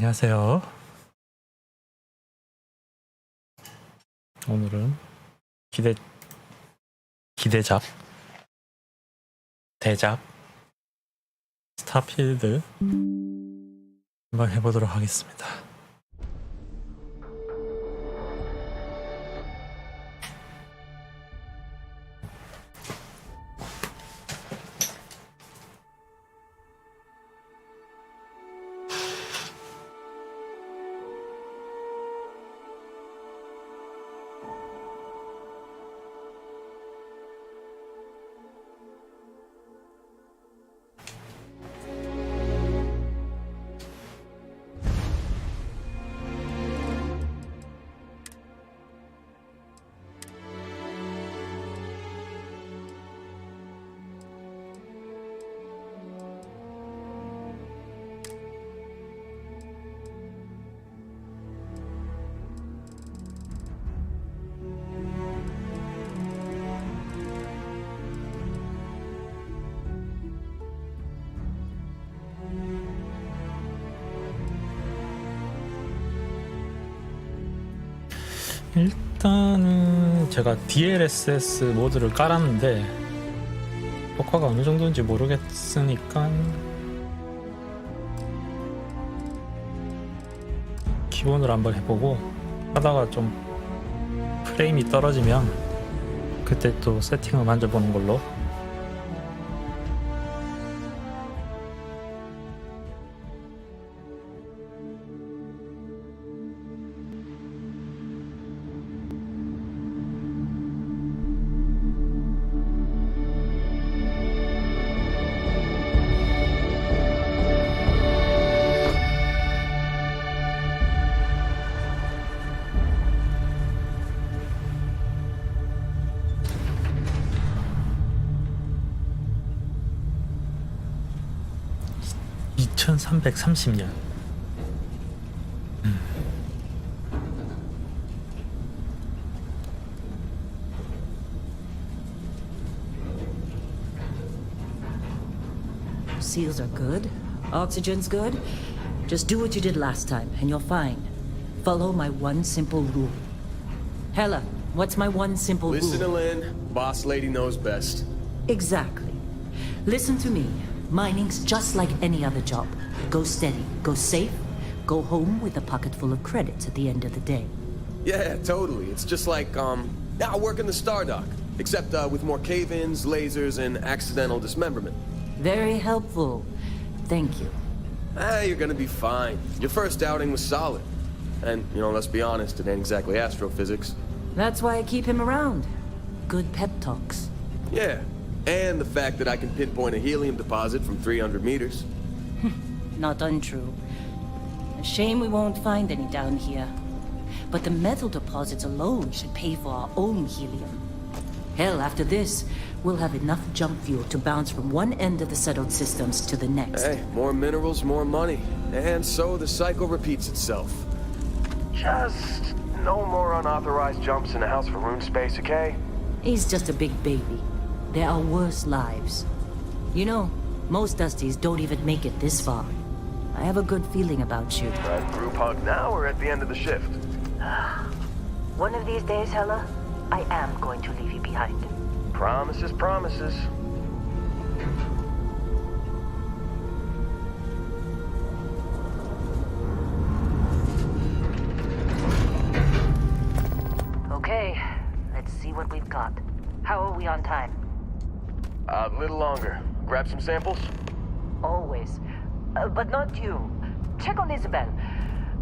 안녕하세요. 오늘은 기대작 대작 스타필드 한번 해보도록 하겠습니다. 일단은 제가 DLSS 모드를 깔았는데 효과가 어느 정도인지 모르겠으니까 기본으로 한번 해보고 하다가 좀 프레임이 떨어지면 그때 또 세팅을 만져보는 걸로. (2330년) Seals are good. Oxygen's good. Just do what you did last time, and you're fine. Follow my one simple rule. Hella, what's my one simple Listen to rule? Lynn. Boss lady knows best. Exactly. Listen to me. Mining's just like any other job. Go steady, go safe, go home with a pocket full of credits at the end of the day. Yeah, totally. It's just like, I work in the Star Dock. Except, with more cave-ins, lasers, and accidental dismemberment. Very helpful. Thank you. You're gonna be fine. Your first outing was solid. And, let's be honest, it ain't exactly astrophysics. That's why I keep him around. Good pep talks. Yeah. And the fact that I can pinpoint a helium deposit from 300 meters. Not untrue. A shame we won't find any down here. But the metal deposits alone should pay for our own helium. Hell, after this, we'll have enough jump fuel to bounce from one end of the settled systems to the next. Hey, more minerals, more money. And so the cycle repeats itself. Just no more unauthorized jumps in the house for rune space, okay? He's just a big baby. There are worse lives. You know, most Dusties don't even make it this far. I have a good feeling about you. Group hug now or at the end of the shift? One of these days, Hella, I am going to leave you behind. Promises, promises. Okay, let's see what we've got. How are we on time? A little longer. Grab some samples? Always. But not you. Check on Isabel.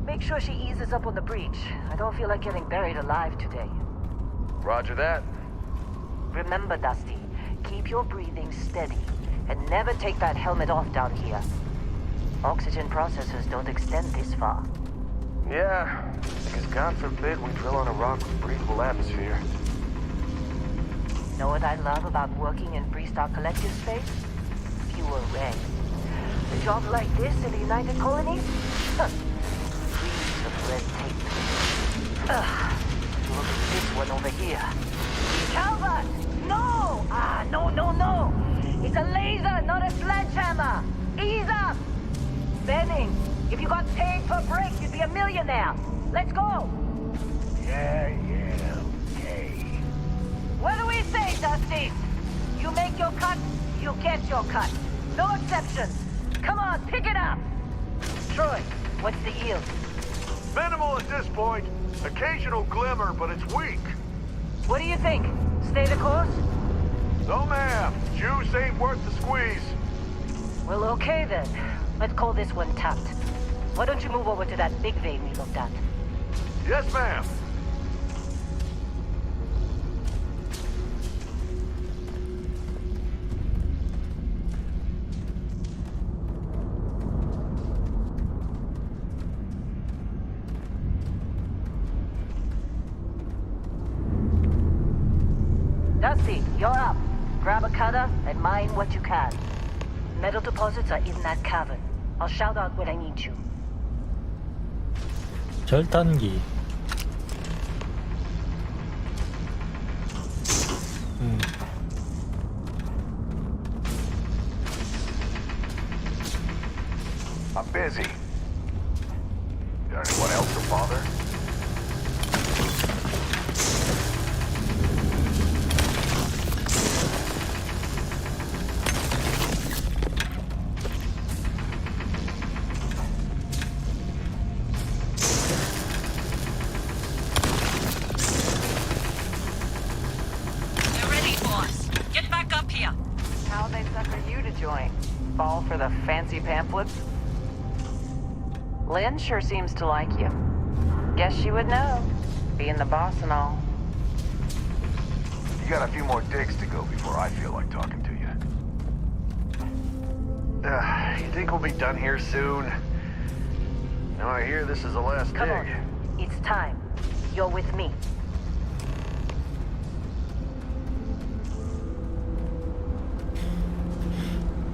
Make sure she eases up on the breach. I don't feel like getting buried alive today. Roger that. Remember, Dusty, keep your breathing steady and never take that helmet off down here. Oxygen processors don't extend this far. Yeah, because God forbid we drill on a rock with breathable atmosphere. Know what I love about working in Freestar Collective space? Fewer regs. A job like this in the United Colonies? Reams of red tape. Look at this one over here. Calvert! No! No! It's a laser, not a sledgehammer! Ease up! Benning, If you got paid per break, you'd be a millionaire. Let's go. Yeah, okay. What do we say, Dusty? You make your cut, you get your cut. No exceptions. Come on, pick it up. Troy, what's the yield? Minimal at this point. Occasional glimmer, but it's weak. What do you think? Stay the course? No, ma'am. Juice ain't worth the squeeze. Well, okay then. Let's call this one tapped. Why don't you move over to that big vein we looked at? Yes, ma'am. Dusty, you're up. Grab a cutter and mine what you can. Metal deposits are in that cavern. I'll shout out when I need you. 절단기. I'm busy. Got anyone else to bother? You're ready, boss. Get back up here. How'd they sucker you to join? Fall for the fancy pamphlets? Lynn sure seems to like you. Guess she would know, being the boss and all. You got a few more digs to go before I feel like talking to you. You think we'll be done here soon? Now I hear this is the last Come dig. on. It's time. You're with me.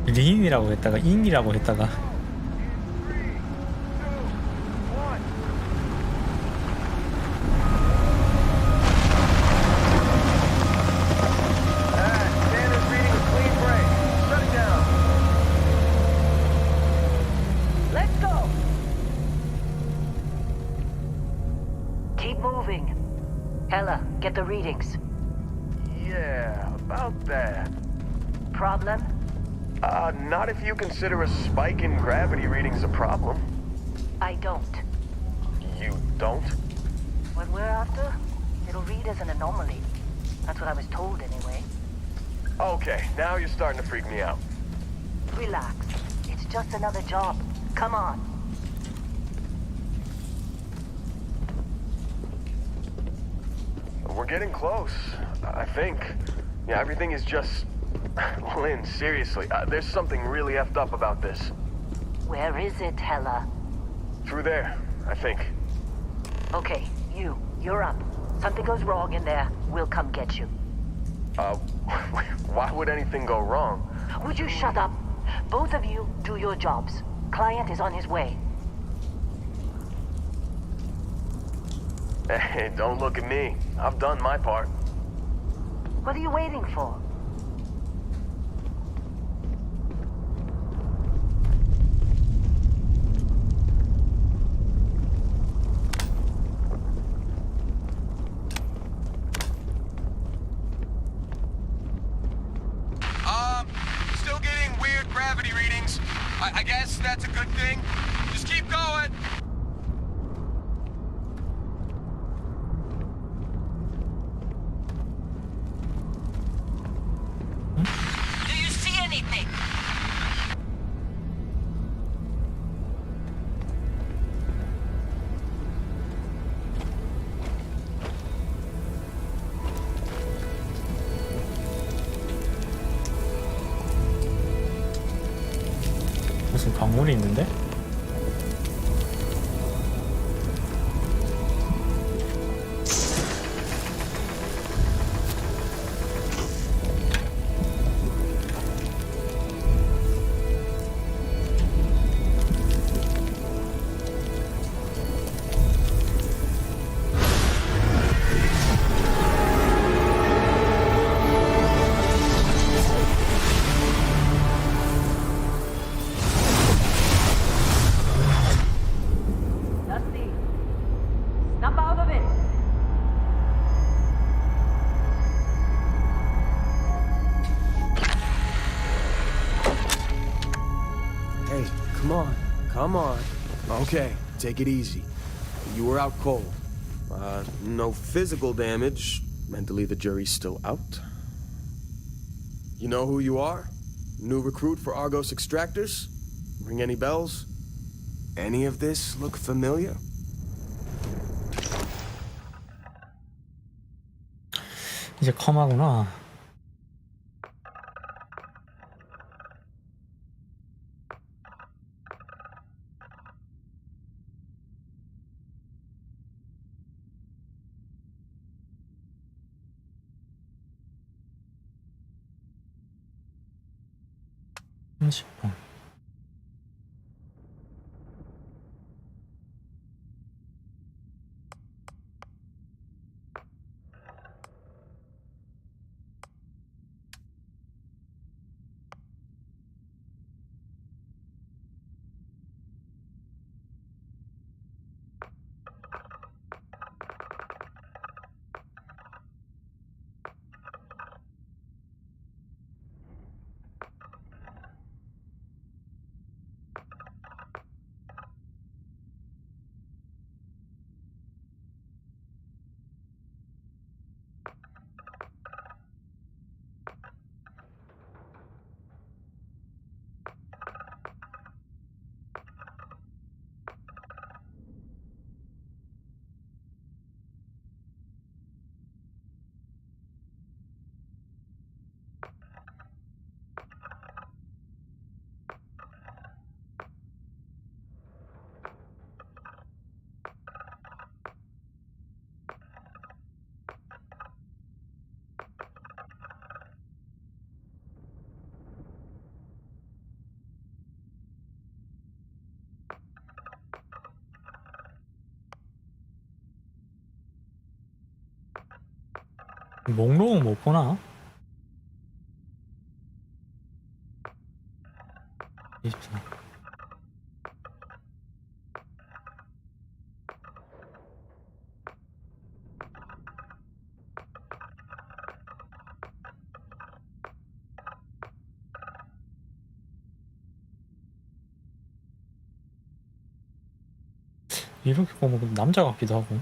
린이라고 했다가 인이라고 했다가 Standard's reading a clean break. Shut it down. Let's go. Keep moving. Ella, get the readings. Yeah, about that. Problem? Not if you consider a spike in gravity readings a problem. I don't. You don't? What we're after, it'll read as an anomaly. That's what I was told anyway. Okay, now you're starting to freak me out. Relax. It's just another job. Come on. We're getting close, I think. Yeah, everything is just... Lynn, seriously, there's something really effed up about this. Where is it, Hella? Through there, I think. Okay, you're up. Something goes wrong in there, we'll come get you. Why would anything go wrong? Would you shut up? Both of you do your jobs. Client is on his way. Hey, don't look at me. I've done my part. What are you waiting for? Still getting weird gravity readings. I guess that's a good thing. Just keep going. Do you see anything? 무슨 광물이 있는데? Okay, take it easy. You were out cold. No physical damage. Mentally, the jury's still out. You know who you are? New recruit for Argos Extractors? Ring any bells? Any of this look familiar? 이제 컴하구나. (30분) 목록은 못 보나? 24. 이렇게 보면 남자 같기도 하고.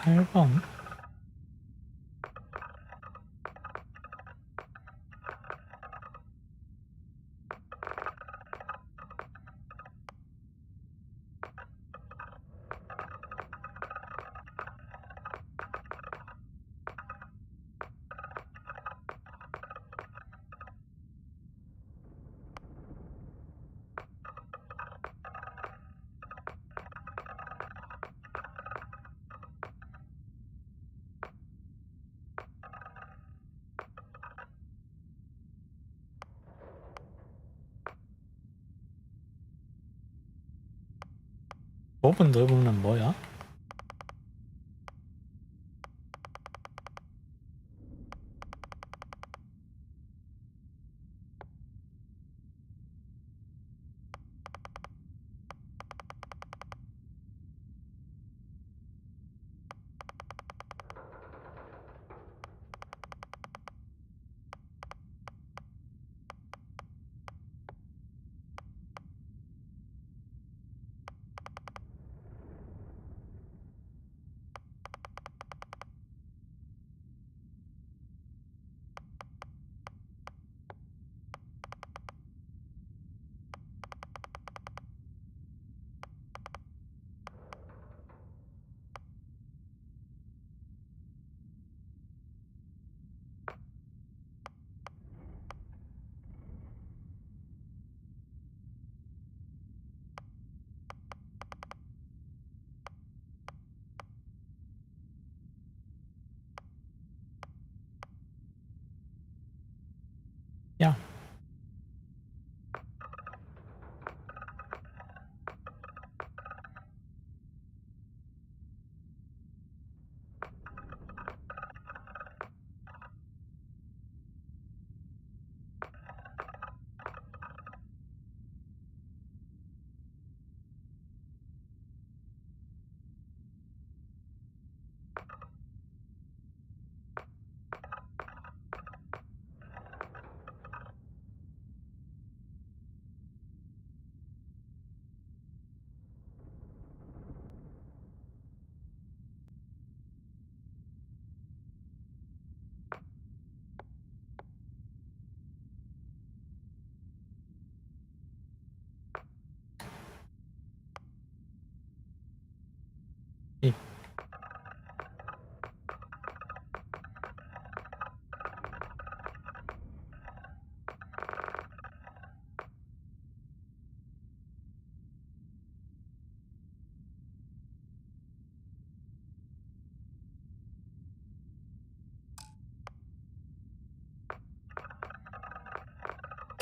(8번) 법은 넓으면 뭐야?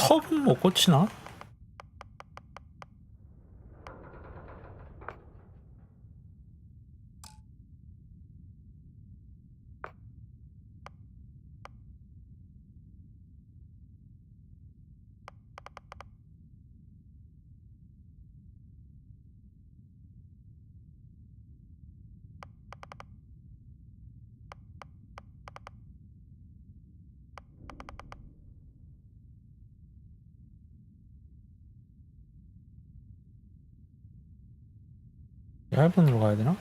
컵은 못 고치나? 얇은으로 가야 되나?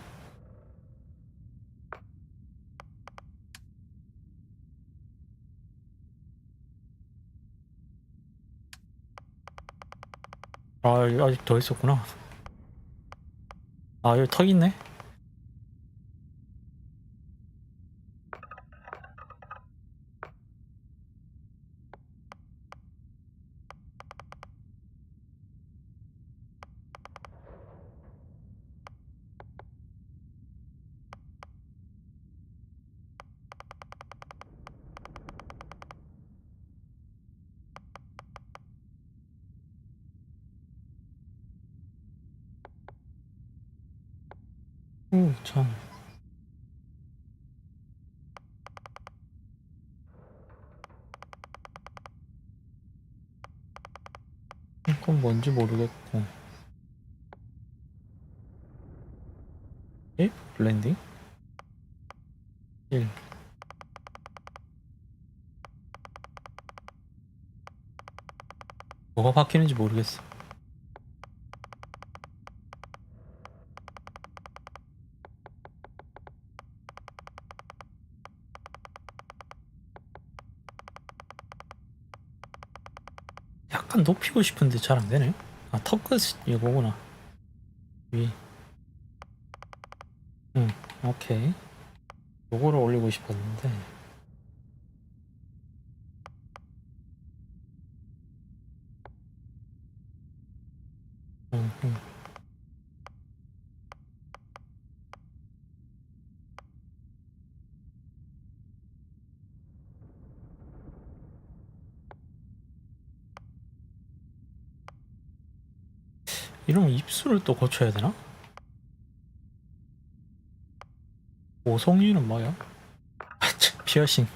아, 여기 아직 더 있었구나. 아, 여기 턱 있네? 참. 이건 뭔지 모르겠고. 예? 블렌딩? 1. 뭐가 바뀌는지 모르겠어. 약간 높이고 싶은데 잘 안 되네. 아, 턱 끝이 이거구나. 위. 응, 오케이. 요거를 올리고 싶었는데. 응, 응. 이러면 입술을 또 고쳐야 되나? 오송이는 뭐야? 아, 참, 피어싱.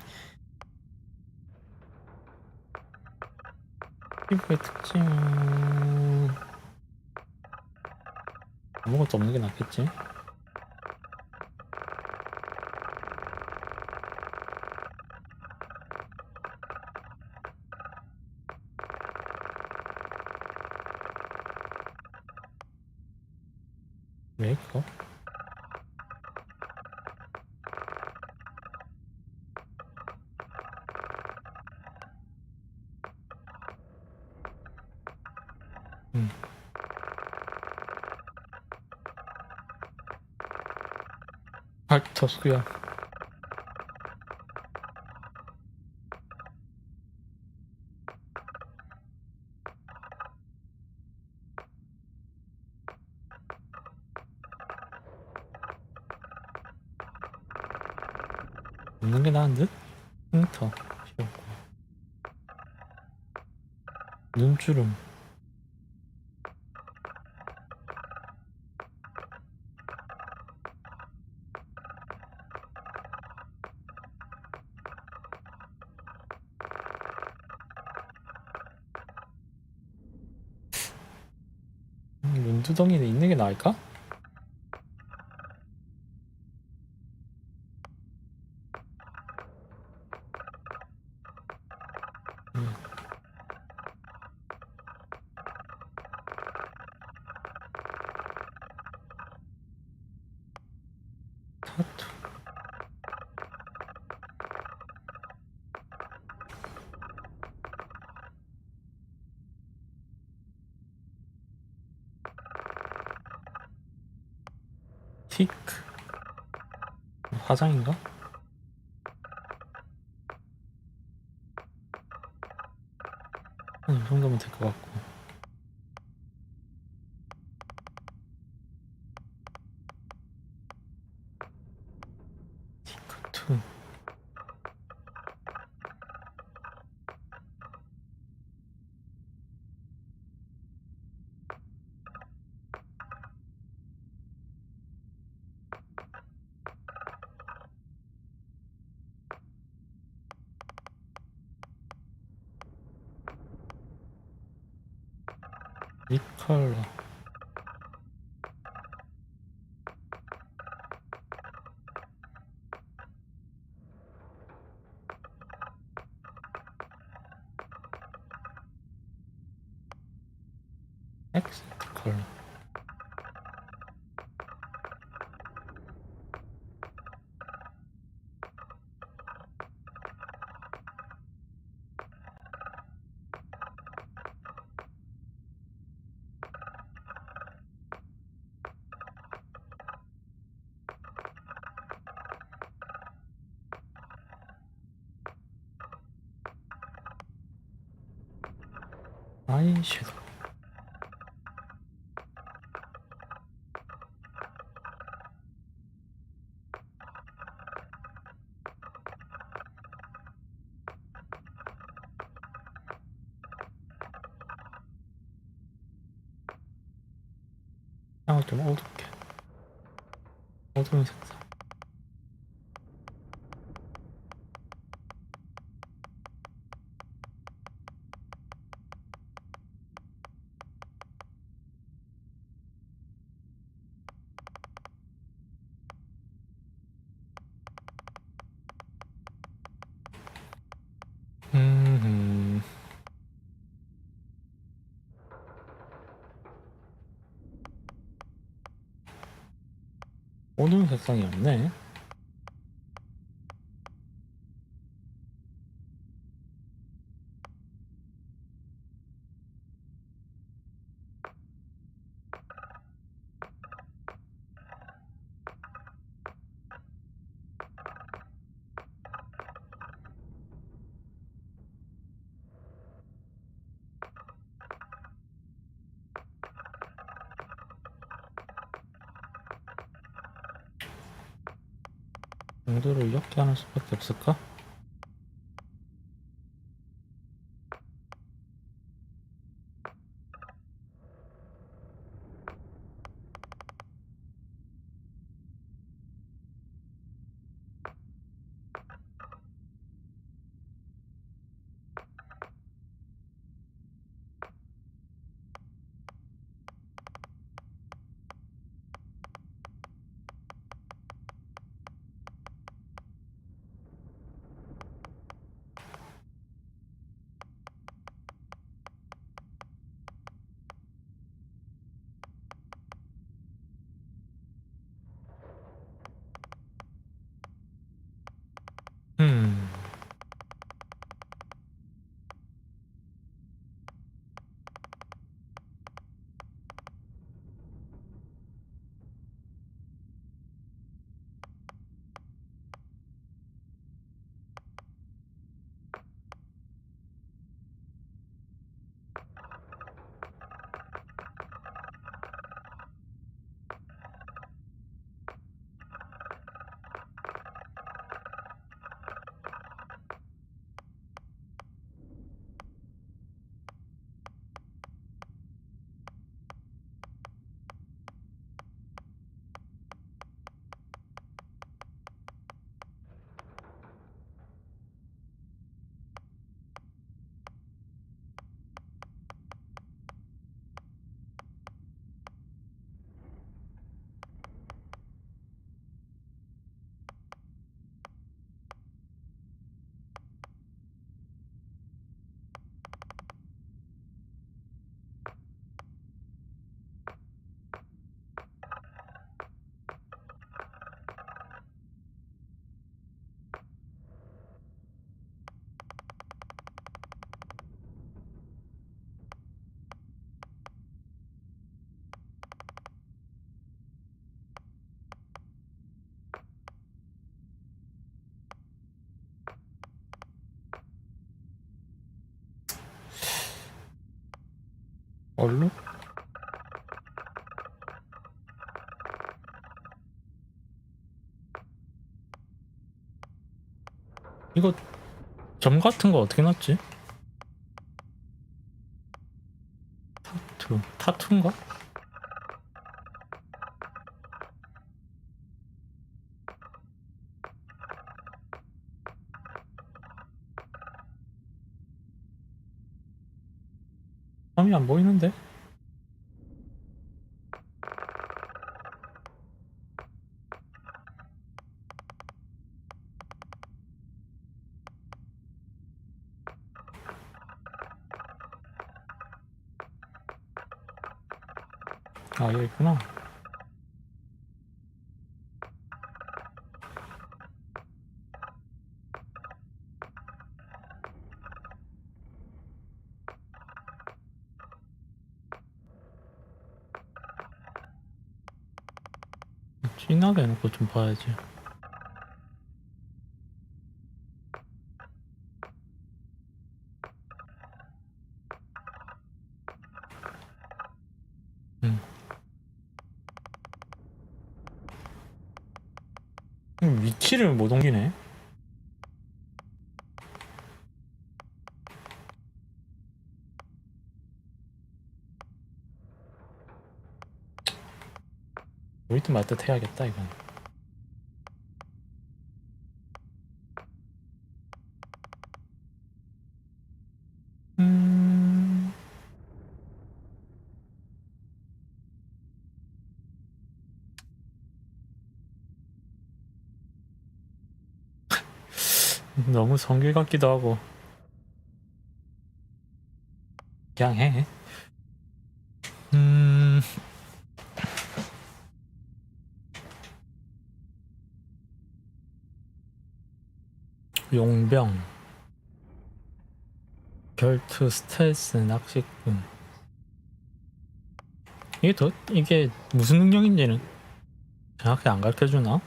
피부의 특징은 아무것도 없는 게 낫겠지? 왜 그거? 응. 발터스야. 없는 게 나은 듯? 흉터 필요없고. 눈주름. 눈두덩이는 있는 게 나을까? 타투. 티크. 화장인가? 이 정도면 될 것 같고. 티크2. 이 컬러. 엑센트 컬러. 아이섀도우. 향을 좀 어둡게, 어두운 색상. 음. 어두운 색상이 없네. 용도를 이렇게 하는 수밖에 없을까? 음. 얼룩? 이거 점 같은 거 어떻게 놨지? 타투인가? 점이 안 보이는데? 아, 여기 있구나. 진하게 해놓고 좀 봐야지. 위치를 못 옮기네. 웨이트 말듯 해야겠다 이건. 너무 성길 같기도 하고. 그냥 해. 용병, 결투, 스텔스, 낚시꾼. 이게 무슨 능력인지는 정확히 안 가르쳐주나?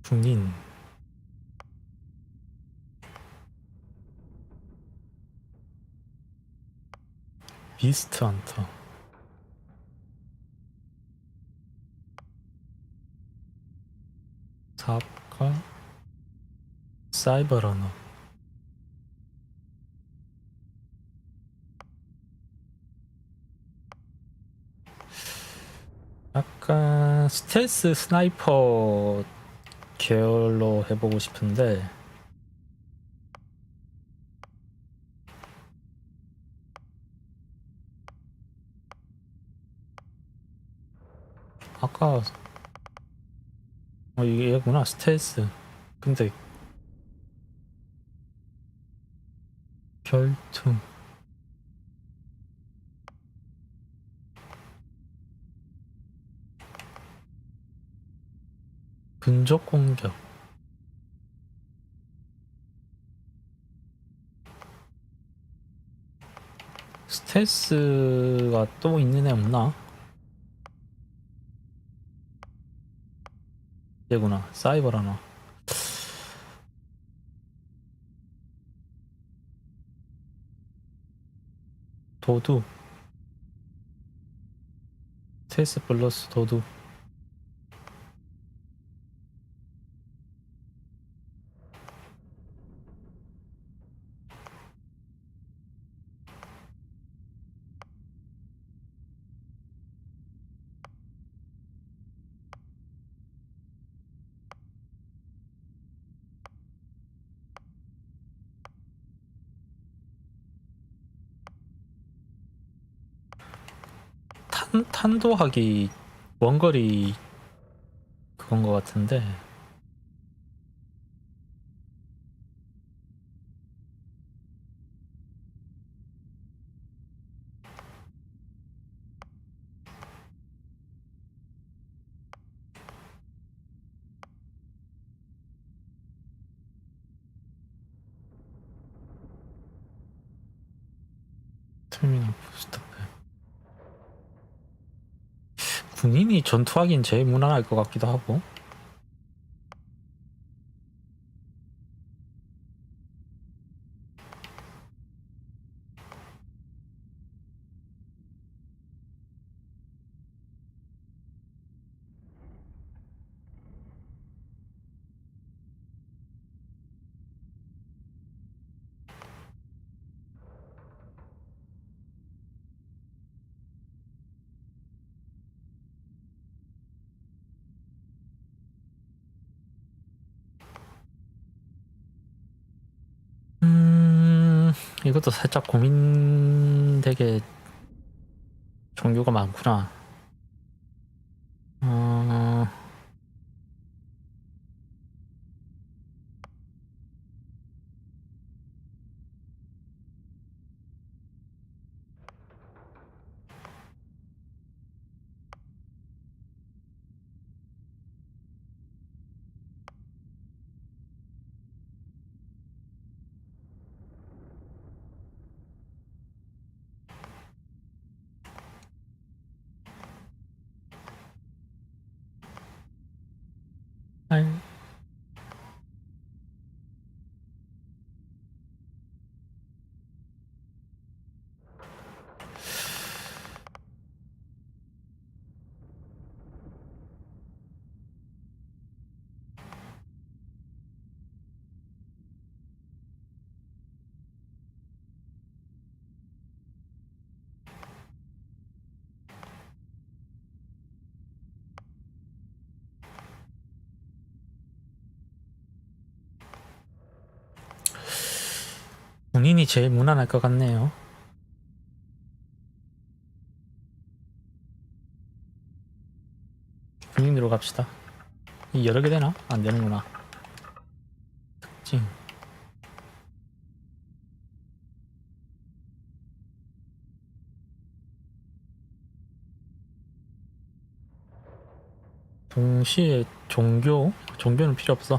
군인, 비스트 헌터, 사업가, 사이버 러너. 약간 스텔스 스나이퍼 계열로 해보고 싶은데 아까 이게 얘구나 스텔스. 근데 결투 근접 공격 스텔스가 또 있는 애 없나? 얘구나 사이버라나. 도두 스텔스 플러스 도두. 탄도하기 원거리 그건 것 같은데 터미널 부스터팩. 군인이 전투하긴 제일 무난할 것 같기도 하고. 이것도 살짝 고민되게 종류가 많구나. 군인이 제일 무난할 것 같네요. 군인으로 갑시다. 이 여러 개 되나? 안 되는구나. 특징. 동시에 종교는 필요 없어.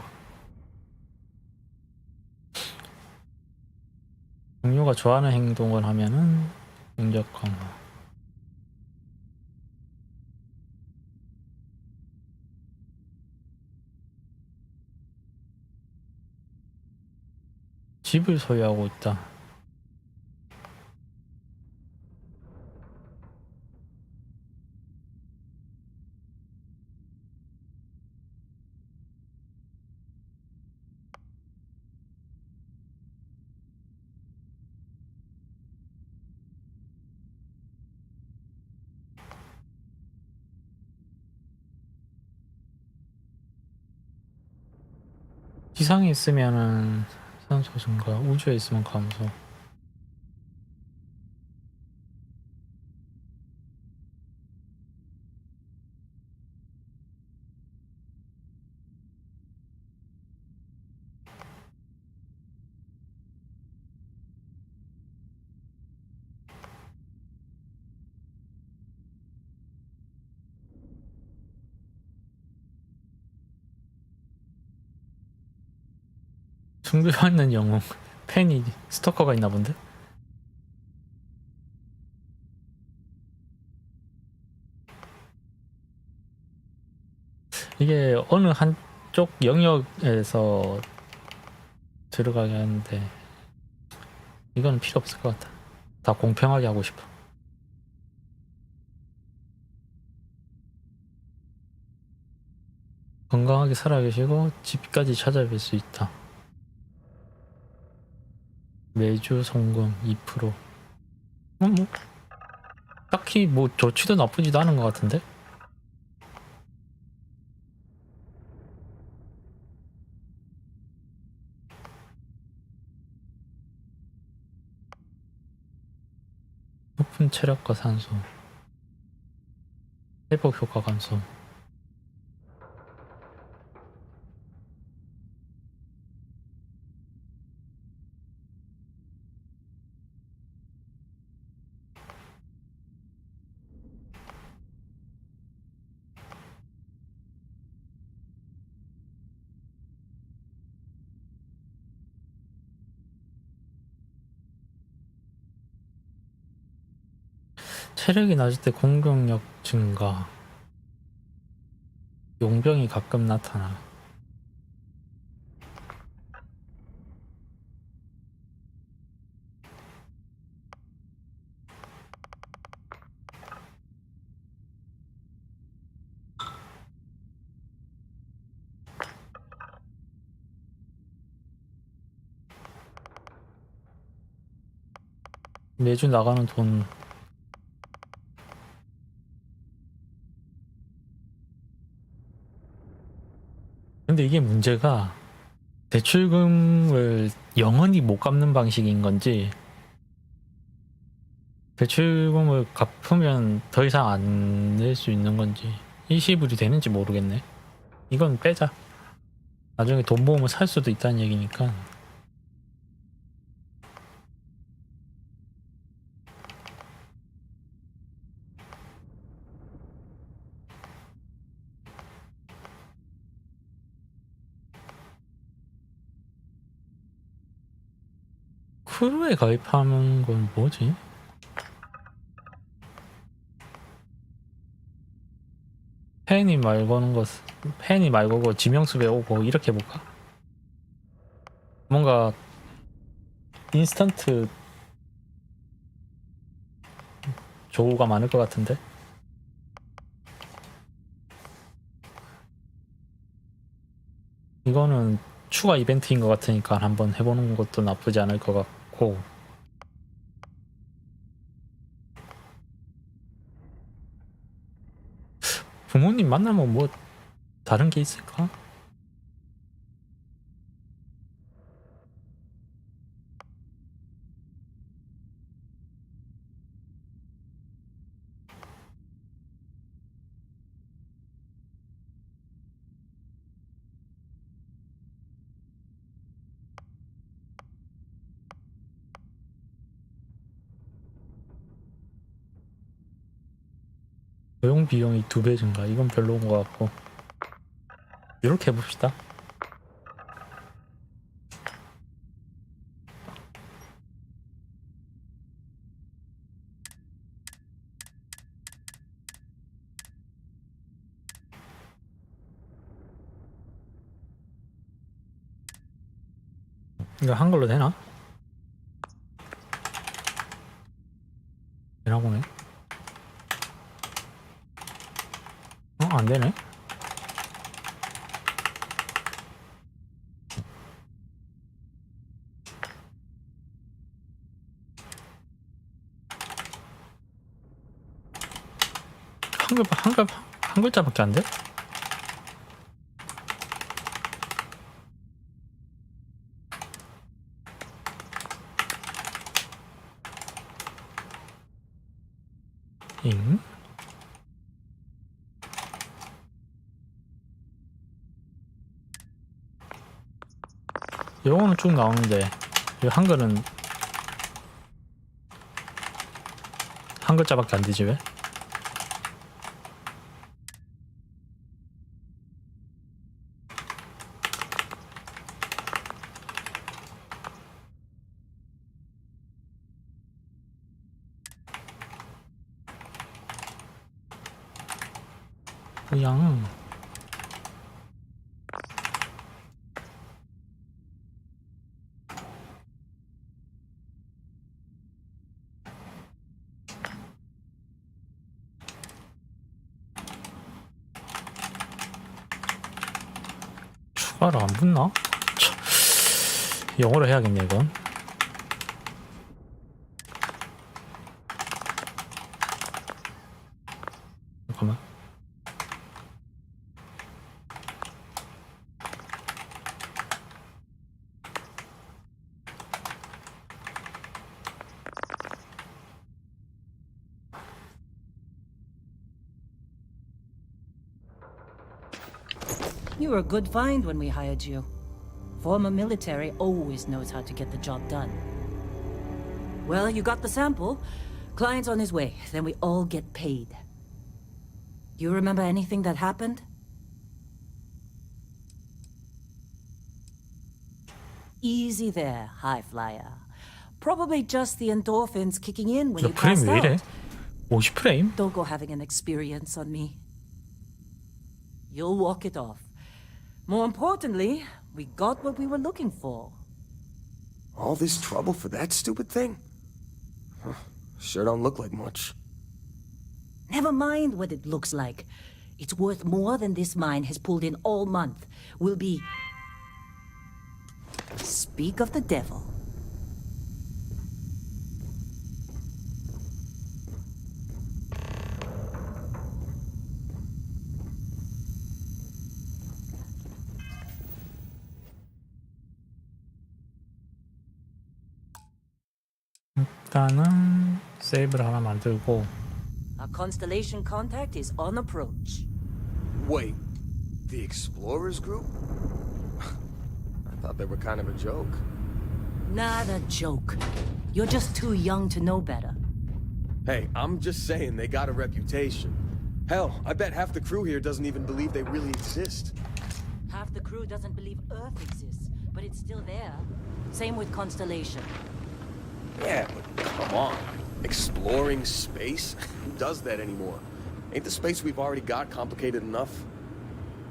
동료가 좋아하는 행동을 하면은 능력 강화. 집을 소유하고 있다. 지상에 있으면은 산소 증가, 우주에 있으면 감소. 숭배받는 영웅. 팬이 스토커가 있나 본데? 이게 어느 한쪽 영역에서 들어가게 하는데 이건 필요 없을 것 같아. 다 공평하게 하고 싶어. 건강하게 살아계시고 집까지 찾아뵐 수 있다. 매주 송금 2%. 뭐 딱히 뭐 좋지도 나쁘지도 않은 것 같은데? 높은 체력과 산소, 회복 효과 감소. 체력이 낮을 때 공격력 증가. 용병이 가끔 나타나. 매주 나가는 돈. 근데 이게 문제가 대출금을 영원히 못 갚는 방식인 건지, 대출금을 갚으면 더 이상 안 낼 수 있는 건지 일시불이 되는지 모르겠네. 이건 빼자. 나중에 돈 모으면 살 수도 있다는 얘기니까. 크루에 가입하는 건 뭐지? 팬이 말고고 지명수 배우고 이렇게 해볼까? 뭔가 인스턴트 조우가 많을 것 같은데? 이거는 추가 이벤트인 것 같으니까 한번 해보는 것도 나쁘지 않을 것 같고. 부모님 만나면 뭐 다른 게 있을까? 고용 비용이 2배 증가. 이건 별로인 것 같고. 이렇게 해봅시다. 이거 한글로 되나? 되나 보네. 안 되네. 한 글자밖에 안 돼? 잉? 영어는 쭉 나오는데 이 한글은 한 글자밖에 안 되지 왜? 그냥 추가로 안 붙나? 영어로 해야겠네 이건. 잠깐만. You were a good find when we hired you. Former military always knows how to get the job done. Well, you got the sample. Client's on his way. Then we all get paid. You remember anything that happened? Easy there, high flyer. Probably just the endorphins kicking in when 저 you 프레임 passed 왜 이래? out. 50프레임? Don't go having an experience on me. You'll walk it off. More importantly, we got what we were looking for. All this trouble for that stupid thing? Huh, sure don't look like much. Never mind what it looks like. It's worth more than this mine has pulled in all month. Will be... Speak of the devil. 일단은 세이브를 하나 만들고. Our constellation contact is on approach. Wait, the Explorers group? I thought they were kind of a joke. Not a joke. You're just too young to know better. Hey, I'm just saying they got a reputation. Hell, I bet half the crew here doesn't even believe they really exist. Half the crew doesn't believe Earth exists, but it's still there. Same with Constellation. Yeah, but come on. Exploring space? Who does that anymore? Ain't the space we've already got complicated enough?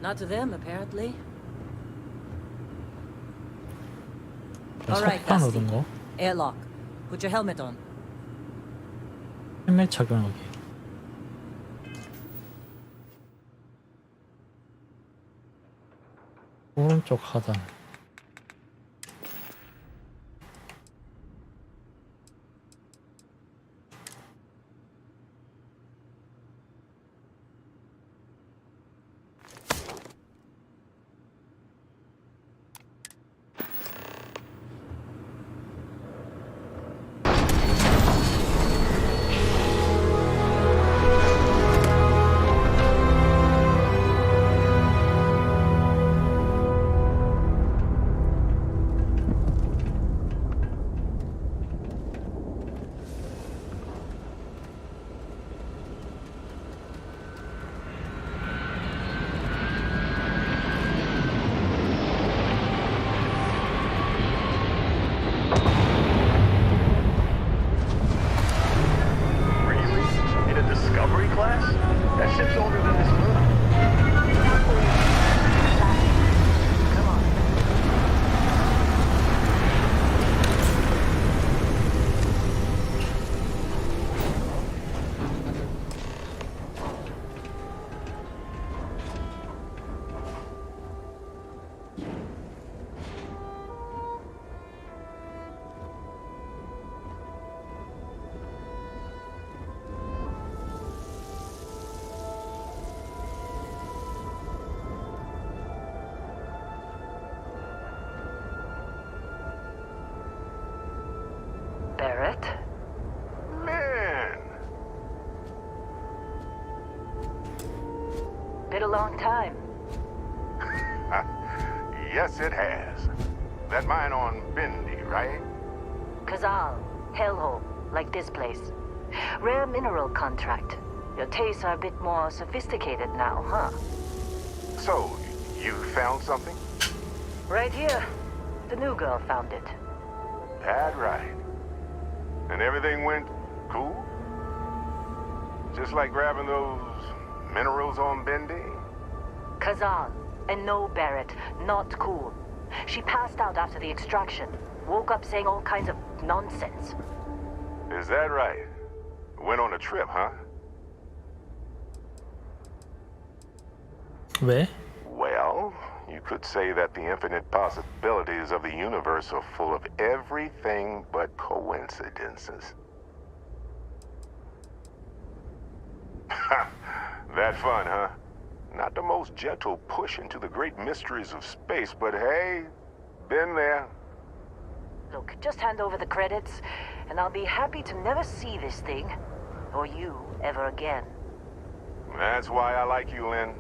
Not to them, apparently. All right, 석탄 Dusty. 얻은 거. Airlock. Put your helmet on. 헬멧 착용하기. 오른쪽 하단. Been a long time. Yes, it has. That mine on Bendy, right? Kazal, hellhole, like this place. Rare mineral contract. Your tastes are a bit more sophisticated now, huh? So, you found something? Right here. The new girl found it. That right. And everything went cool? Just like grabbing those minerals on Bendy? Kazal, and no Barrett, not cool. She passed out after the extraction. Woke up saying all kinds of nonsense. Is that right? Went on a trip, huh? 왜? Well, you could say that the infinite possibilities of the universe are full of everything but coincidences. That fun, huh? Not the most gentle push into the great mysteries of space, but hey, been there. Look, just hand over the credits, and I'll be happy to never see this thing, or you, ever again. That's why I like you, Lynn.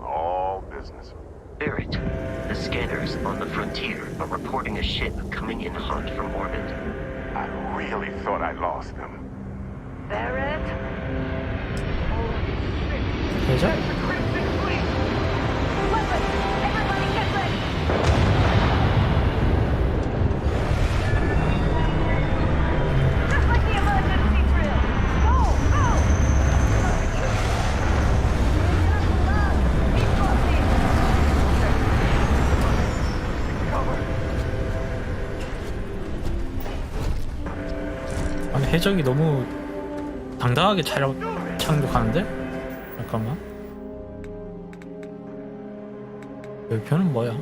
All business. Barrett, the scanners on the frontier are reporting a ship coming in hot from orbit. I really thought I lost them. Barrett? 해적? Everybody get ready! Just like the emergency drill! Go! Go! 아니 해적이 너무 당당하게 착륙하는데? 잠깐만. 별표는 뭐야?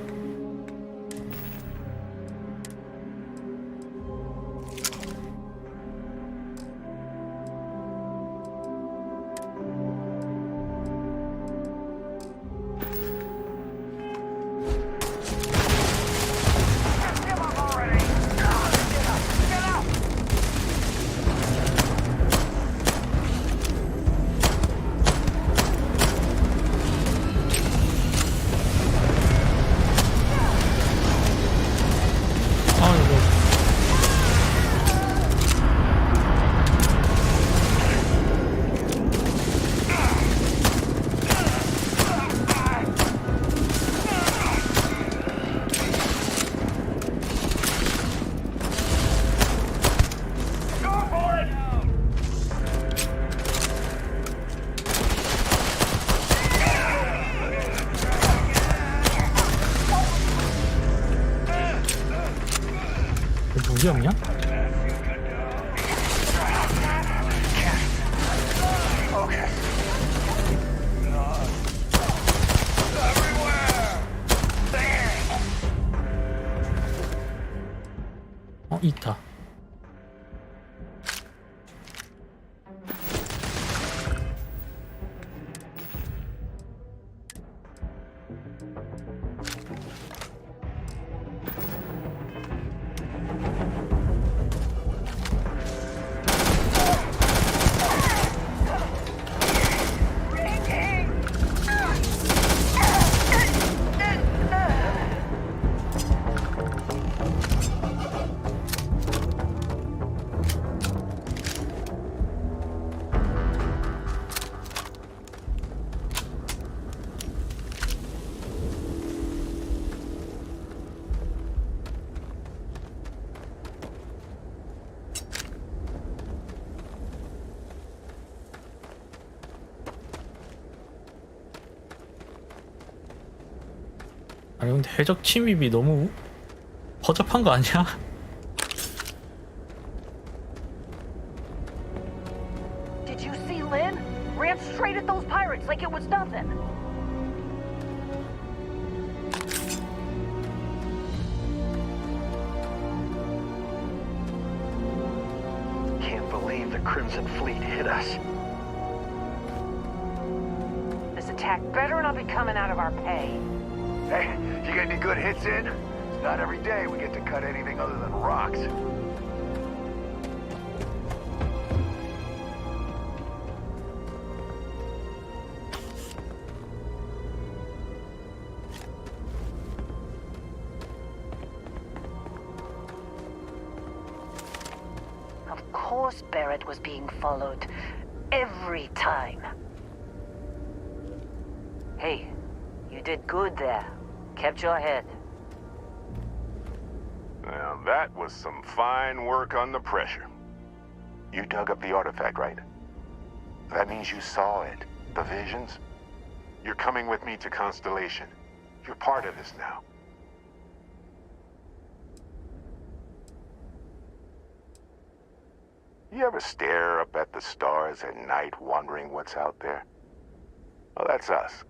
무기 없냐? 있다. 아니 근데 해적 침입이 너무 허접한 거 아니야? Did you see Lynn? Ran straight at those pirates like it was nothing. Can't believe the Crimson Fleet hit us. This attack better not be coming out of our pay. Hey, you get any good hits in? It's not every day we get to cut anything other than rocks. course Barrett was being followed. Every time. Hey, you did good there. Kept your head. Now, that was some fine work under pressure. You dug up the artifact, right? That means you saw it. The visions? You're coming with me to Constellation. You're part of this now. You ever stare up at the stars at night wondering what's out there? Well, that's us.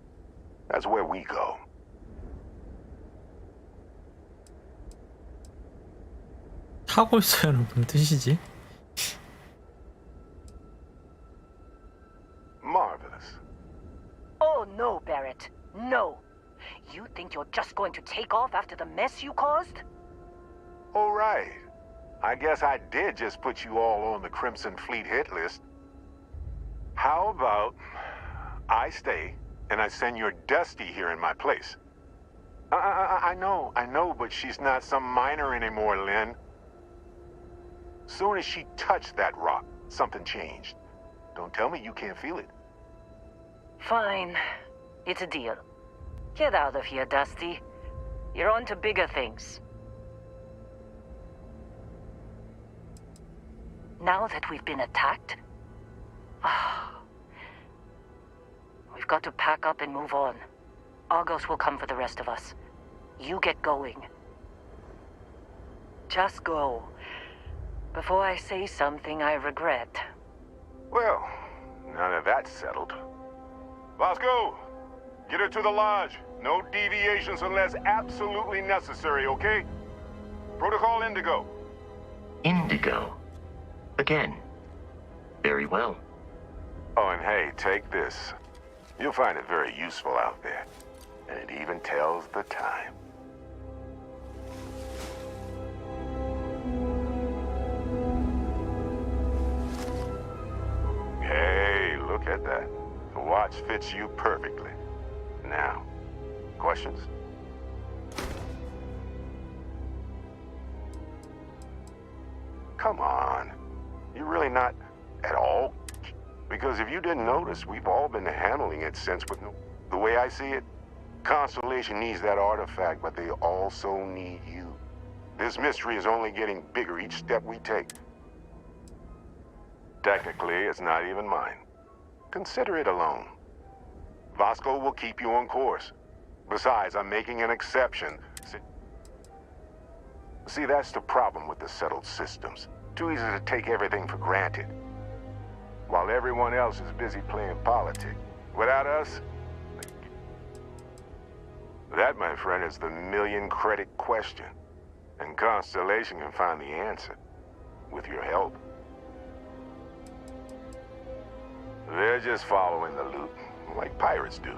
That's where we go. 타고 있어요는 무슨 뜻이지? Marvelous. Oh no, Barrett. No. You think you're just going to take off after the mess you caused? Oh, right. I guess I did just put you all on the Crimson Fleet hit list. How about I stay and I send your Dusty here in my place? I know, but she's not some minor anymore, Lynn. Soon as she touched that rock, something changed. Don't tell me you can't feel it. Fine. It's a deal. Get out of here, Dusty. You're on to bigger things. Now that we've been attacked, we've got to pack up and move on. Argos will come for the rest of us. You get going. Just go. Before I say something I regret. Well, now that that's settled. Vasco, get her to the lodge. No deviations unless absolutely necessary, okay? Protocol Indigo. Indigo. Again. Very well. Oh, and hey, take this. You'll find it very useful out there. And it even tells the time. Hey, look at that. The watch fits you perfectly. Now, questions? Come on. You're really not at all? Because if you didn't notice, we've all been handling it since with the way I see it, Constellation needs that artifact, but they also need you. This mystery is only getting bigger each step we take. Technically, it's not even mine. Consider it alone. Vasco will keep you on course. Besides, I'm making an exception. See, that's the problem with the settled systems. Too easy to take everything for granted. While everyone else is busy playing politics. Without us, that, my friend, is the million-credit question. And Constellation can find the answer. With your help. They're just following the loot, like pirates do.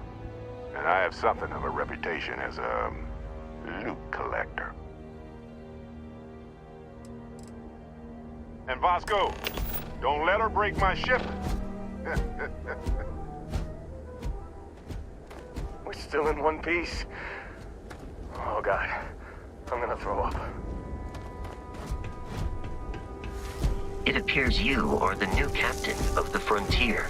And I have something of a reputation as a loot collector. And Vasco, don't let her break my ship. We're still in one piece. Oh, God. I'm gonna throw up. It appears you are the new captain of the Frontier.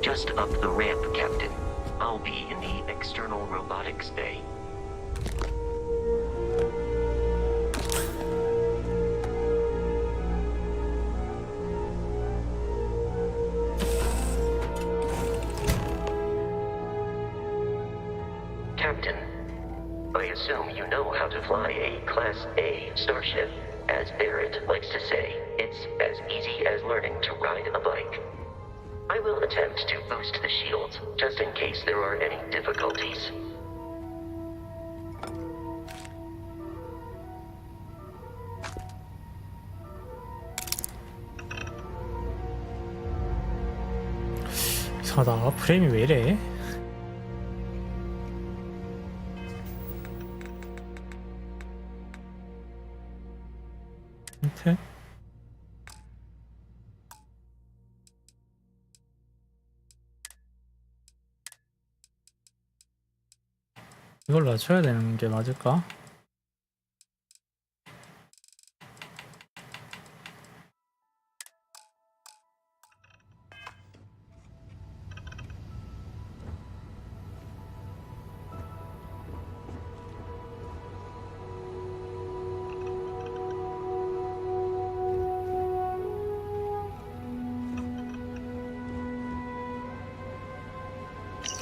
Just up the ramp, Captain. I'll be in the external robotics bay. Captain, I assume you know how to fly a Class A starship. As Barrett likes to say, it's as easy as learning to ride a bike. I will attempt to boost the shields, just in case there are any difficulties. 이상하다. 프레임이 왜 이래? 힌트? 이걸 낮춰야 되는 게 맞을까?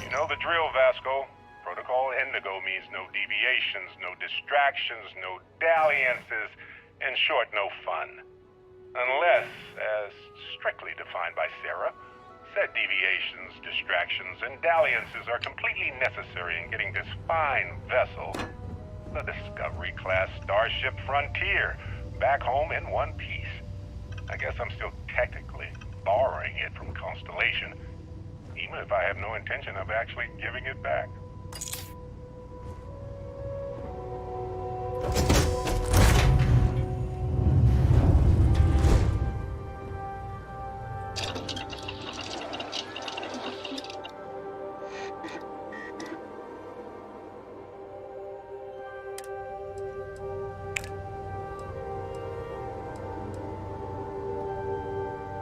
You know the drill, Vasco. Protocol Indigo means no deviations, no distractions, no dalliances, in short, no fun. Unless, as strictly defined by Sarah, said deviations, distractions, and dalliances are completely necessary in getting this fine vessel, the Discovery-class Starship Frontier, back home in one piece. I guess I'm still technically borrowing it from Constellation, even if I have no intention of actually giving it back.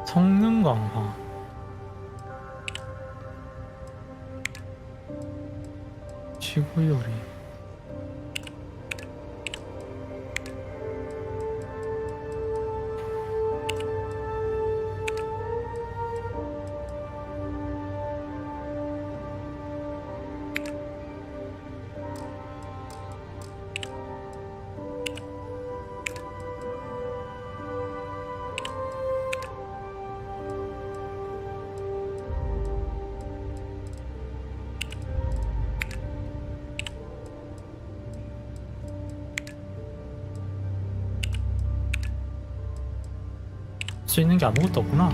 성능 강화. 지구 요리. 수 있는 게 아무것도 없구나.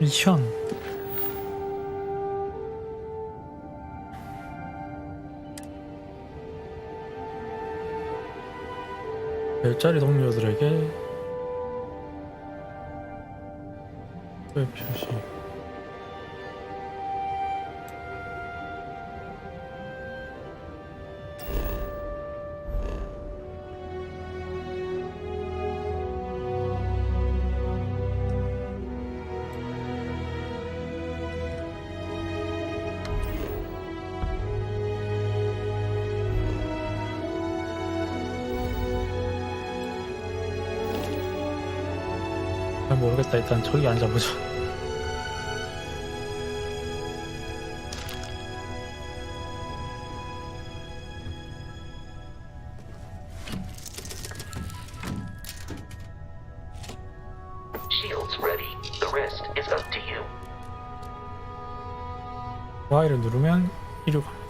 미션. 별자리 동료들에게 웹 표시. 잘 모르겠다. 일단 저기 앉아보자. Shields ready. The rest is up to you. Y를 누르면 이륙 갑니다.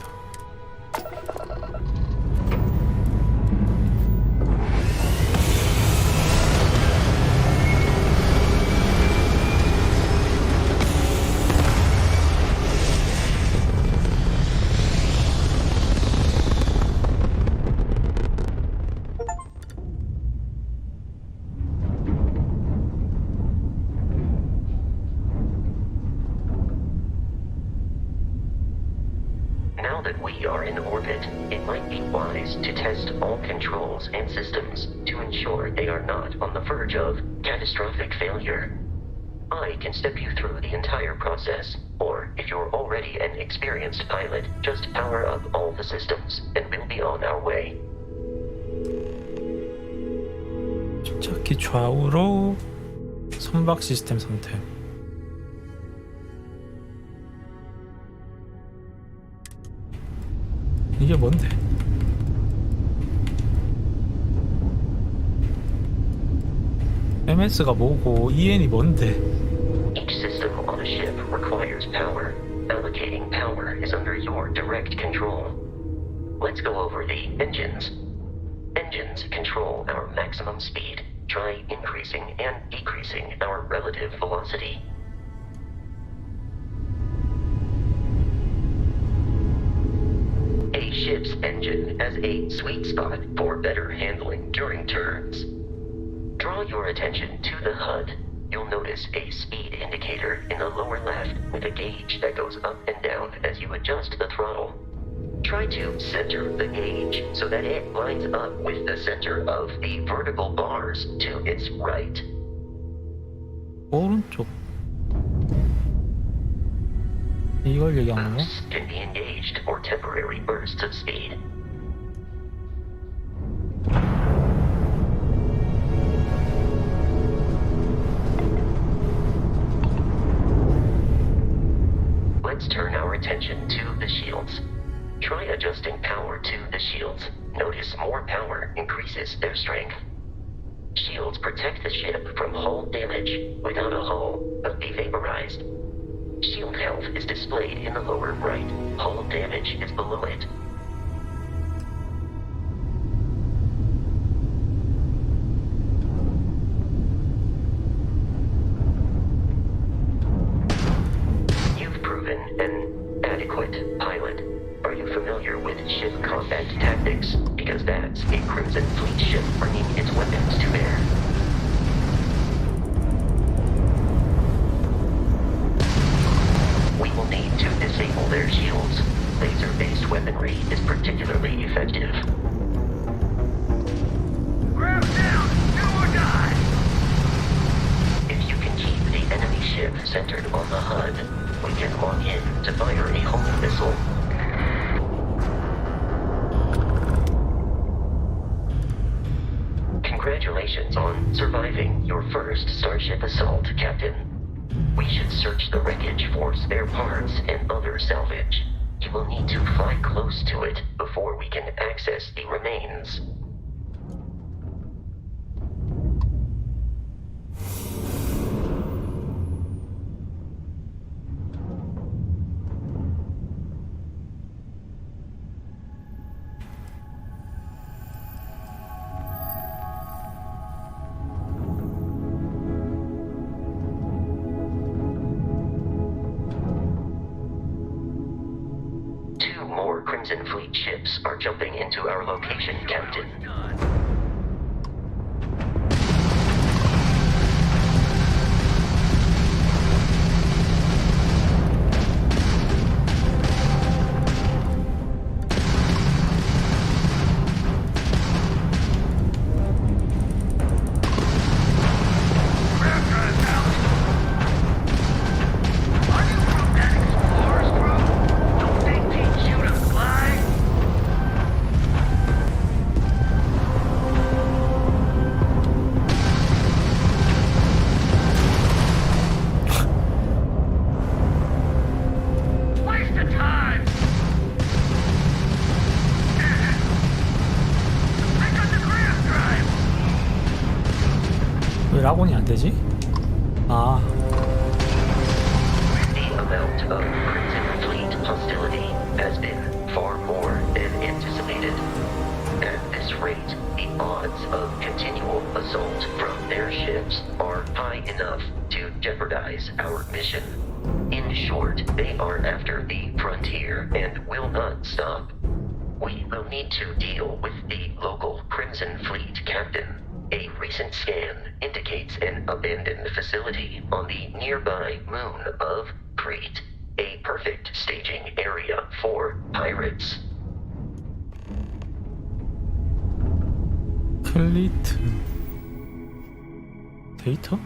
Now that we are in orbit, it might be wise to test all controls and systems to ensure they are not on the verge of catastrophic failure. I can step you through the entire process, or if you're already an experienced pilot, just power up all the systems and we'll be on our way. 침착히 좌우로 선박 시스템 선택. 이게 뭔데? MS가 뭐고 EN이 뭔데? Each system on a ship requires power. Allocating power is under your direct control. Let's go over the engines. Engines control our maximum speed. Try increasing and decreasing our relative velocity. A ship's engine has a sweet spot for better handling during turns. Draw your attention to the HUD. You'll notice a speed indicator in the lower left with a gauge that goes up and down as you adjust the throttle. Try to center the gauge so that it lines up with the center of the vertical bars to its right. 오른쪽. 이걸 얘기하는 거? Boosts can be engaged for temporary bursts of speed. Let's turn our attention to the shields. Try adjusting power to the shields. Notice more power increases their strength. Shields protect the ship from hull damage. Without a hull, it'll be vaporized. Shield health is displayed in the lower right. Hull damage is below it. You've proven an adequate pilot. Are you familiar with ship combat tactics? Because that's a Crimson Fleet ship bringing its weapons to bear. We will need to disable their shields. Laser-based weaponry is particularly effective. Grab down! Do or die! If you can keep the enemy ship centered on the HUD, we can lock in to fire a homing missile. Congratulations on surviving your first Starship assault, Captain. We should search the wreckage for spare parts and other salvage. You will need to fly close to it before we can access the remains. Two more Crimson Fleet ships are jumping into our location, Captain. Grab guns out! Are you from that explorer's group? Don't they teach you to fly? Waste of time! I got the grab drive! 왜 라곤이 안 되지? 아, The amount of Crimson Fleet hostility has been far more than anticipated. At this rate, the odds of continual assault from their ships are high enough to jeopardize our mission. In short, they are after the frontier and will not stop. We will need to deal with the local Crimson Fleet captain. A recent scan indicates an abandoned facility on the nearby moon of Crete, a perfect staging area for pirates. 클리트 데이터?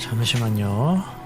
잠시만요.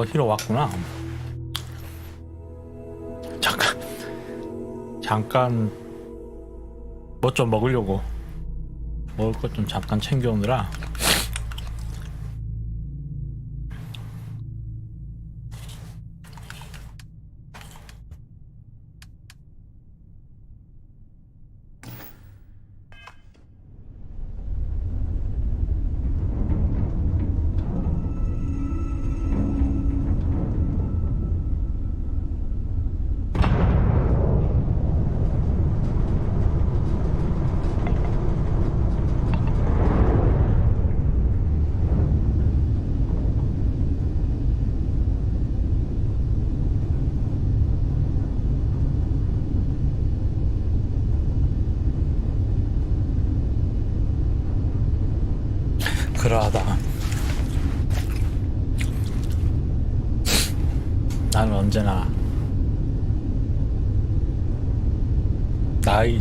히로 왔구나. 잠깐 뭐 좀 먹으려고 먹을 것 좀 잠깐 챙겨오느라. 그러하다. 나는 언제나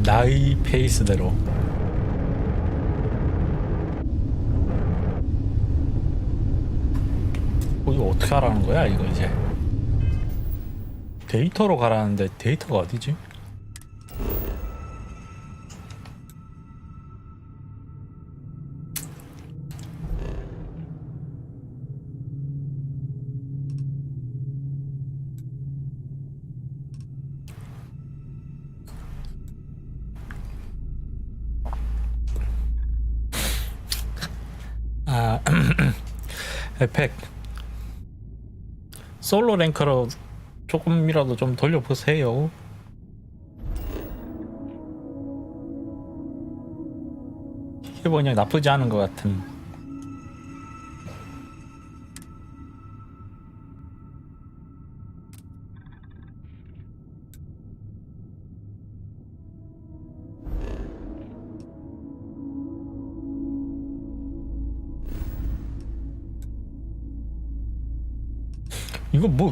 나의 페이스대로 이거 어떻게 하라는 거야 이거. 이제 데이터로 가라는데 데이터가 어디지? 에펙 솔로 랭커로 조금이라도 좀 돌려보세요. 이게 그냥 나쁘지 않은 것 같은. 이거 뭐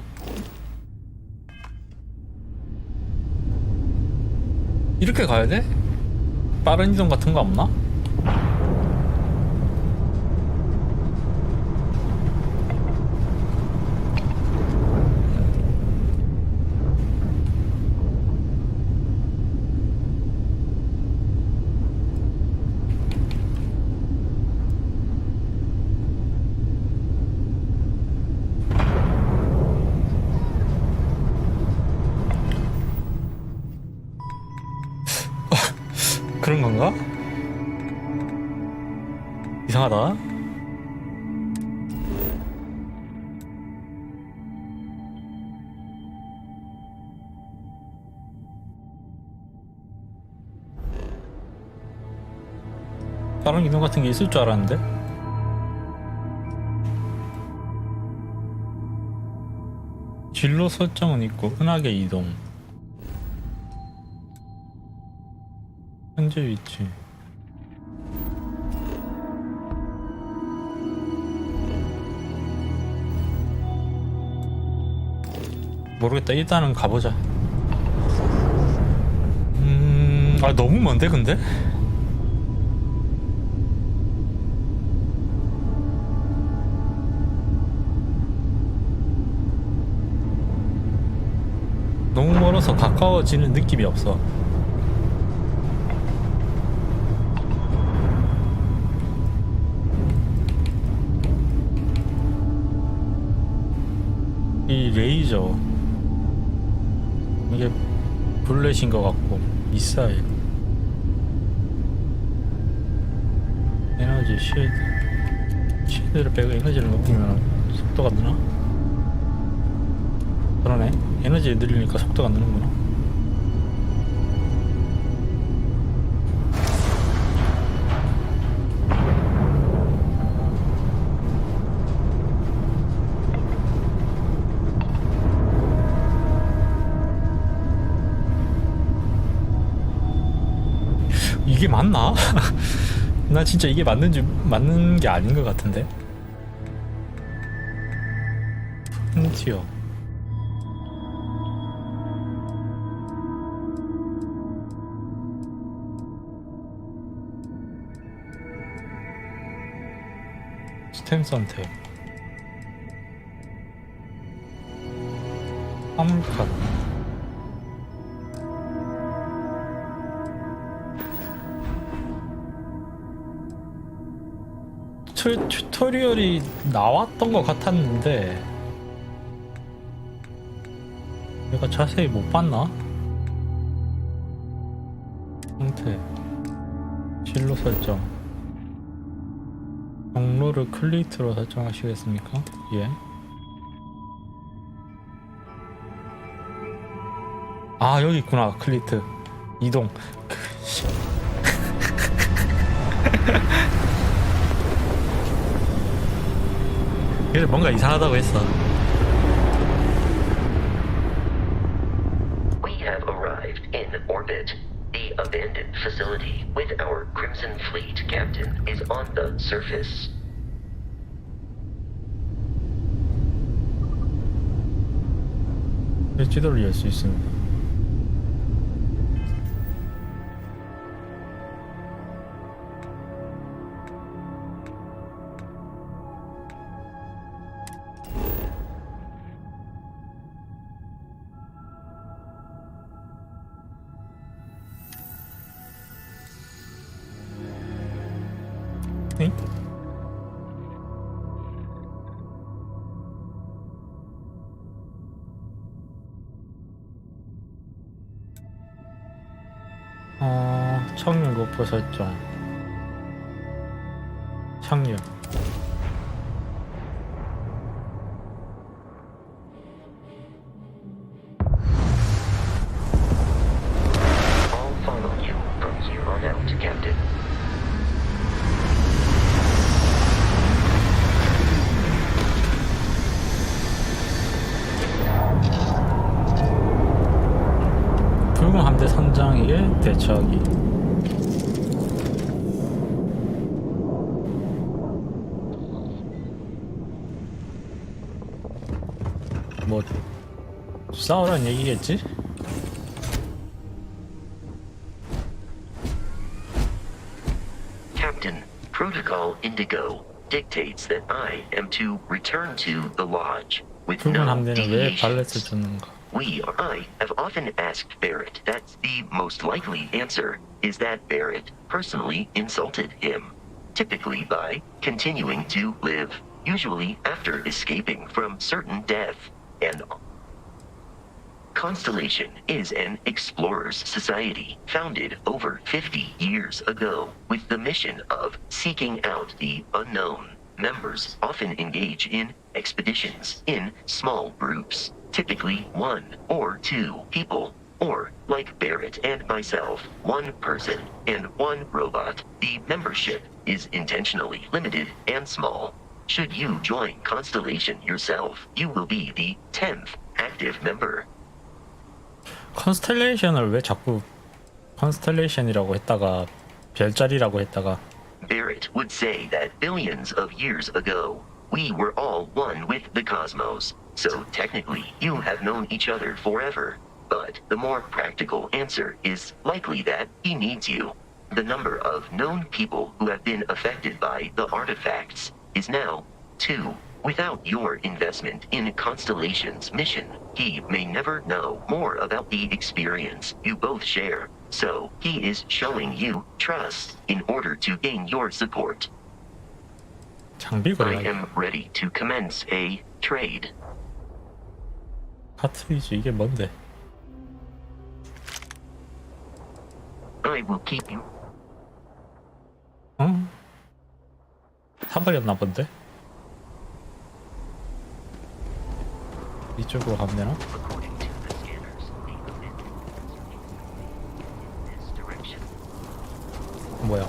이렇게 가야 돼? 빠른 이동 같은 거 없나? 그런 건가? 이상하다. 다른 기능 같은 게 있을 줄 알았는데. 진로 설정은 있고 흔하게 이동, 현재 위치. 모르겠다. 일단은 가보자. 너무 먼데 근데? 너무 멀어서 가까워지는 느낌이 없어. 이 레이저 이게 블렛인 것 같고, 미사일, 에너지, 쉴드를 빼고 에너지를 높이면 속도가 느나? 그러네. 에너지를 늘리니까 속도가 느는구나. 이게 맞나? 나 진짜 이게 맞는 게 아닌 것 같은데. 프론티어. 스템 선택. 화물칸. 튜토리얼이 나왔던 것 같았는데 내가 자세히 못 봤나? 상태, 진로 설정, 경로를 클리트로 설정하시겠습니까? 예. 아 여기 있구나. 클리트 이동. 그래서 뭔가 이상하다고 했어. We have arrived in orbit. The abandoned facility with our Crimson Fleet captain is on the surface. 지도를 열 수 있습니다. 응? 착륙 목표 설정. 착륙. I'll follow you from here on out, Captain. 붉은 함대 선장에게 대처하기. 뭐 싸우란 얘기겠지? Captain, Protocol Indigo dictates that I am to return to the lodge with 붉은 no 함대는 왜 발렛을 deviations. 줬는가? I have often asked Barrett. That's the most likely answer, is that Barrett personally insulted him, typically by continuing to live, usually after escaping from certain death. And Constellation is an explorers society founded over 50 years ago with the mission of seeking out the unknown. Members often engage in expeditions in small groups, typically 1 or 2 people, or like Barrett and myself, 1 person and 1 robot. The membership is intentionally limited and small. Should you join Constellation yourself, you will be the 10th active member. 컨스텔레이션을 왜 자꾸 컨스텔레이션이라고 했다가 별자리라고 했다가 Barrett would say that billions of years ago, we were all one with the cosmos. So technically, you have known each other forever. But the more practical answer is likely that he needs you. The number of known people who have been affected by the artifacts is now 2. Without your investment in Constellation's mission, he may never know more about the experience you both share. So he is showing you trust in order to gain your support. 장비 I 거래가 am ready to commence a trade. 카트리지 이게 뭔데? I will keep you. 응? 사버렸나 본데? 이쪽으로 가면 되나? According to the scanners, the abandoned in this direction. 뭐야?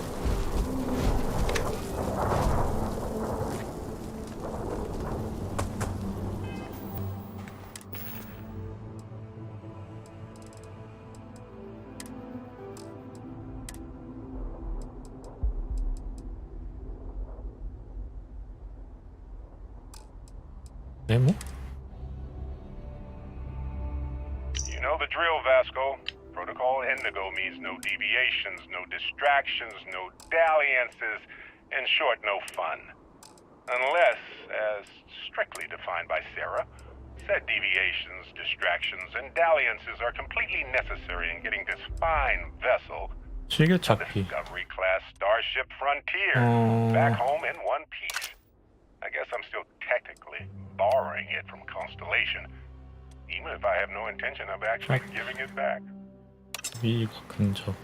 메모? You know the drill, Vasco. Protocol Indigo means no deviations, no distractions, no dalliances, in short, no fun. Unless, as strictly defined by Sarah, Set deviations, distractions, and dalliances are completely necessary in getting this fine vessel, the 즐겨찾기. Discovery class Starship Frontier, back home in one piece. I guess I'm still technically borrowing it from Constellation, even if I have no intention of actually giving it back. 위가 근접.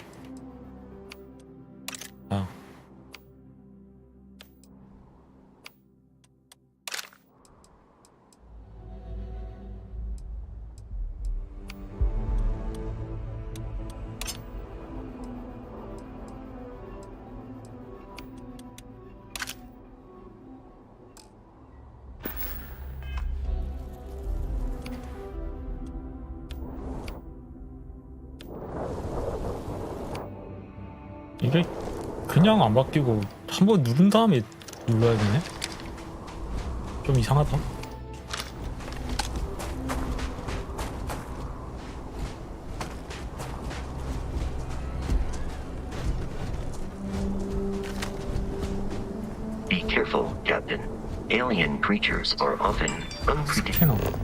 아. 이게 그냥 안 바뀌고 한번 누른 다음에 눌러야 되네? 좀 이상하다. Be careful, Captain. Alien creatures are often unpredictable. 스캐너.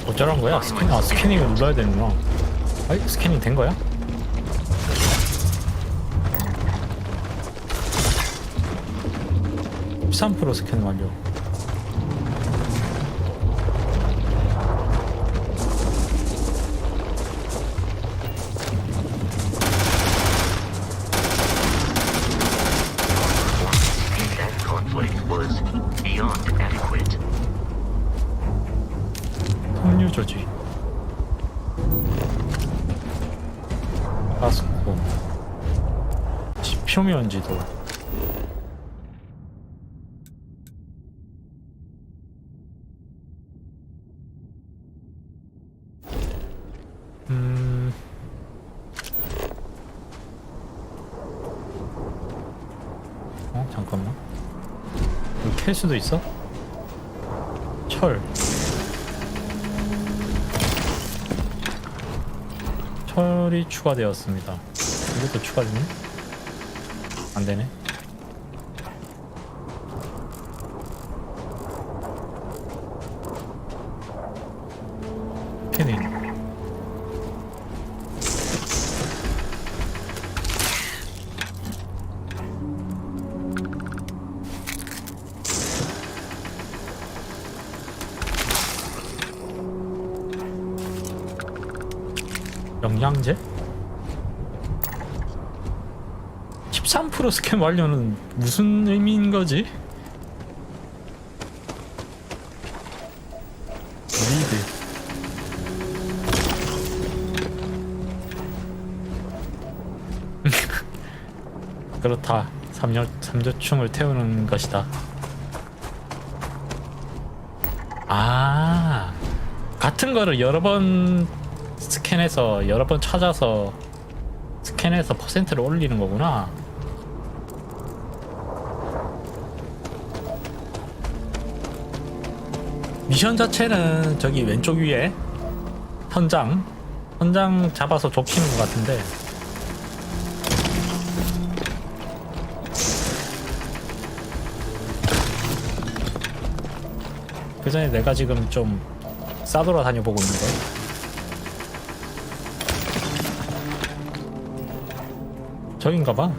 어쩌란 거야? 스캐닝을 눌러야 되는구나. 아이, 스캐닝 된 거야? (13% 스캔 완료). That conflict was beyond adequate. 섬유 조직. 가스코. 표면 지도. 잠깐만. 여기 캘 수도 있어? 철. 철이 추가되었습니다. 이것도 추가되네? 안 되네. 캐닝. 영양제? 13% 스캔 완료는 무슨 의미인 거지? 리드. 그렇다. 삼조충을 태우는 것이다. 아, 같은 거를 여러 번 스캔해서 여러 번 찾아서 스캔해서 퍼센트를 올리는 거구나. 미션 자체는 저기 왼쪽 위에 현장 잡아서 좁히는 것 같은데, 그 전에 내가 지금 좀 싸돌아 다녀보고 있는 거야. 저긴가봐.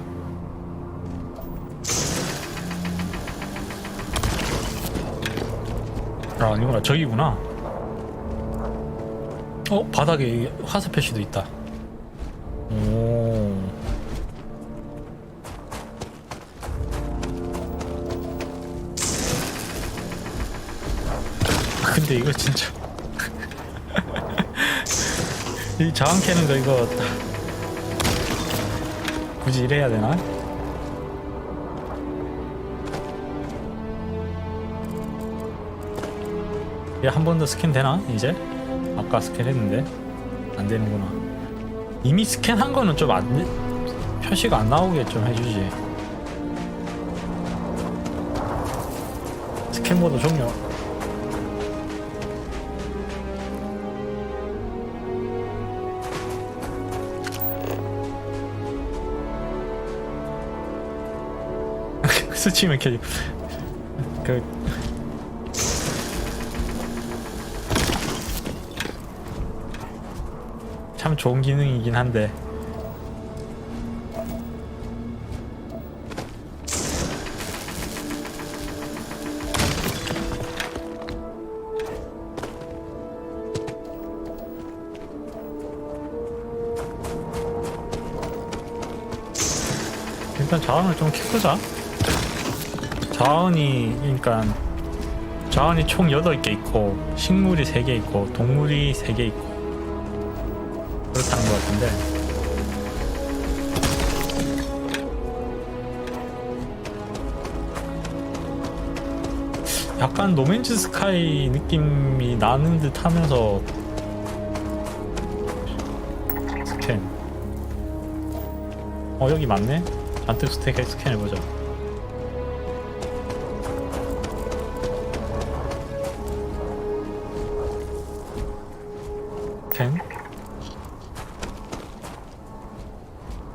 아, 아니구나. 저기구나. 바닥에 화살 표시도 있다. 오. 근데 이거 진짜 이 저항 캐는 거 이거 굳이 이래야 되나? 얘 한 번 더 스캔 되나? 이제? 아까 스캔 했는데 안 되는구나. 이미 스캔한 거는 좀 표시가 안 나오게 좀 해주지. 스캔 모드 종료. 스치면 켜지. 참 좋은 기능이긴 한데. 일단 자원을 좀 키우자. 그러니까 자원이 총 8개 있고 식물이 3개 있고 동물이 3개 있고 그렇다는 것 같은데, 약간 노맨즈 스카이 느낌이 나는 듯 하면서. 스캔. 여기 맞네? 잔뜩 스캔해보자.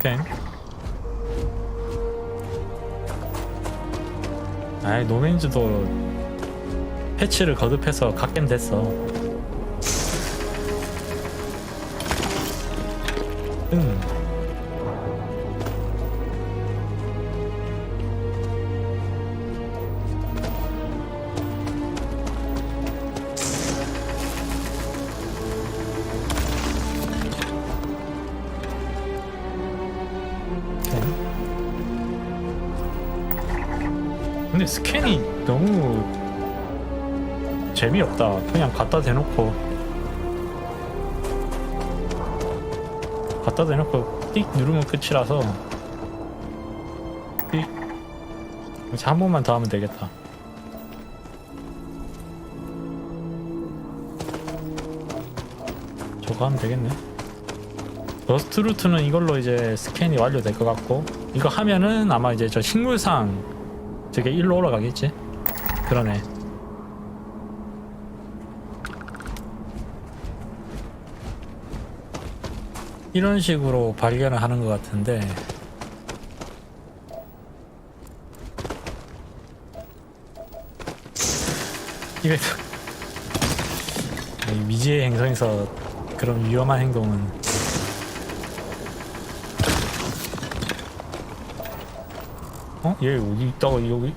스캔. 아이, 노맨즈도 패치를 거듭해서 갓겜 됐어. 근데 스캔이 너무 재미없다. 그냥 갖다 대놓고 띡 누르면 끝이라서. 띡. 이제 한 번만 더 하면 되겠다. 저거 하면 되겠네. 러스트 루트는 이걸로 이제 스캔이 완료될 것 같고, 이거 하면은 아마 이제 저 식물상 저게 1로 올라가겠지? 그러네. 이런 식으로 발견을 하는 것 같은데, 이게 미지의 행성에서 그런 위험한 행동은 얘 어디 있다가 여기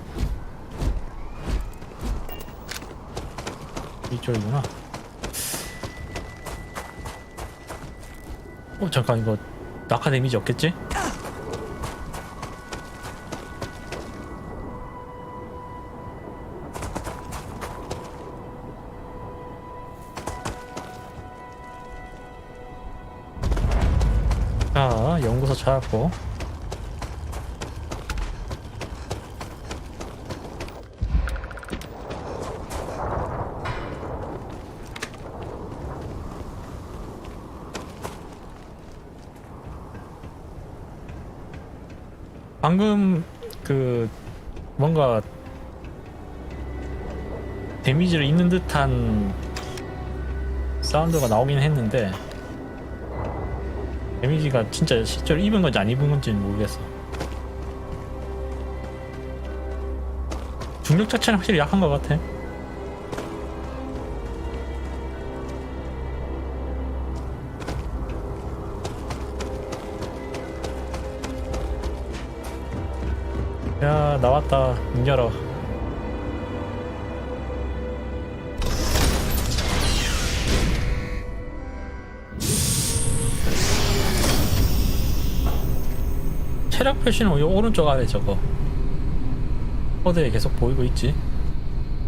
이쪽이구나. 잠깐, 이거 낙하 데미지 없겠지? 자, 연구소 찾았고. 방금 뭔가 데미지를 입는 듯한 사운드가 나오긴 했는데, 데미지가 진짜 실제로 입은 건지 안 입은 건지는 모르겠어. 중력 자체는 확실히 약한 것 같아. 야, 나왔다. 문 열어. 체력 표시는 이 오른쪽 아래 저거 코드에 계속 보이고 있지.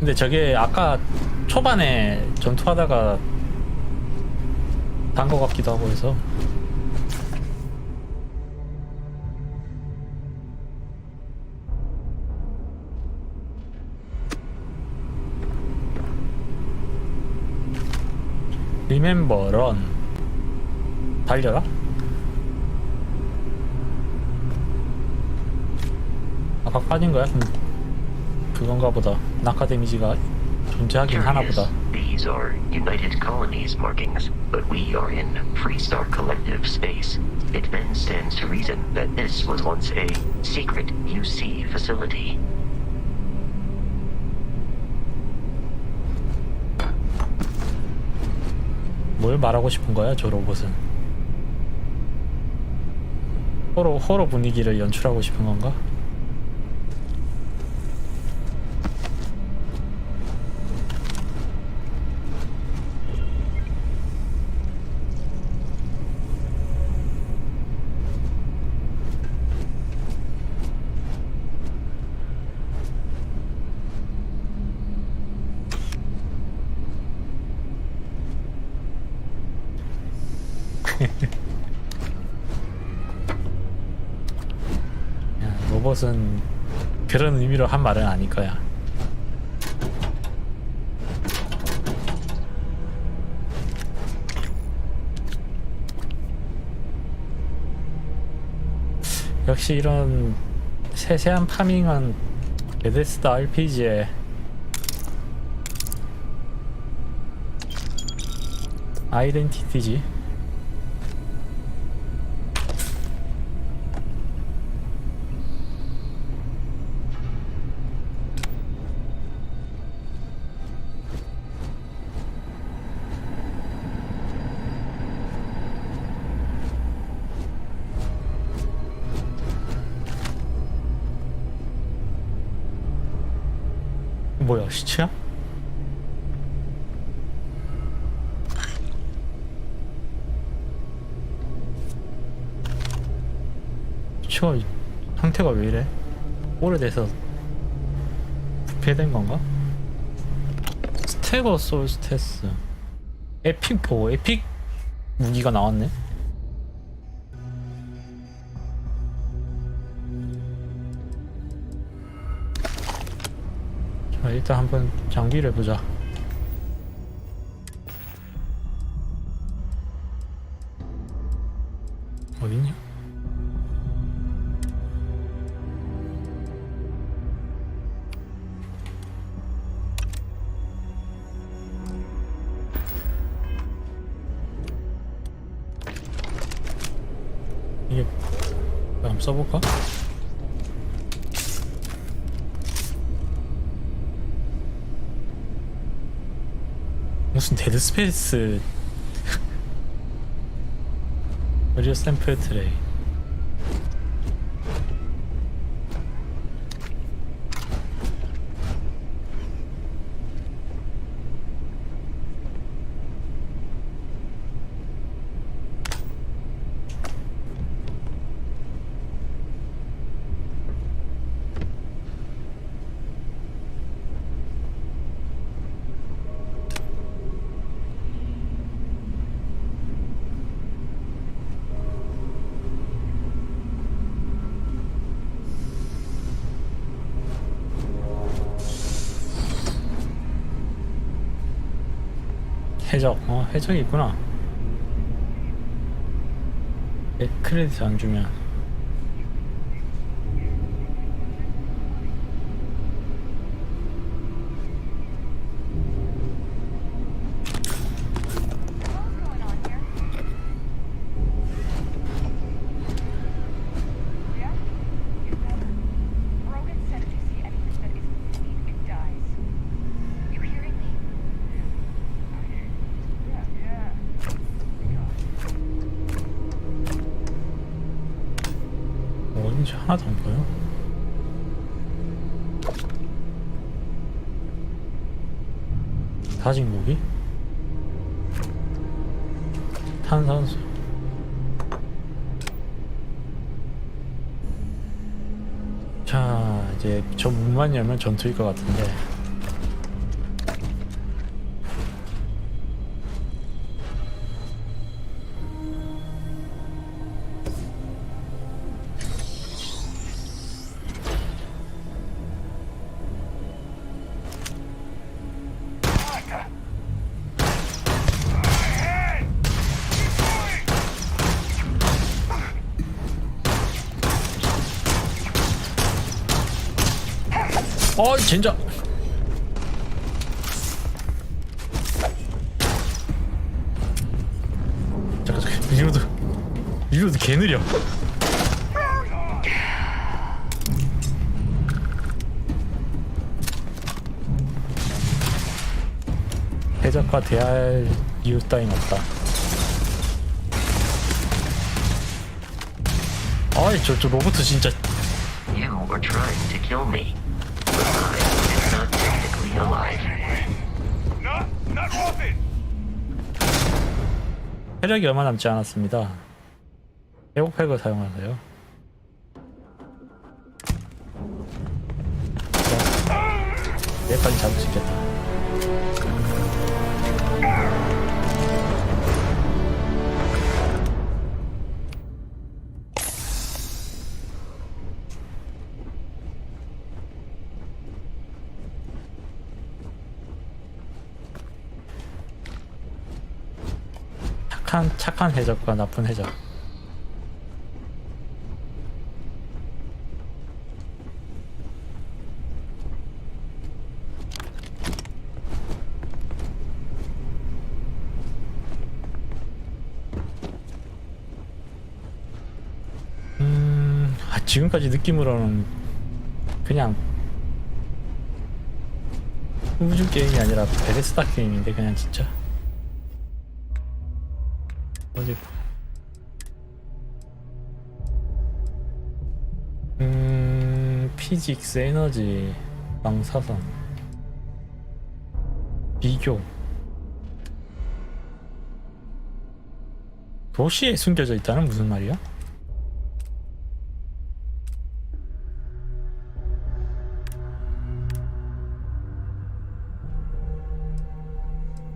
근데 저게 아까 초반에 전투하다가 단 거 같기도 하고 해서. 리멤버 런. 달려라? 아까 빠진 거야? 그건가 보다. 낙하 데미지가 존재하긴 하나 보다. These are United Colonies markings, but we are in Freestar Collective space. It then stands to reason that this was once a secret UC facility. 뭘 말하고 싶은 거야, 저 로봇은? 호러 분위기를 연출하고 싶은 건가? 야, 로봇은 그런 의미로 한 말은 아닐 거야. 역시 이런 세세한 파밍은 베데스다 RPG의 아이덴티티지. 뭐야, 시체야? 시체가 상태가 왜 이래? 오래돼서 부패된 건가? 스테거 솔스테스 에픽 무기가 나왔네? 자, 일단 한번 장비를 보자. 어딨냐? 이게 한번 써볼까? 무슨 데드스페이스 어리어 샘플 트레이. 해적, 해적이 있구나. 크레딧 안 주면 어딘지 하나도 안 보여. 다진 고기? 탄산수. 자, 이제 저 문만 열면 전투일 것 같은데. 진짜. 잠깐 리로드 개 느려. 해적과 대할 이유 따윈 없다. 저 로봇 진짜. You were trying to kill me. But I am not technically alive. Not worth it. 체력이 얼마 남지 않았습니다. 회복팩을 사용하세요. 얘까지 잡을 수 있겠다. 착한 해적과 나쁜 해적. 지금까지 느낌으로는 그냥 우주 게임이 아니라 베데스다 게임인데 그냥 진짜. 어디 피직스, 에너지, 방사선, 비교. 도시에 숨겨져 있다는 무슨 말이야?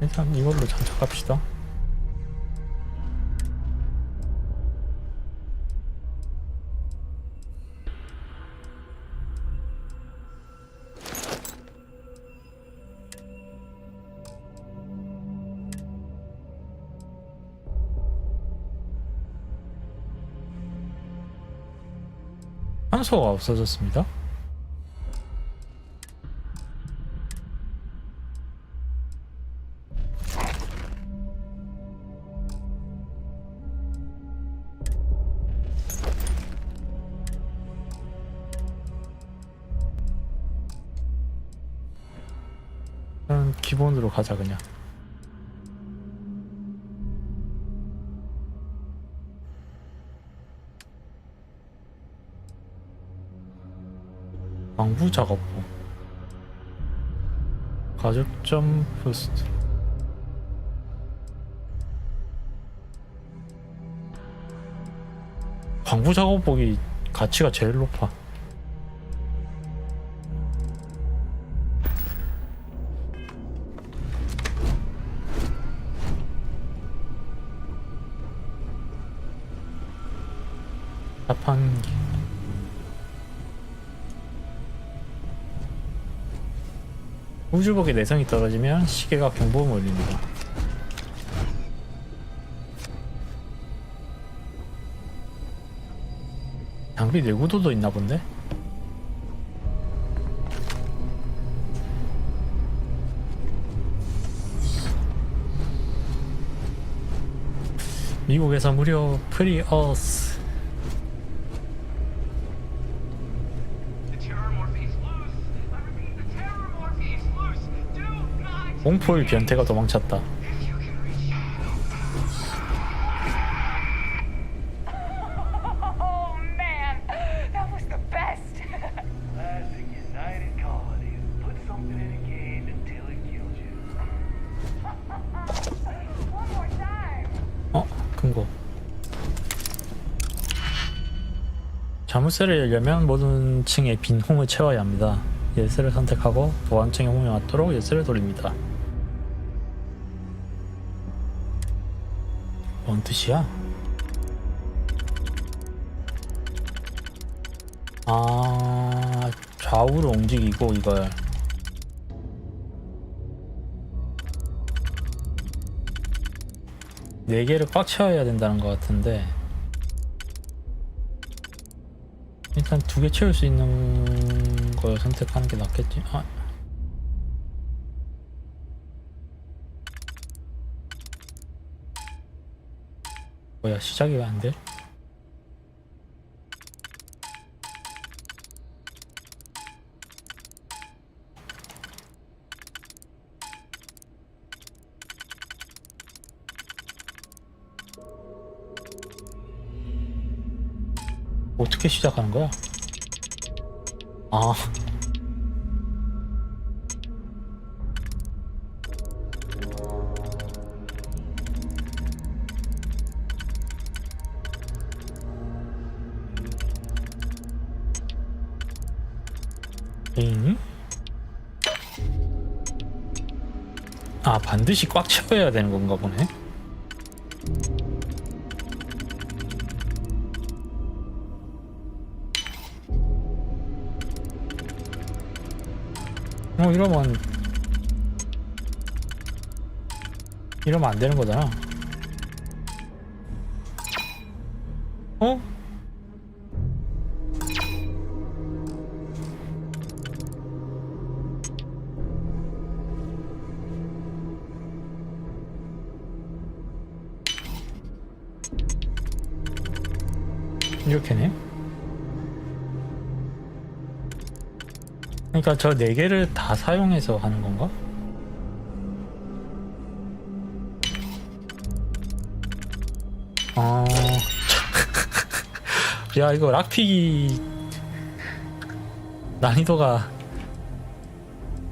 일단 이걸로 장착합시다. 산소가 없어졌습니다. 기본으로 가자 그냥. 광부 작업부, 가죽점 부스트. 광부 작업복이 가치가 제일 높아. 자판기. 우주복의 내성이 떨어지면 시계가 경보음을 울립니다. 장비 내구도도 있나 본데? 미국에서 무료 프리어스. 공포의 변태가 도망쳤다. Oh man, that was the best. Classic United Colonies. Put something in a cage until it kills you. One more time. 금고. 자물쇠를 열려면 모든 층의 빈 홍을 채워야 합니다. 열쇠를 선택하고 보안층에 홍이 왔도록 열쇠를 돌립니다. 뭔 뜻이야? 좌우로 움직이고 이걸 네 개를 꽉 채워야 된다는 것 같은데, 일단 2개 채울 수 있는 걸 선택하는 게 낫겠지. 아. 뭐야, 시작이 왜 안 돼? 어떻게 시작하는 거야? 아. 응? 아, 반드시 꽉 채워야 되는 건가 보네. 이러면 안 되는 거잖아. 어? 이렇게네. 그러니까 저 4개를 다 사용해서 하는 건가? 아. 야, 이거 락픽이 난이도가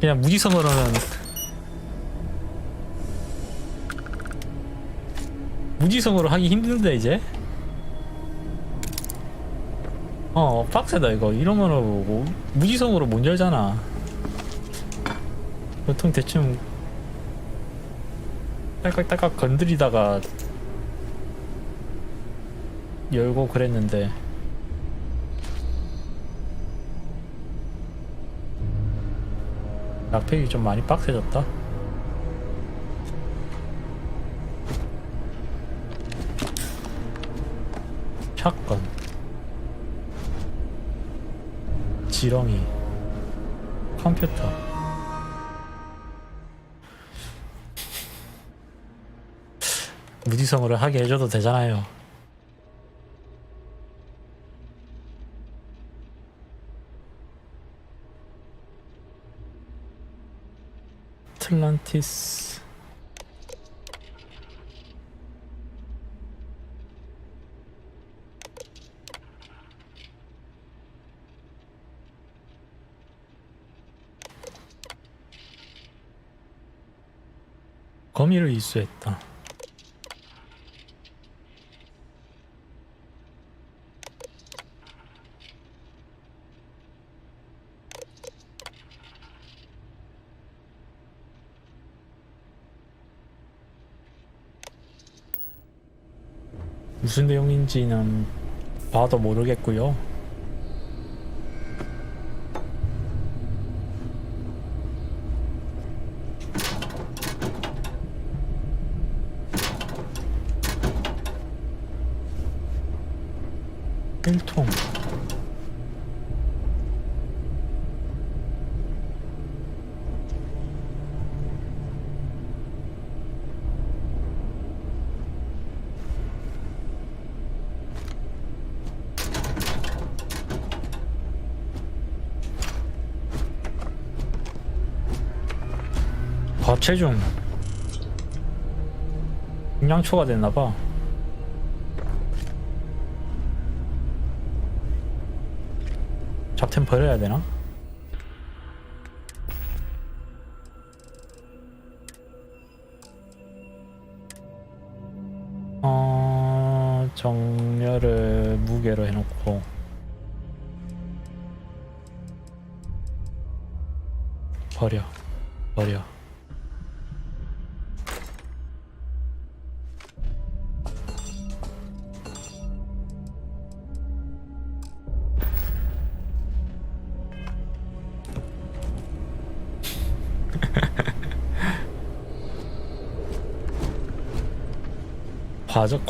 그냥 무지성으로는 무지성으로 하기 힘든데 이제? 빡세다 이거. 이러면은 뭐 무지성으로 못 열잖아. 보통 대충 딸깍딸깍 건드리다가 열고 그랬는데 락팩이 좀 많이 빡세졌다. 샷건, 지렁이, 컴퓨터. 무지성으로 하게 해줘도 되잖아요. 아틀란티스. 거미를 이수했다. 무슨 내용인지는 봐도 모르겠고요. 일통. 과체중 용량 초과됐나봐. 잡템 버려야 되나? 정렬을 무게로 해놓고 버려.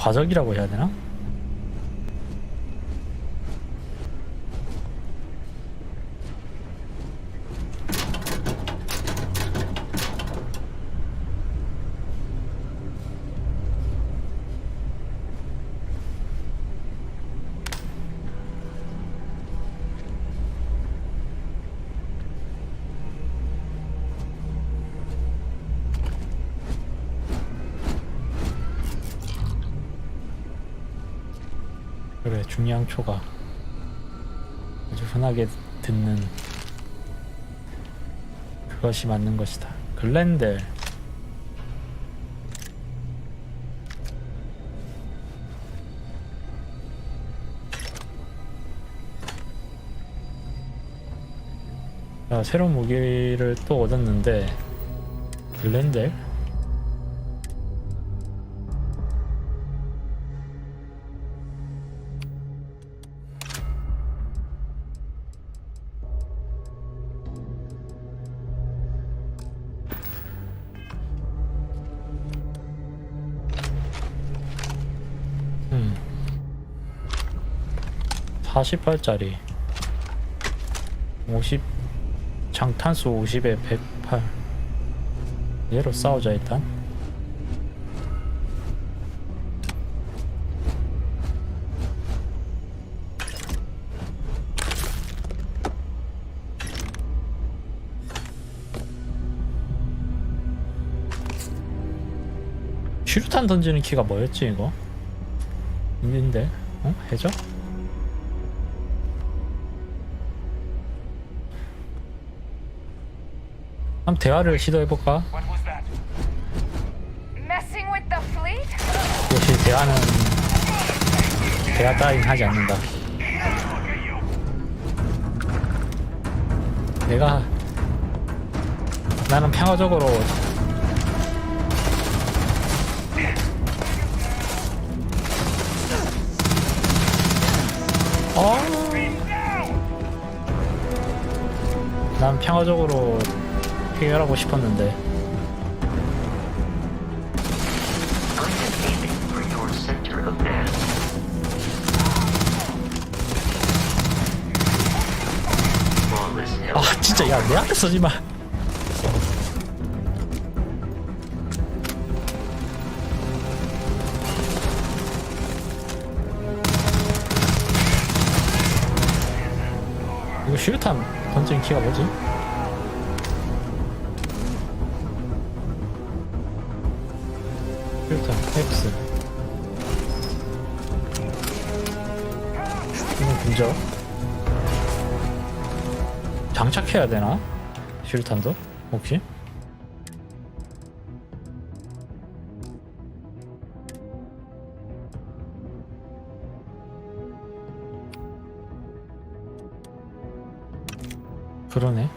과적이라고 해야 되나? 그래, 중량초가 아주 흔하게 듣는 그것이 맞는 것이다. 글렌델. 자, 새로운 무기를 또 얻었는데 글렌델? 음. 40발짜리 50 장탄수 50에 108 얘로 싸우자 일단. 슈루탄 던지는 키가 뭐였지 이거? 있는데? 어? 해적? 한번 대화를 시도해볼까? What was that? Messing with the fleet? 역시 대화 따윈 하지 않는다. 나는 평화적으로 난 평화적으로 해결하고 싶었는데. I am aiming for your center of mass. Flawless 아 health. 진짜 야 내 앞에 서지마. 이거 슈루탄 던지는 키가 뭐지? 슈루탄 X. 이건 근접. 장착해야 되나? 슈루탄도? 혹시? 그러네.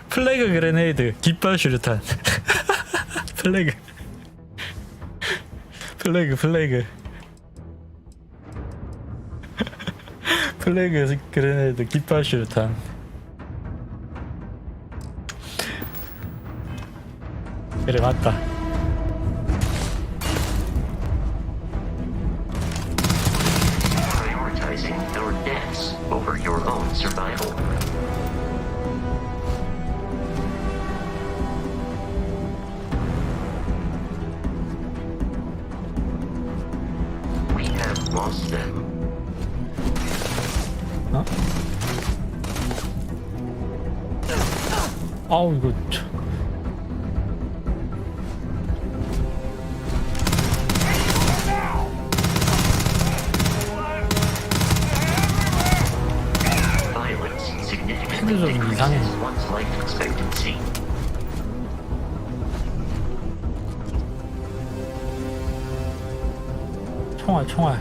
플래그 그레네이드 깃발 슈루탄. 플래그 그레네이드 깃발 슈루탄. 그래 맞다. Prioritizing your deaths over your own survival. We have lost them. 어? 아우 이거 Violence significantly 핸드 좀 이상해. decreases one's life expectancy. 총알.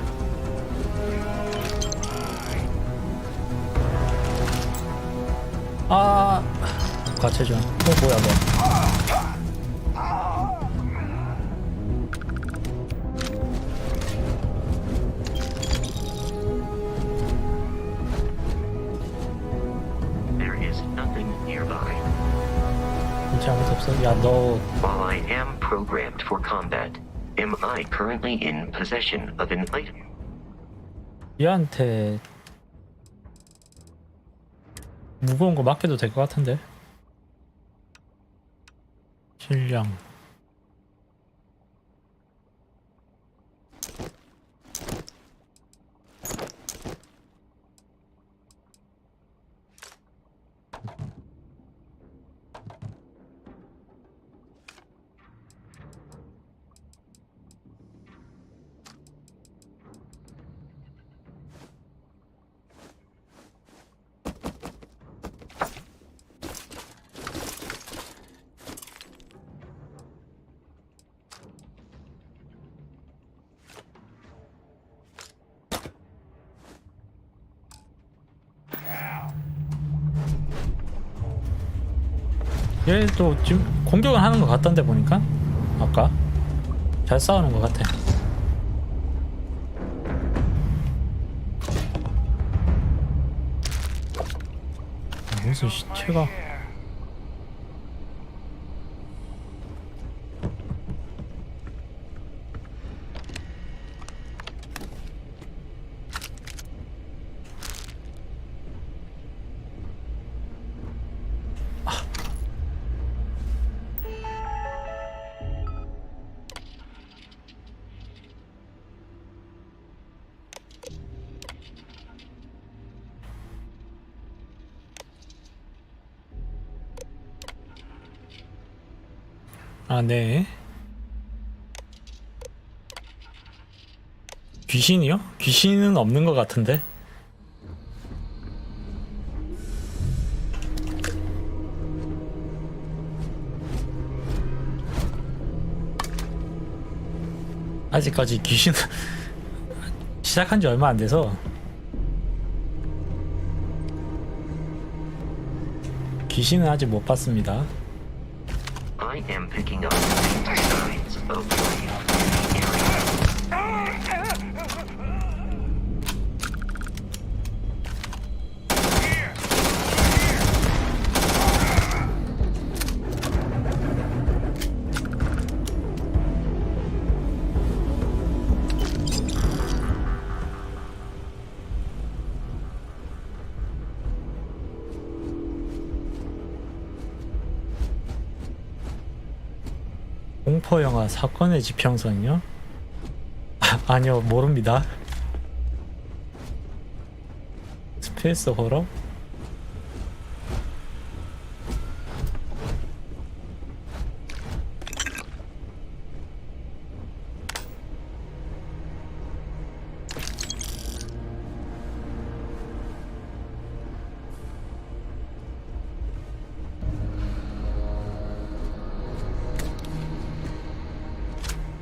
아, 과체중. 뭐야 너? There is nothing nearby. 진짜 아무것도 없어. 야, 너 While I am programmed for combat, am I currently in possession of an item? 얘한테 무거운 거 맡겨도 될 것 같은데. 질량. 얘도 지금 공격을 하는 것 같던데 보니까 아까 잘 싸우는 것 같아. 무슨 시체가 아, 네. 귀신이요? 귀신은 없는 것 같은데. 아직까지 귀신은 시작한 지 얼마 안 돼서 귀신은 아직 못 봤습니다. I am picking up signs of life in the area. 공포영화 사건의 지평선이요? 아니요, 모릅니다. 스페이스 호러?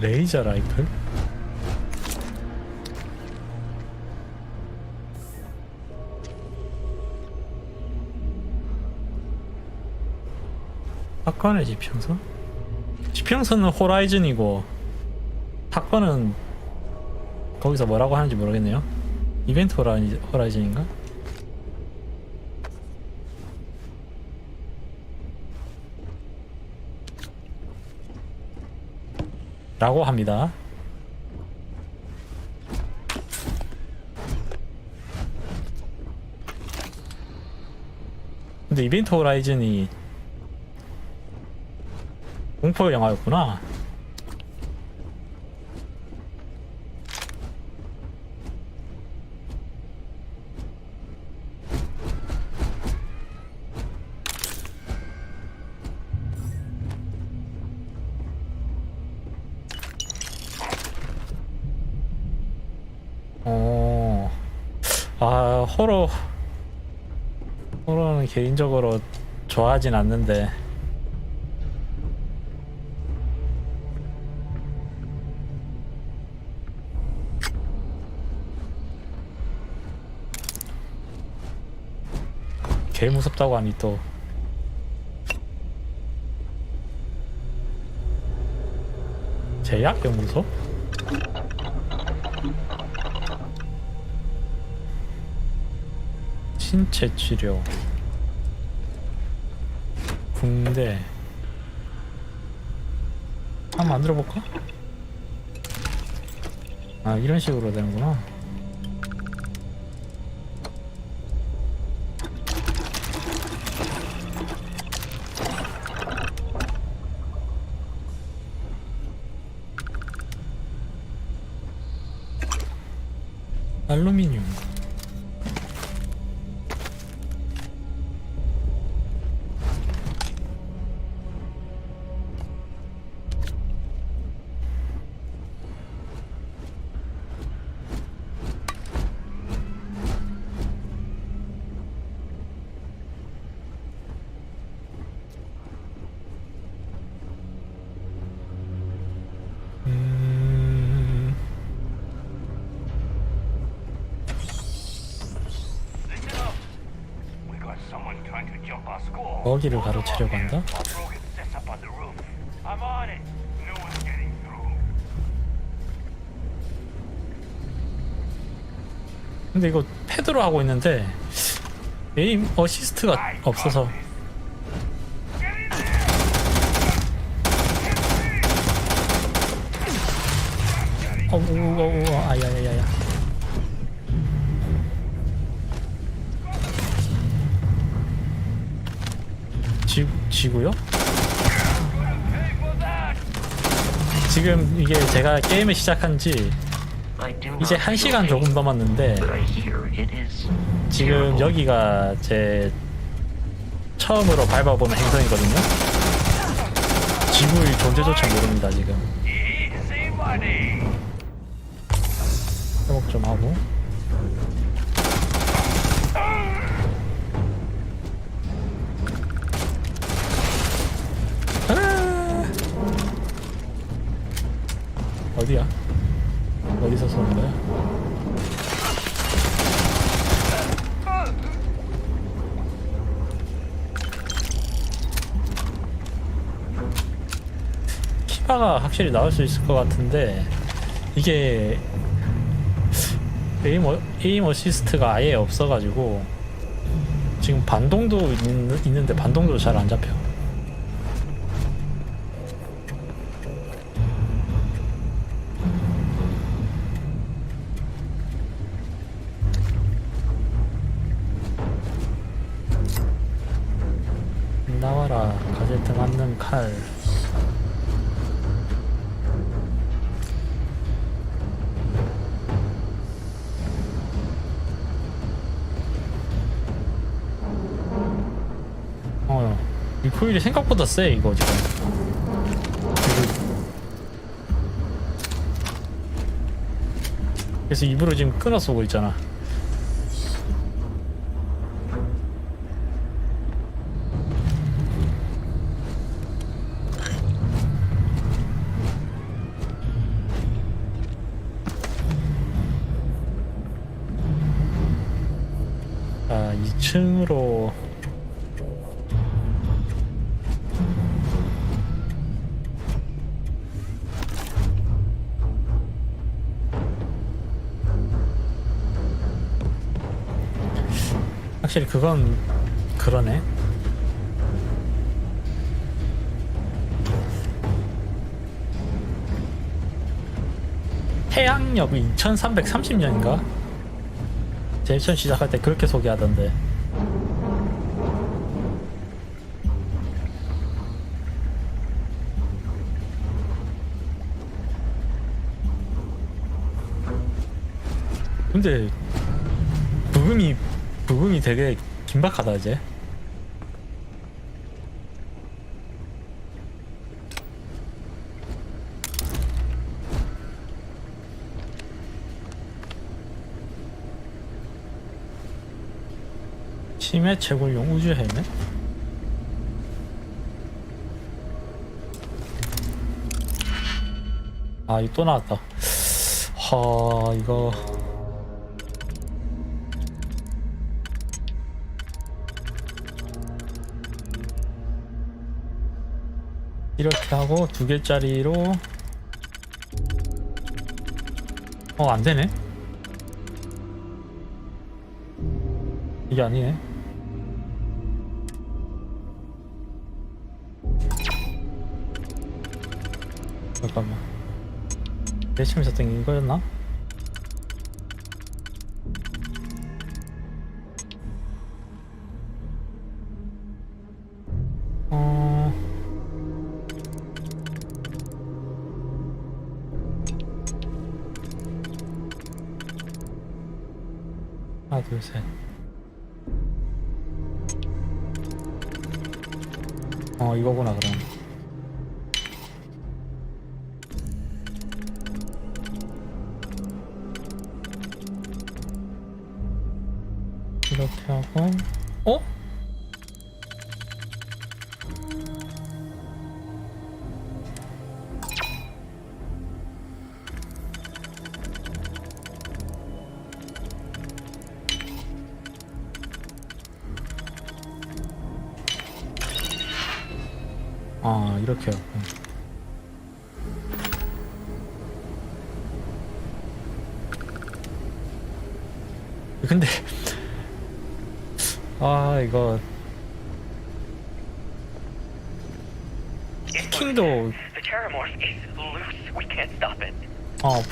레이저 라이플? 사건의 지평선? 지평선은 호라이즌이고 사건은 거기서 뭐라고 하는지 모르겠네요. 이벤트 호라이즌인가? 라고 합니다. 근데 이벤트 호라이즌이 공포 영화였구나. 호러는 개인적으로 좋아하진 않는데 개 무섭다고 하니 또 제약연구소? 신체 치료 붕대 한번 만들어 볼까? 아, 이런 식으로 되는구나. 알루미늄. our school. 거기를 가로채려고 한다? Our broken sets up on the roof. I'm on it. No one's getting through. 근데 이거 패드로 하고 있는데 에임 어시스트가 없어서. 아야야야야. 지구요? 지금 이게 제가 게임을 시작한 지 이제 1시간 조금 넘었는데 지금 여기가 제 처음으로 밟아보는 행성이거든요. 지구의 존재조차 모릅니다 지금. Easy money. 회복 좀 하고. 어디야? 어디서 쏘는 거야? 키바가 확실히 나올 수 있을 것 같은데 이게 에임 어시스트가 아예 없어가지고 지금 반동도 있는데 반동도 잘 안 잡혀. 나와라 가제트 맞는 칼. 리코일이 생각보다 세 이거 지금. 그래서 입으로 지금 끊어 쏘고 있잖아. 자, 2층으로 확실히 그건 그러네. 해양역이 2330년인가? 제일 처음 시작할 때 그렇게 소개하던데. 근데 부금이 되게 긴박하다 이제. 심해 채굴용 우주 헬멧? 아, 이거 또 나왔다. 하, 이거 이렇게 하고 2개짜리로 안되네. 이게 아니네. 잠깐만, 내 처음 있었던 게 이거였나? 하나 둘 셋. 이거구나 그럼. 이렇게 하고 아 이렇게요. 근데 아 이거 해킹도 The Terramorph is loose. We can't stop it.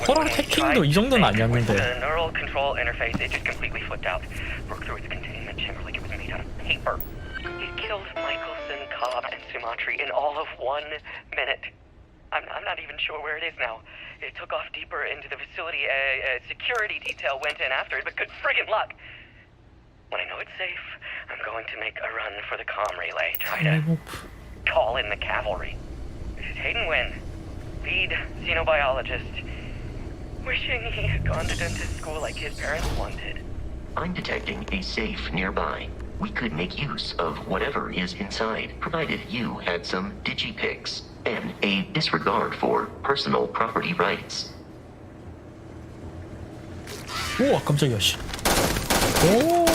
포랄 해킹도 이 정도는 The 아니었는데. neural control interface, it just completely flipped out. Broke through its containment chamber like it was made out of paper. It killed Michelson, Cobb, and Sumatri in all of 1 minute. I'm not even sure where it is now. It took off deeper into the facility. A security detail went in after it, but good friggin' luck. When I know it's safe, I'm going to make a run for the comm relay. Try to call in the cavalry. This is Hayden Wynn, lead xenobiologist. Wishing he had gone to dentist school like his parents wanted. I'm detecting a safe nearby. We could make use of whatever is inside, provided you had some digipics and a disregard for personal property rights. 우와 깜짝이야 씨. 오.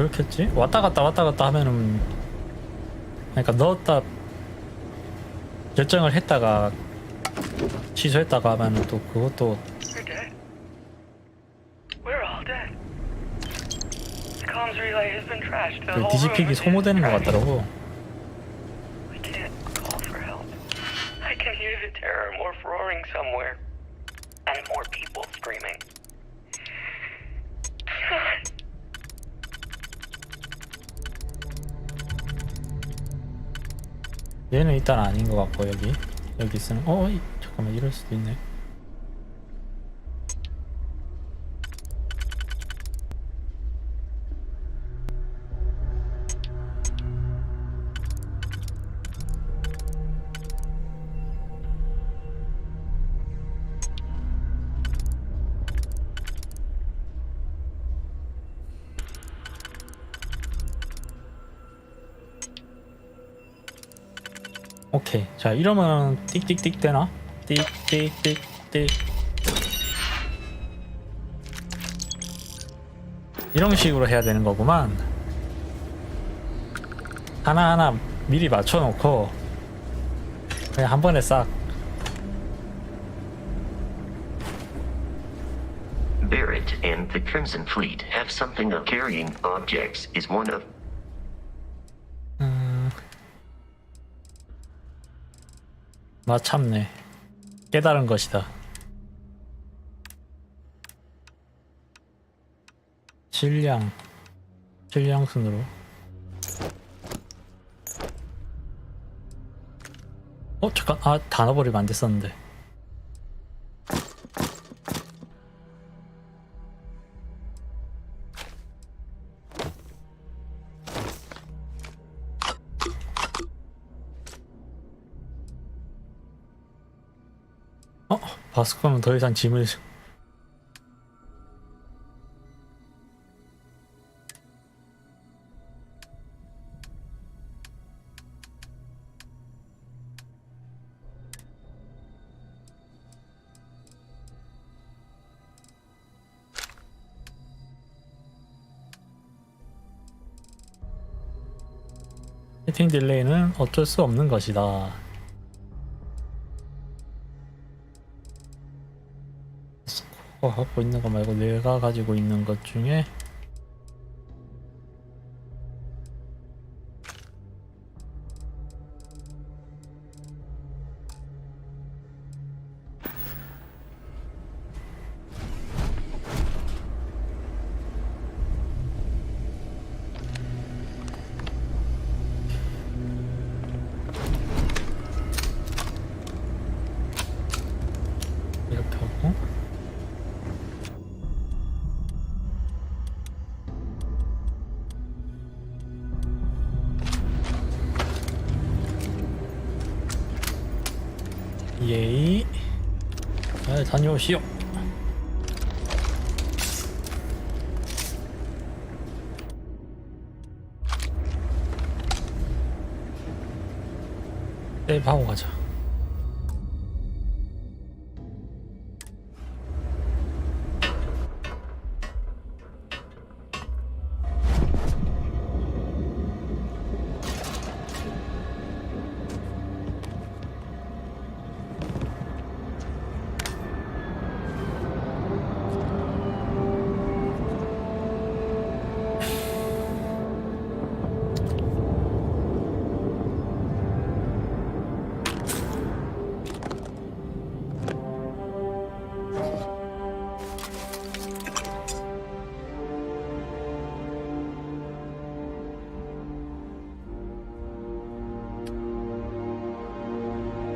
그렇겠지? 왔다 갔다 하면은 그러니까 넣었다 결정을 했다가 취소했다가 하면은 또 그것도 We're dead. We're all dead. The comms relay has been trashed. The 그 whole 디지픽이 room 소모되는 것 is 같더라고. We can't call for help. I can hear the Terramorph roaring somewhere. And more people screaming. 얘는 일단 아닌 것 같고 여기 쓰는 잠깐만 이럴 수도 있네. 오케이. 자 이러면 띡띡띡 되나? 띡띡띡띡 이런 식으로 해야 되는 거구만. 하나하나 미리 맞춰놓고 그냥 한 번에 싹. Barrett and the Crimson Fleet have something of carrying objects is one of 마참네. 깨달은 것이다. 질량 순으로. 잠깐 다 넣어버리면 안 됐었는데. 바스코는 더 이상 짐을 세팅 딜레이는 어쩔 수 없는 것이다. 갖고 있는 거 말고 내가 가지고 있는 것 중에 이렇게 하고 예이. 잘 다녀오시오. 세이브하고 가자.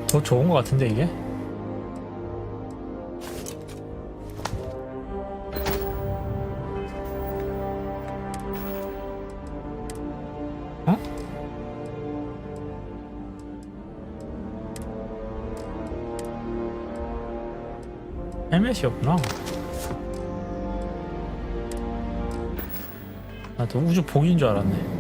더 좋은 것 같은데 이게? 어? 헬멧이었구나. 나도 우주 복인 줄 알았네.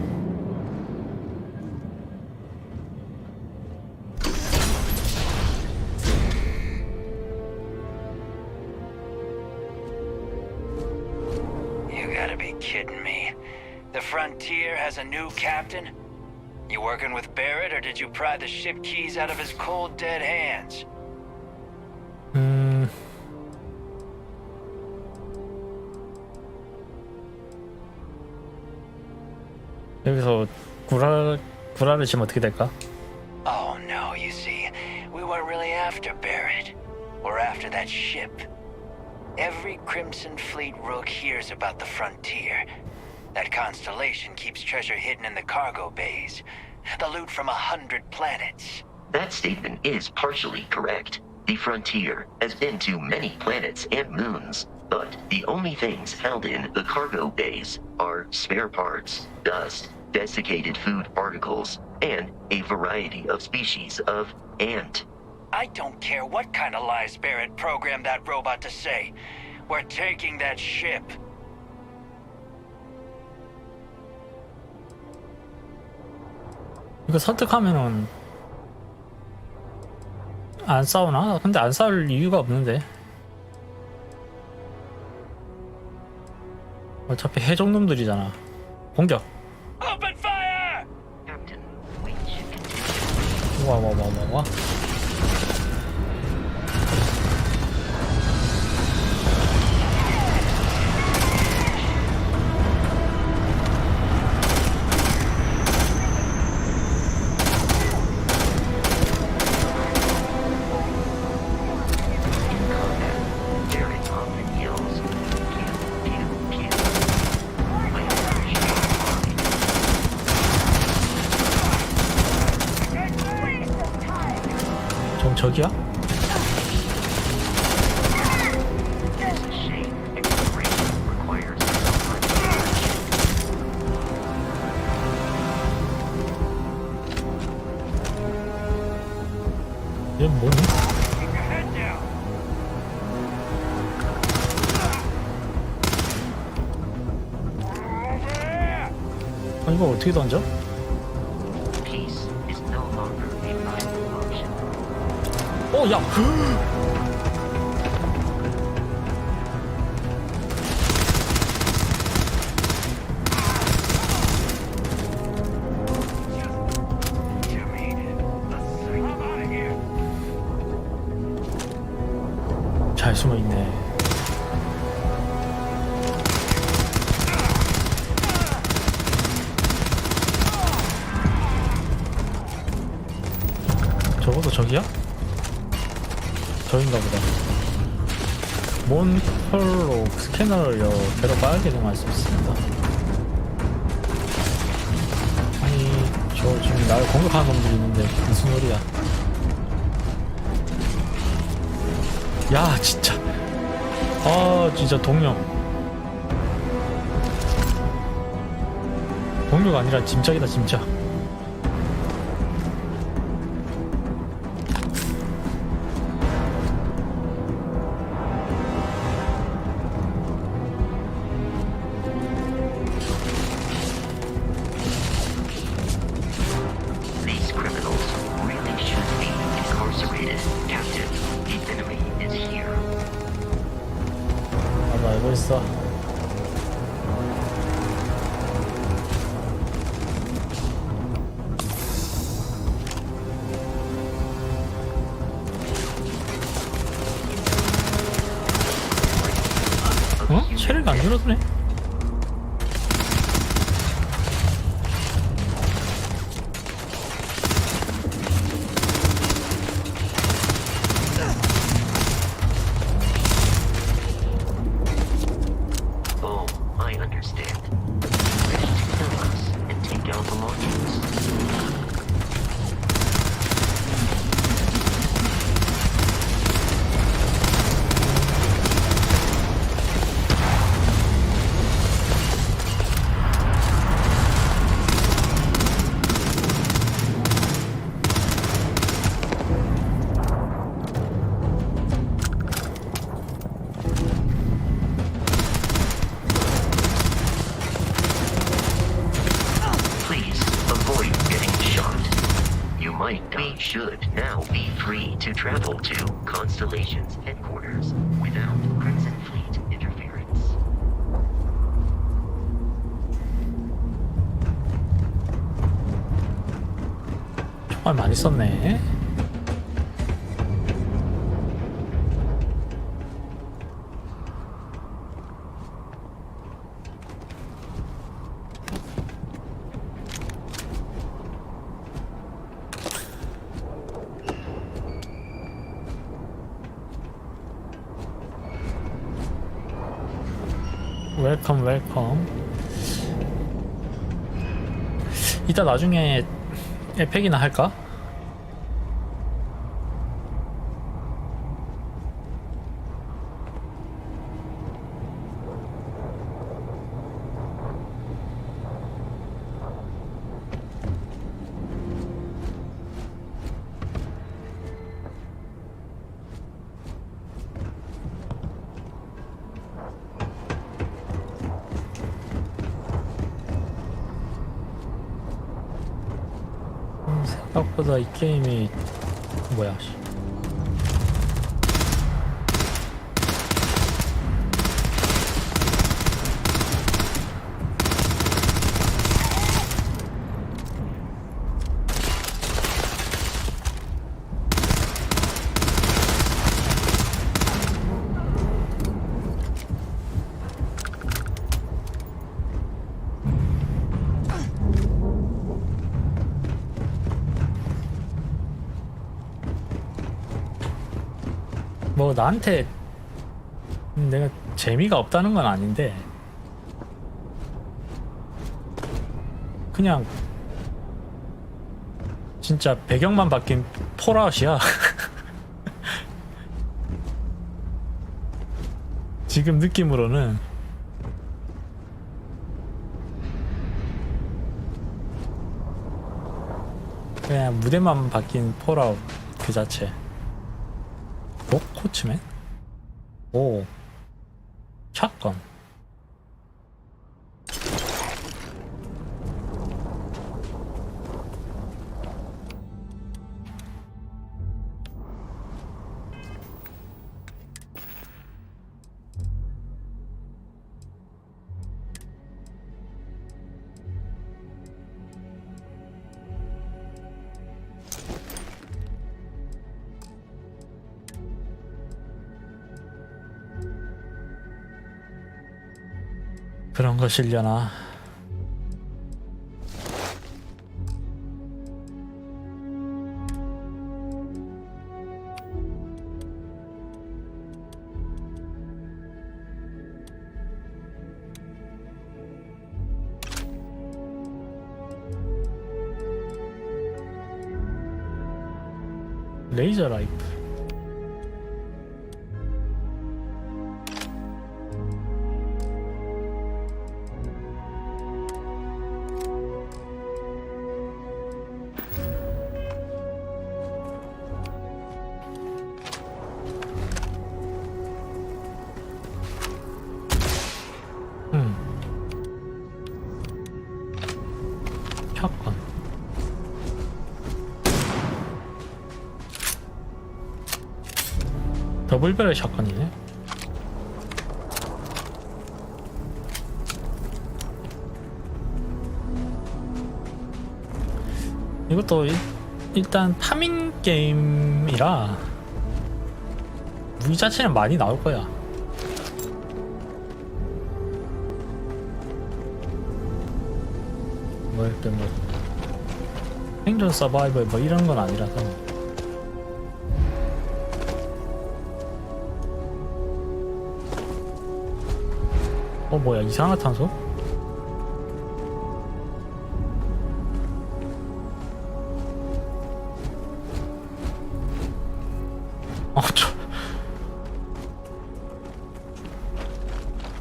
Frontier has a new captain? You working with Barrett, or did you pry the ship keys out of his cold, dead hands? 여기서 구라를 치면 어떻게 될까? Oh no, you see, we weren't really after Barrett. We're after that ship. Every Crimson Fleet rook hears about the Frontier. That constellation keeps treasure hidden in the cargo bays. The loot from 100 planets. That statement is partially correct. The Frontier has been to many planets and moons, but the only things held in the cargo bays are spare parts, dust, desiccated food particles, and a variety of species of ant. I don't care what kind of lies Barrett programmed that robot to say. We're taking that ship. 이거 설득하면은 안 싸우나? 근데 안 싸울 이유가 없는데. 어차피 해적놈들이잖아. 공격. Open fire! 와. 저기야? 얘 뭐니? 아, 이거 어떻게 던져? 오, 야! 잘 숨어있네. 적어도 저기야? 저인가 보다. 몬펄로 스캐너를 데려가야 되는 수 있습니다. 아니, 저 지금 나를 공격하는 놈들이 있는데 무슨 소리야? 야, 진짜. 아, 진짜 동료가 아니라 짐짝이다, 짐짝. These criminals really should 됐어. 어? 체력이 안 줄어드네? Oh, I understand. You wish to kill us and take our belongings. Please avoid getting shot. You might we should now be free to travel to Constellation's headquarters without Crimson Fleet interference. 정말 많이 썼네. 웰컴 웰컴. 이따 나중에 에펙이나 할까? 생각보다 이 게임이 뭐야? 씨. 뭐 나한테 내가 재미가 없다는 건 아닌데 그냥 진짜 배경만 바뀐 폴아웃이야. 지금 느낌으로는 그냥 무대만 바뀐 폴아웃 그 자체. 코치맨? 오, 샷건. 그런 것이려나. 레이저 라이프. 샷건. 더블배럴 샷건이네. 이것도 일단 파밍 게임이라 무기 자체는 많이 나올 거야. 뭐 이렇게 뭐 생존 서바이벌 뭐 이런 건 아니라서. 뭐야 이산화탄소?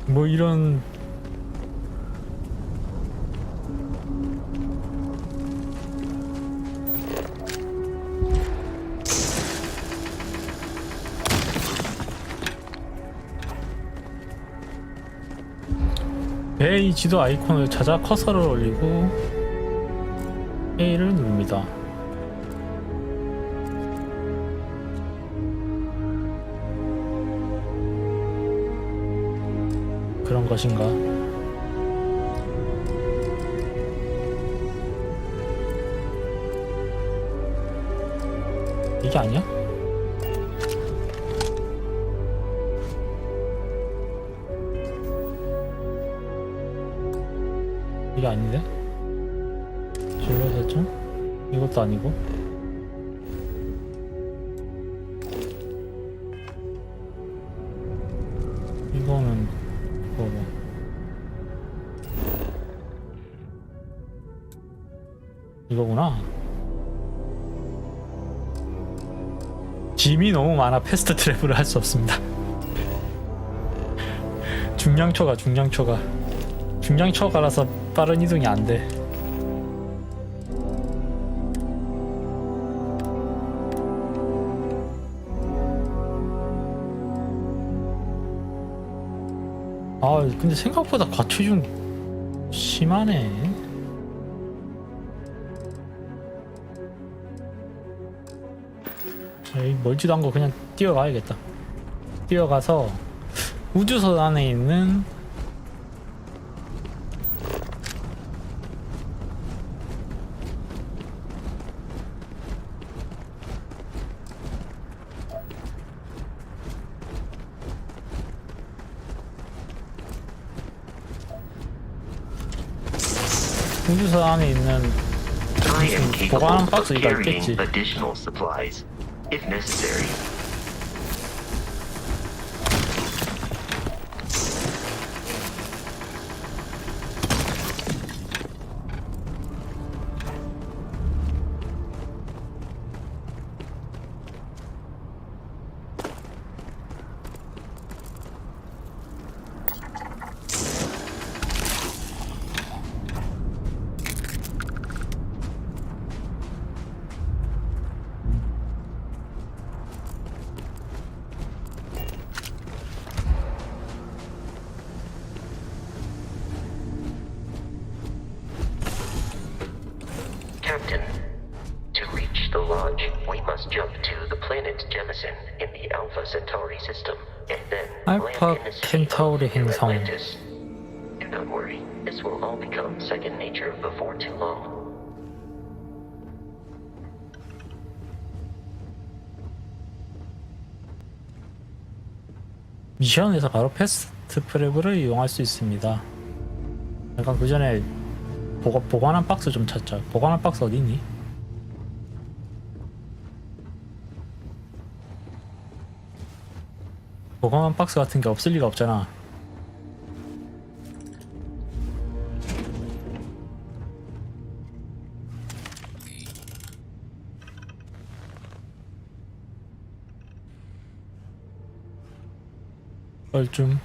뭐 이런 배의 지도 아이콘을 찾아 커서를 올리고 A를 누릅니다. 그런 것인가? 이게 아니야? 이게 아닌데? 진로 설정? 이것도 아니고. 이거는 뭐고? 이거구나. 짐이 너무 많아 패스트 트래블을 할 수 없습니다. 중량초가라서 빠른 이동이 안 돼. 아 근데 생각보다 과체중 심하네. 에이, 멀지도 않고 그냥 뛰어가야겠다. 뛰어가서 우주선 안에 있는 우주선 안에 있는 무슨 보관한 박스가 있겠지. additional supplies, if necessary. Captain, to reach the lodge, we must jump to the planet Jemison in the Alpha Centauri system, and then 알파 land in the city 켄타우리 of New 행성. Atlantis. Do not worry, this will all become second nature before too long. 미션에서 바로 패스트 트래블을 이용할 수 있습니다. 약간 그 전에 보관한 박스 좀 찾자. 보관한 박스 어디 있니? 보관한 박스 같은 게 없을 리가 없잖아. 얼좀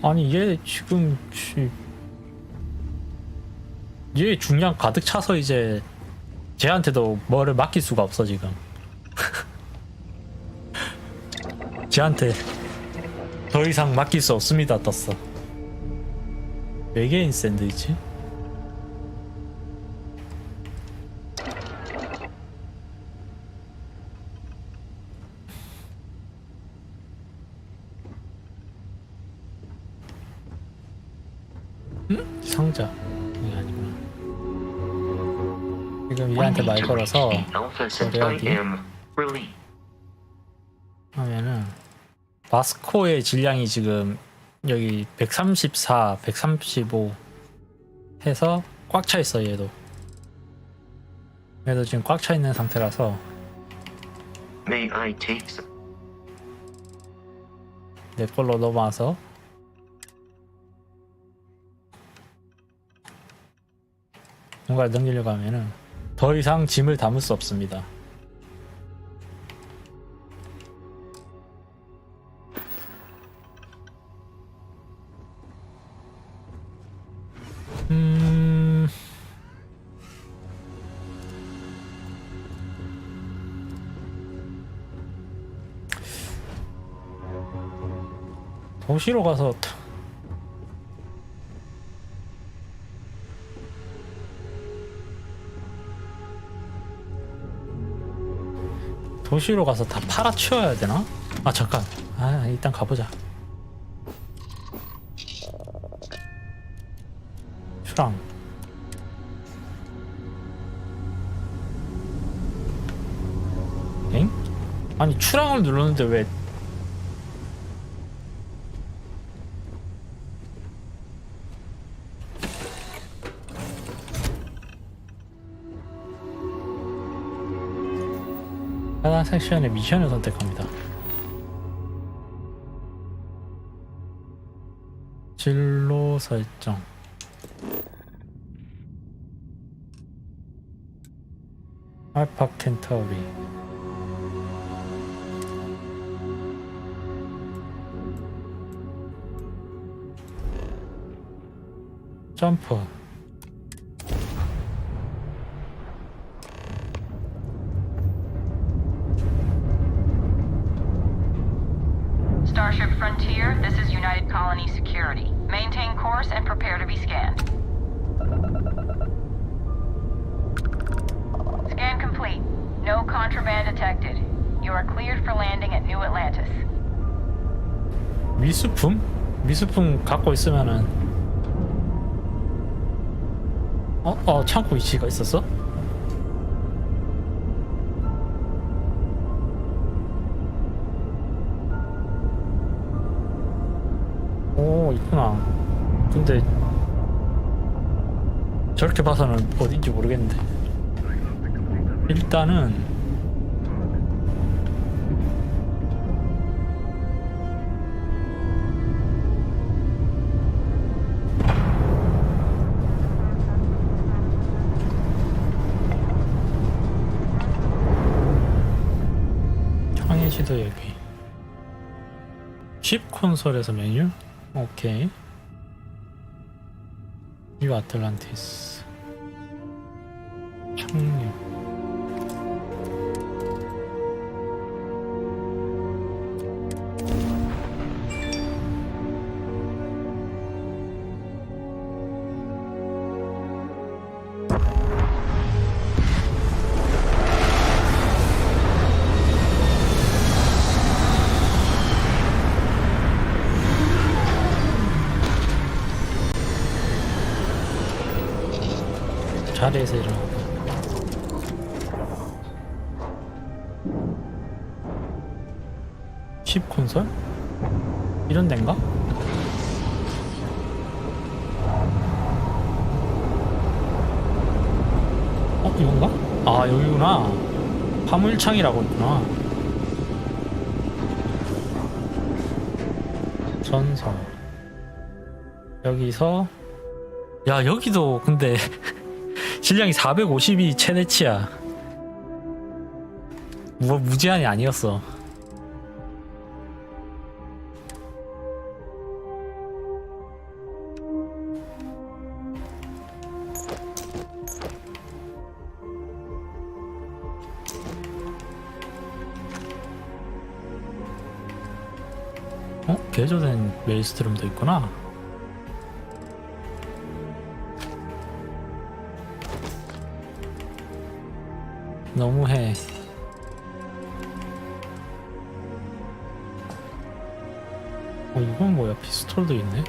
아니 얘 지금 얘 중량 가득 차서 이제 쟤한테도 뭐를 맡길 수가 없어 지금. 쟤한테 더 이상 맡길 수 없습니다 떴어. 외계인 샌드위치? 응? 상자. 이게 아니구나. 지금 얘한테 말 걸어서 어디 하면은 마스코의 질량이 지금 여기 134, 135 해서 꽉 차 있어. 얘도 지금 꽉 차 있는 상태라서 May I take some? 내 걸로 넘어와서 뭔가를 넘기려고 하면은 더 이상 짐을 담을 수 없습니다. 도시로 가서 다 팔아치워야 되나? 아 잠깐. 일단 가보자. 추랑. 엥? 아니 추랑을 눌렀는데 왜? 하단 섹션의 미션을 선택합니다. 진로 설정. 알파 켄터리. 점프. Starship Frontier, this is United Colony Security. Maintain course and prepare to be scanned. Scan complete. No contraband detected. You are cleared for landing at New Atlantis. 미수품? 미수품 갖고 있으면은 창고 위치가 있었어? 오, 있구나. 근데 저렇게 봐서는 어딘지 모르겠는데. 일단은 창의지도 여기. 칩 콘솔에서 메뉴? 오케이. 뉴 아틀란티스. 착륙. 자리에서 일어나. 칩 콘솔? 이런 데인가? 이건가? 아, 여기구나. 화물창이라고 있구나. 전설. 여기서 야, 여기도 근데 질량이 450이 최대치야. 뭐 무제한이 아니었어. 개조된 메일스트림도 있구나. 너무해. 이건 뭐야? 피스톨도 있네.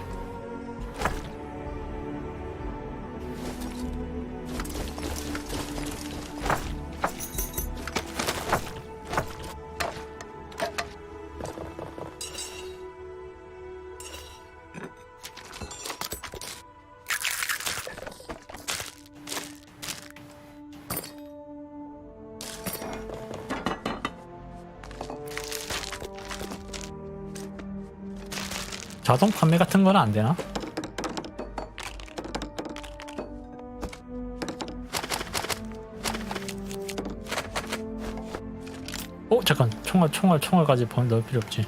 자동 판매 같은 건 안 되나? 잠깐. 총알까지 넣을 필요 없지.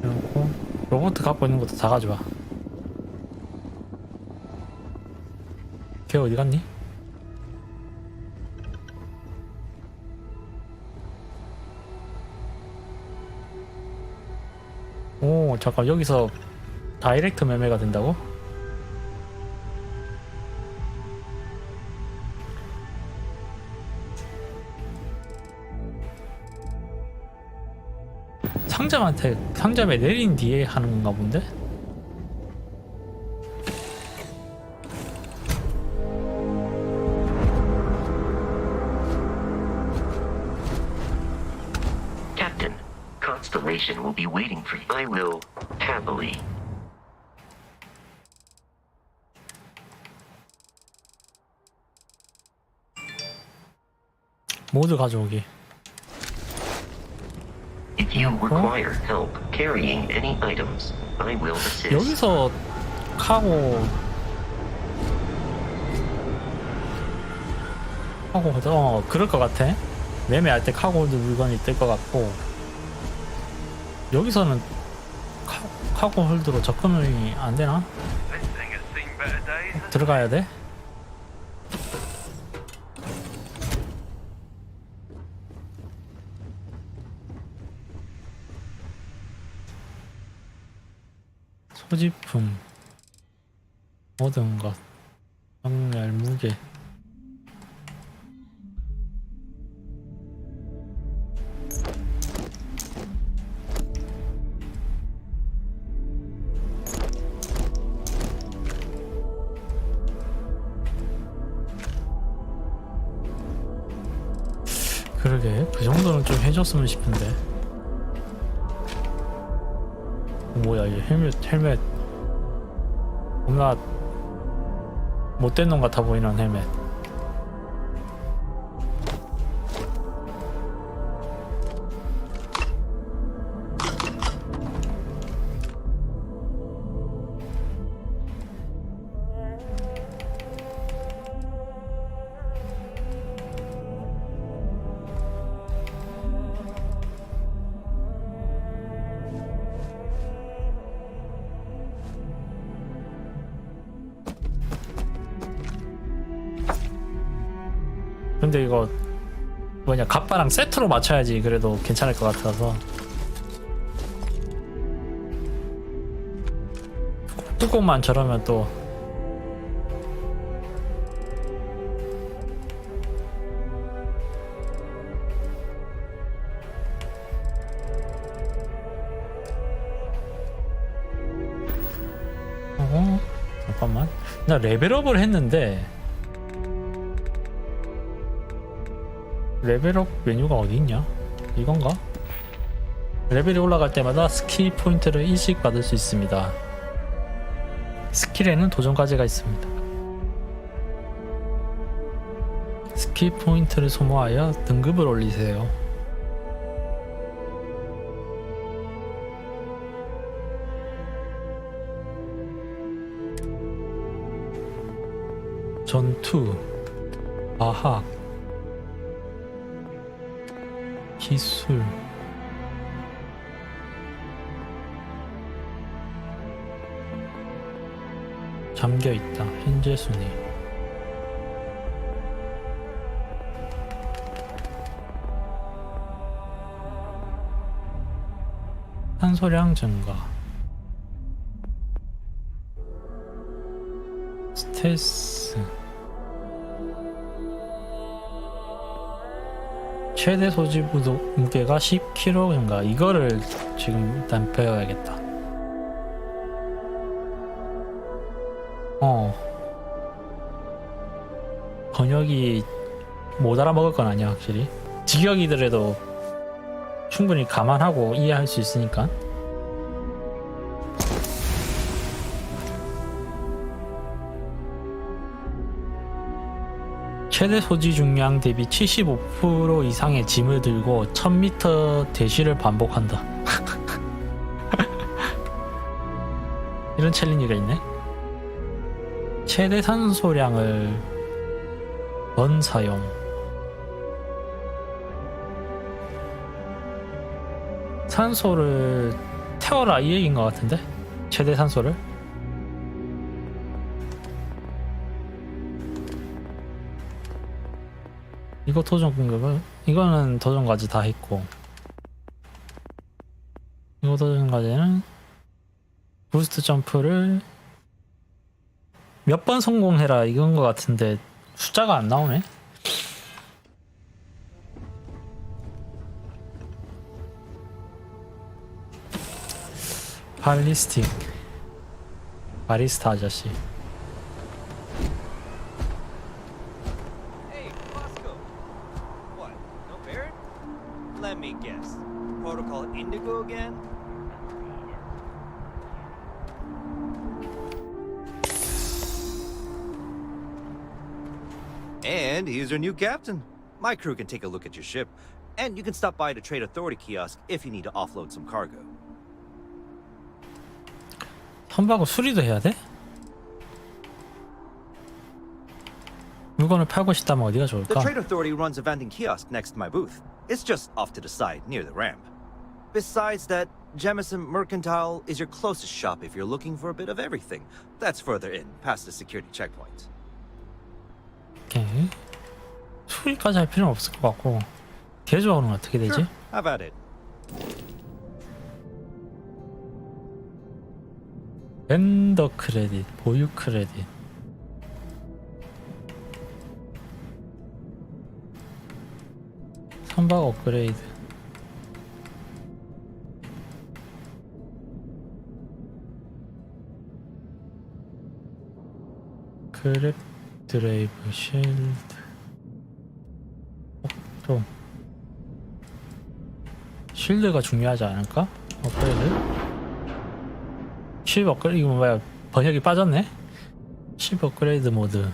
그리고 로봇 갖고 있는 것도 다 가져와. 걔 어디 갔니? 오, 잠깐. 여기서 다이렉트 매매가 된다고? 상점에 내린 뒤에 하는 건가 본데? Captain, Constellation will be waiting for you. I will happily. 모두 가져오기. If you require help carrying any items, I will assist. 여기서 카고 그럴 것 같아. 매매할 때 카고홀드 물건이 뜰 것 같고, 여기서는 카고홀드로 접근이 안 되나? 들어가야 돼? 소지품, 모든 것, 정렬, 무게. 그러게, 그 정도는 좀 해줬으면 싶은데. 뭐야, 이 헬멧 겁나 못된 놈 같아 보이는 헬멧. 근데 이거 뭐냐, 갑바랑 세트로 맞춰야지 그래도 괜찮을 것 같아서. 뚜껑만 저러면 또 잠깐만, 나 레벨업을 했는데 레벨업 메뉴가 어디 있냐? 이건가? 레벨이 올라갈 때마다 스킬 포인트를 1씩 받을 수 있습니다. 스킬에는 도전과제가 있습니다. 스킬 포인트를 소모하여 등급을 올리세요. 전투, 과학, 기술, 잠겨있다. 현재 순위. 탄소량 증가, 스트레스, 최대 소지 무게가 10kg 증가. 이거를 지금 일단 배워야겠다. 번역이 못 알아먹을 건 아니야, 확실히. 직역이더라도 충분히 감안하고 이해할 수 있으니까. 최대 소지 중량 대비 75% 이상의 짐을 들고 1000m 대시를 반복한다. 이런 챌린지가 있네. 최대 산소량을 사용. 산소를 태워라 이 얘기인 것 같은데? 최대 산소를? 이거 도전 공격은 이거는 도전 과제 다 했고, 이거 도전 과제는 부스트 점프를 몇 번 성공해라 이건 것 같은데 숫자가 안 나오네. 발리스틱 바리스타 아저씨. Hey, Bosco. What? No Barrett? Let me guess. Protocol Indigo again? And he's your new captain. My crew can take a look at your ship, and you can stop by the Trade Authority kiosk if you need to offload some cargo. 선박을 수리도 해야 돼? 물건을 팔고 싶다면 어디가 The 좋을까? Trade Authority runs a vending kiosk next to my booth. It's just off to the side, near the ramp. Besides that, Jemison Mercantile is your closest shop if you're looking for a bit of everything. That's further in, past the security checkpoint. 오케이. 수리까지 할 필요는 없을 것 같고, 개조하는 어떻게 되지? Sure. How about it? 벤더 크레딧, 보유 크레딧. 선박 업그레이드. 그랩 드라이브 쉴드. 또 쉴드가 중요하지 않을까? 업그레이드. 십 업그레이드. 이거 뭐야, 번역이 빠졌네? 10 업그레이드 모드.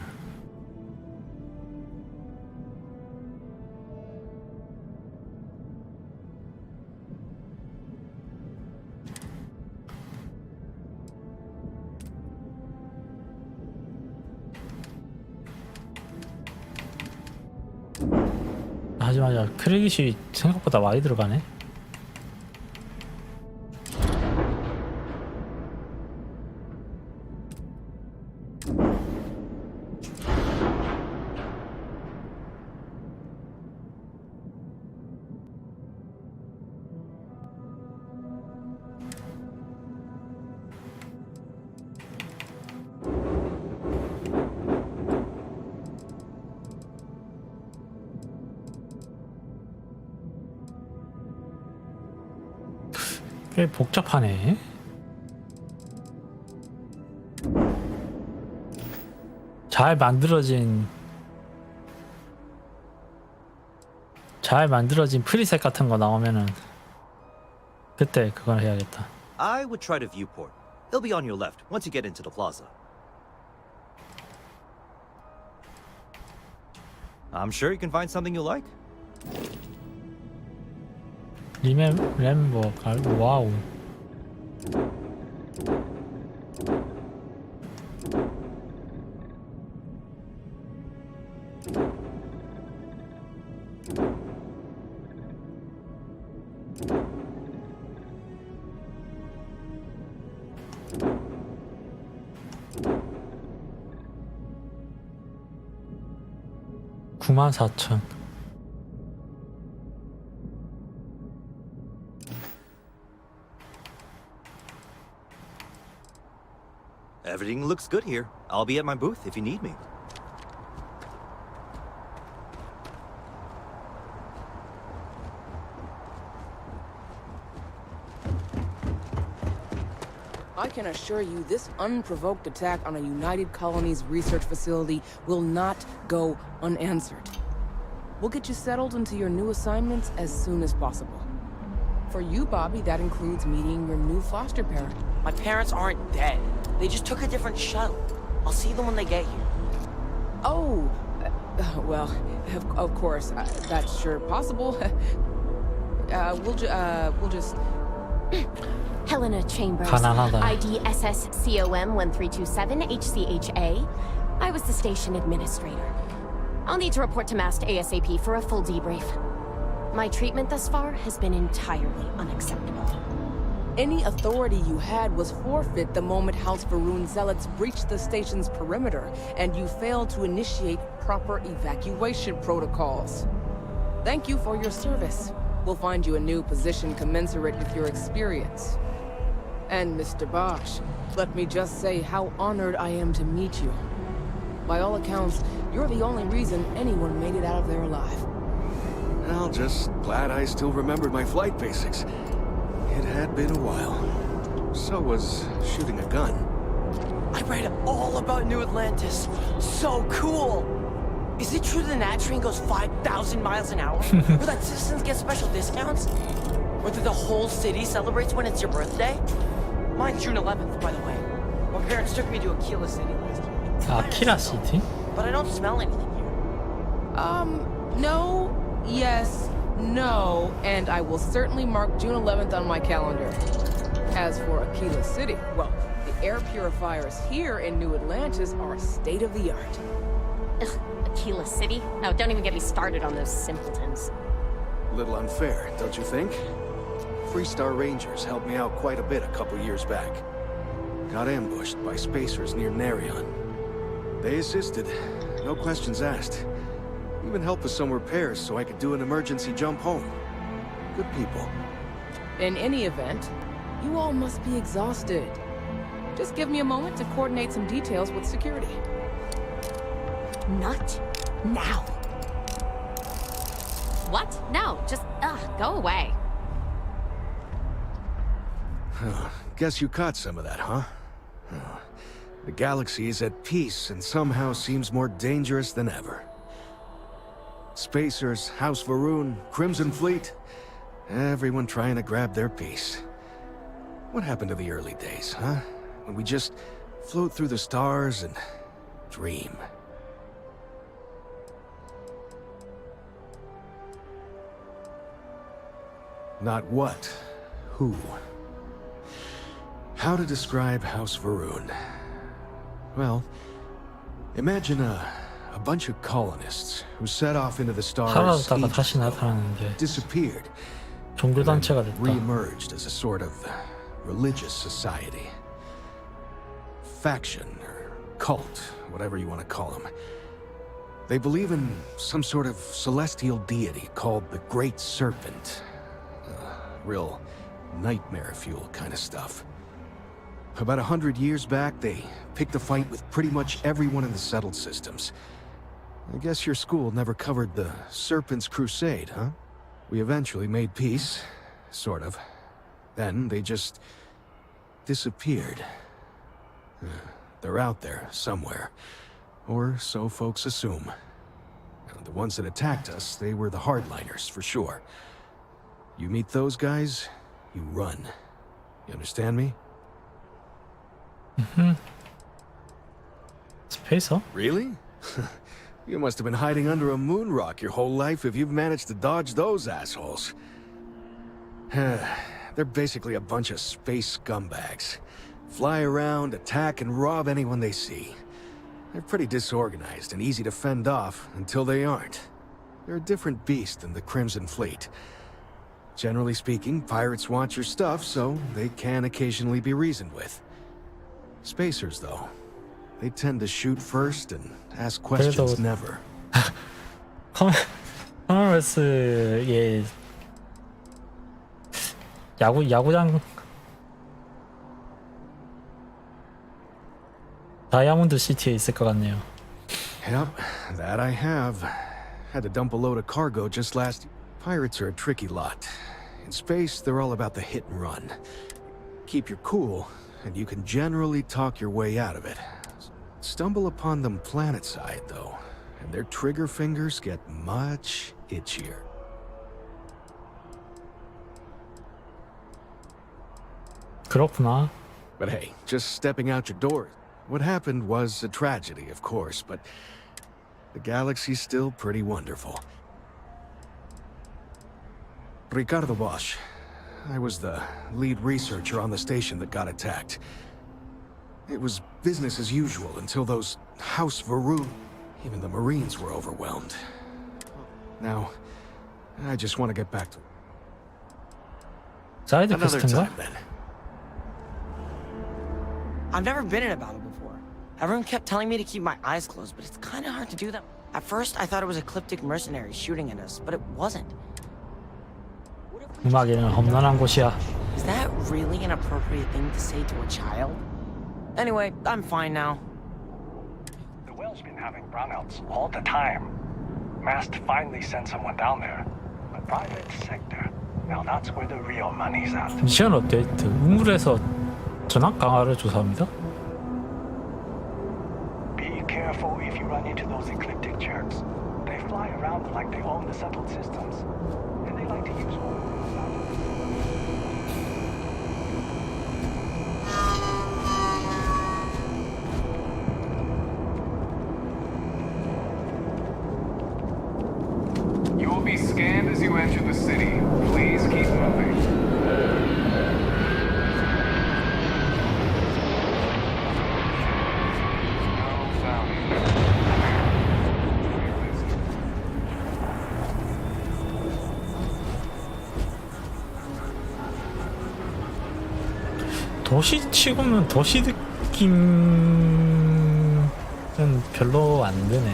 하지만 크레딧이 생각보다 많이 들어가네. 꽤 복잡하네. 잘 만들어진 프리셋 같은 거 나오면은 그때 그걸 해야겠다. I would try the viewport. It'll be on your left once you get into the plaza. I'm sure you can find something you like. 램버 와우. $94,000. Everything looks good here. I'll be at my booth if you need me. I can assure you this unprovoked attack on a United Colonies research facility will not go unanswered. We'll get you settled into your new assignments as soon as possible. For you, Bobby, that includes meeting your new foster parent. My parents aren't dead. They just took a different shuttle. I'll see them when they get here. Oh, Well, of course, that's sure possible. We'll just... Helena Chambers, 가난하다. ID SSCOM 1327 HCHA. I was the station administrator. I'll need to report to MAST ASAP for a full debrief. My treatment thus far has been entirely unacceptable. Any authority you had was forfeit the moment House Varun zealots breached the station's perimeter, and you failed to initiate proper evacuation protocols. Thank you for your service. We'll find you a new position commensurate with your experience. And Mr. Bosch, let me just say how honored I am to meet you. By all accounts, you're the only reason anyone made it out of there alive. Well, just glad I still remembered my flight basics. It had been a while. So was shooting a gun. I read all about New Atlantis. So cool. Is it true the Nat train goes 5,000 miles an hour? Or that citizens get special discounts? Or that the whole city celebrates when it's your birthday? Mine's June 11th, by the way. My parents took me to Aquila City last year. Aquila City? But I don't smell anything here. No, yes, no, and I will certainly mark June 11th on my calendar. As for Aquila City, well, the air purifiers here in New Atlantis are state-of-the-art. Ugh, Aquila City? No, don't even get me started on those simpletons. Little unfair, don't you think? Freestar Rangers helped me out quite a bit a couple years back. Got ambushed by spacers near Narion. They assisted, no questions asked. Even helped with some repairs so I could do an emergency jump home. Good people. In any event, you all must be exhausted. Just give me a moment to coordinate some details with security. Not now. What? No, just, go away. Guess you caught some of that, huh? The galaxy is at peace and somehow seems more dangerous than ever. Spacers, House Varun, Crimson Fleet, everyone trying to grab their piece. What happened to the early days, huh? When we just float through the stars and dream. Not what, who. How to describe House Varun? Well, imagine a bunch of colonists who set off into the stars, 사라졌다가 다시 나타나는데 disappeared, 종교단체가 됐다. re-emerged as a sort of religious society. Faction, or cult, whatever you want to call them. They believe in some sort of celestial deity called the Great Serpent. Real nightmare fuel kind of stuff. About 100 years back, they picked a fight with pretty much everyone in the settled systems. I guess your school never covered the Serpent's Crusade, huh? We eventually made peace, sort of. Then they just disappeared. They're out there somewhere, or so folks assume. The ones that attacked us, they were the hardliners, for sure. You meet those guys, you run. You understand me? 스페이서? Really? You must have been hiding under a moon rock your whole life if you've managed to dodge those assholes. They're basically a bunch of space scumbags. Fly around, attack, and rob anyone they see. They're pretty disorganized and easy to fend off until they aren't. They're a different beast than the Crimson Fleet. Generally speaking, pirates want your stuff, so they can occasionally be reasoned with. Spacers, though, they tend to shoot first and ask questions never. 커머스의 야구장 다이아몬드 시티에 있을 것 같네요. Yep, that I have. Had to dump a load of cargo just last. Pirates are a tricky lot. In space, they're all about the hit and run. Keep your cool, and you can generally talk your way out of it. Stumble upon them planetside, though, and their trigger fingers get much itchier. 그렇구나. But hey, just stepping out your door. What happened was a tragedy, of course, but The galaxy's still pretty wonderful. Ricardo Bosch. I was the lead researcher on the station that got attacked. It was business as usual until those House Varun. Even the Marines were overwhelmed. Now, I just want to get back to 사이드 another 퀘스트인가? time then. I've never been in a battle before. Everyone kept telling me to keep my eyes closed, but it's kind of hard to do that. At first, I thought it was ecliptic mercenaries shooting at us, but it wasn't. 음악에는 험난한 곳이야. Is that really an appropriate thing to say to a child? Anyway, I'm fine now. The well's been having brownouts all the time. Mast finally sent someone down there. A private sector. Now that's where the real money's at. 미션 업데이트. 우물에서 전압 강화를 조사합니다. Be careful if you run into those ecliptic jerks. They fly around like they own the settled systems. And they like to use oil. You will be scanned as you enter the city. Please keep moving. 도시치고는 도시 느낌은 별로 안 드네.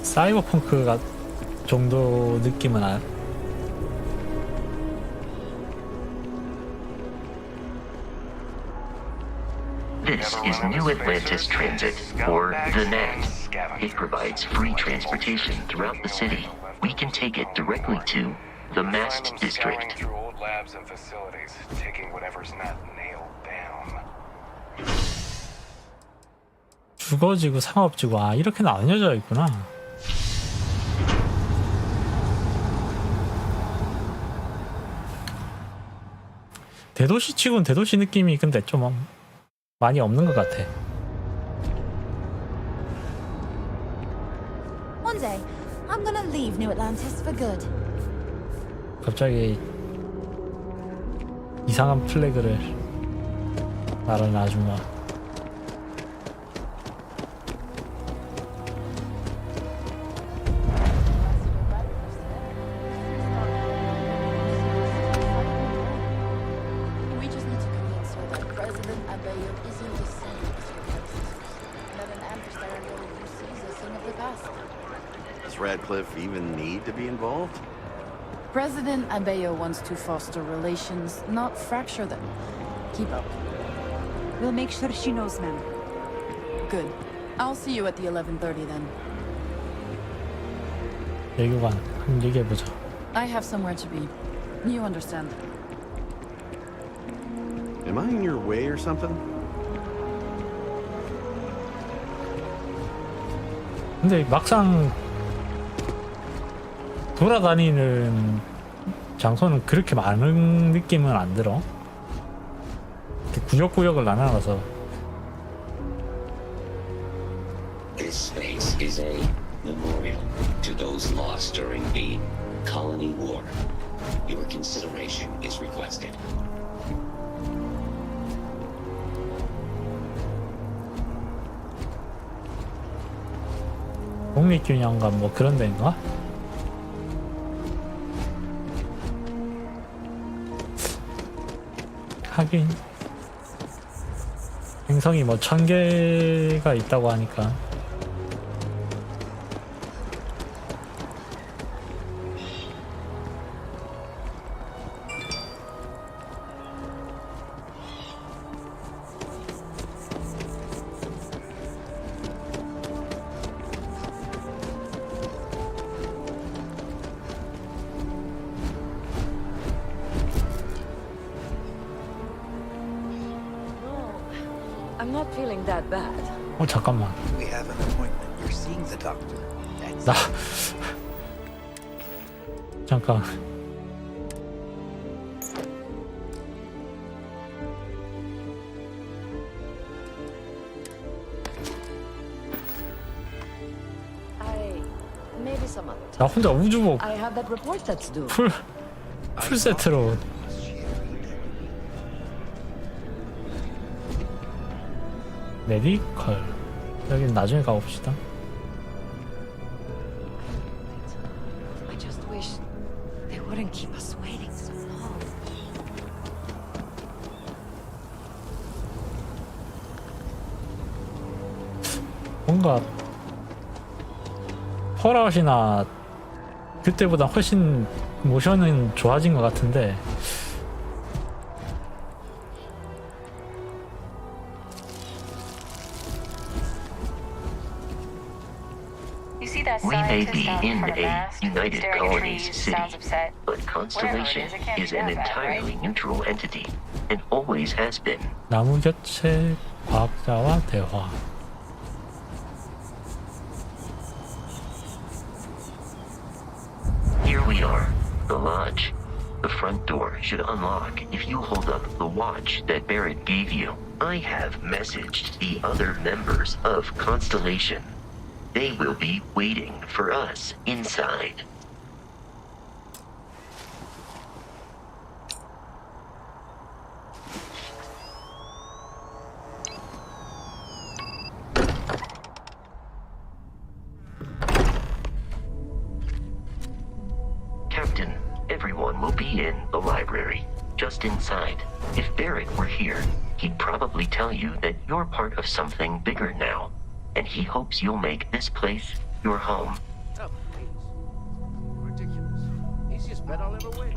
사이버펑크 정도 느낌은 안. This is New Atlantis Transit, or the NAT. It provides free transportation throughout the city. We can take it directly to the Mast District. Through old labs and facilities, taking whatever's not nailed down. 주거지구, 상업지구. 아, 이렇게 나뉘어져 있구나. 대도시치고는 대도시 느낌이 근데 좀 많이 없는 것 같아. One day, I'm gonna leave New Atlantis for good. 갑자기 이상한 플래그를 말하는 아줌마. We just need to convince her that President Abeyo isn't the same as your ancestors, and that an adversarial use is a thing of the past. Does Radcliffe even need to be involved? President Abeyo wants to foster relations, not fracture them. Keep up. We'll make sure she knows, ma'am. Good. I'll see you at the 11:30 then. 외교관 한번 얘기해보자. I have somewhere to be. You understand. Am I in your way or something? 근데 막상 돌아다니는 장소는 그렇게 많은 느낌은 안 들어. 구역구역을 나눠서. This space is a memorial to those lost during the Colony War. Your consideration is requested. 독립균형관 뭐 그런 데인가? 하긴 행성이 뭐 1000개가 있다고 하니까. I'm not feeling that bad. 잠깐만. We have an appointment. You're seeing the doctor. 나 잠깐. 나 혼자 우주복 I have that report that's due. 풀 세트로. 메디컬. 여긴 나중에 가봅시다. I just wish they wouldn't keep us waiting so long. 뭔가 펄아웃이나 그때보다 훨씬 모션은 좋아진 것 같은데 You see that We may scientist be out in front of a mask, United staring at Colonies trees, city, sounds upset. but Constellation Whatever it is, it can't is be an that bad, entirely right? neutral entity, and always has been. 나무 곁에 과학자와 대화. Here we are, the lodge. The front door should unlock if you hold up the watch that Barrett gave you. I have messaged the other members of Constellation. They will be waiting for us inside. Captain, everyone will be in the library, just inside. If Barrett were here, he'd probably tell you that you're part of something bigger now, and he hopes you'll make this place your home. Oh, please. Ridiculous. Easiest bet I'll ever win.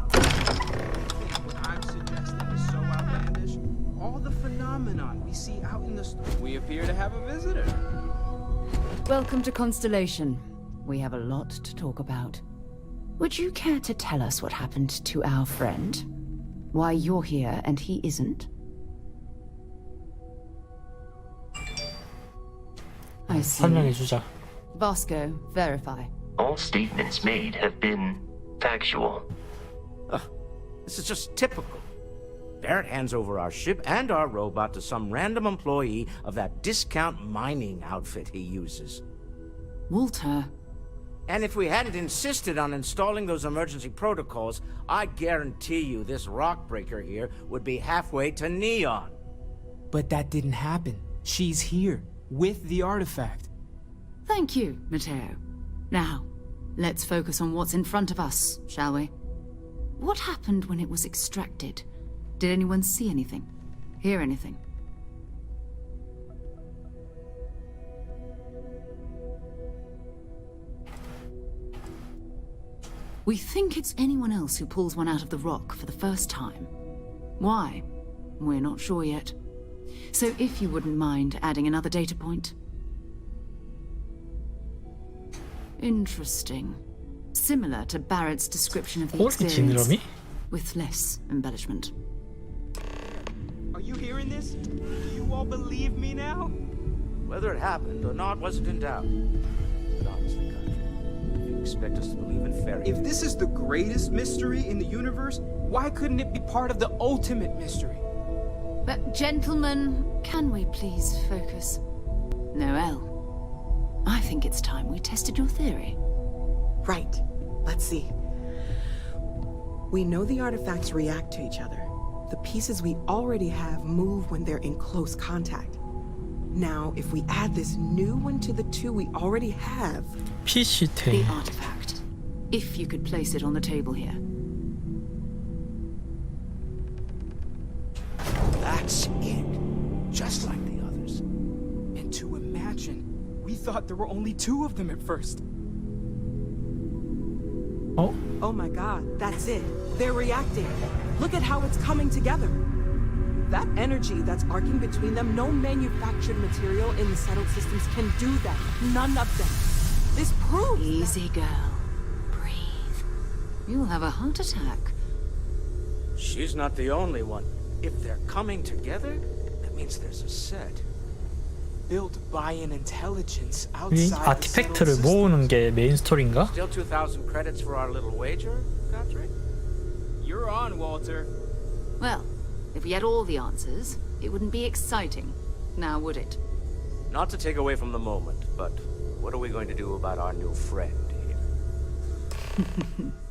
What I'm suggesting is so outlandish. All the phenomenon we see out in the we appear to have a visitor. Welcome to Constellation. We have a lot to talk about. Would you care to tell us what happened to our friend? Why you're here and he isn't? I see. 설명해주자. Vasco, verify. All statements made have been factual. This is just typical. Barrett hands over our ship and our robot to some random employee of that discount mining outfit he uses. Walter. And if we hadn't insisted on installing those emergency protocols, I guarantee you this rock breaker here would be halfway to Neon. But that didn't happen. She's here, with the artifact. Thank you, Matteo. Now, let's focus on what's in front of us, shall we? What happened when it was extracted? Did anyone see anything? Hear anything? We think it's anyone else who pulls one out of the rock for the first time. Why? We're not sure yet. So if you wouldn't mind adding another data point. Interesting. Similar to Barrett's description of the experience, with less embellishment. Are you hearing this? Do you all believe me now? Whether it happened or not wasn't in doubt. But honestly, Country, you expect us to believe in fairy? If this is the greatest mystery in the universe, why couldn't it be part of the ultimate mystery? But gentlemen, can we please focus? Noel, I think it's time we tested your theory. Right. Let's see. We know the artifacts react to each other. The pieces we already have move when they're in close contact. Now, if we add this new one to the two we already have... The artifact. If you could place it on the table here. That's it. Just like the others. And to imagine, we thought there were only two of them at first. Oh my god, that's it. They're reacting. Look at how it's coming together. That energy that's arcing between them, no manufactured material in the settled systems can do that. None of them. This proves... Easy, girl. Breathe. You'll have a heart attack. She's not the only one. If they're coming together, that means there's a set. Built by an intelligence 이 outside 아티팩트를 모으는 게 메인 스토리인가? Still 2,000 credits for our little wager, Country? You're on, Walter. Well, if we had all the answers, it wouldn't be exciting. Now, would it? Not to take away from the moment, but what are we going to do about our new friend here?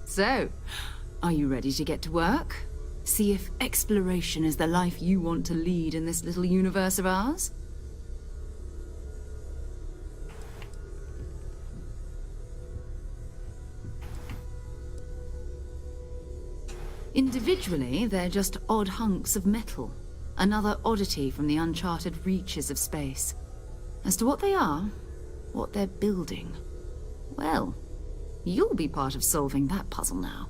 So, are you ready to get to work? See if exploration is the life you want to lead in this little universe of ours? Individually, they're just odd hunks of metal. Another oddity from the uncharted reaches of space. As to what they are, what they're building, well, you'll be part of solving that puzzle now.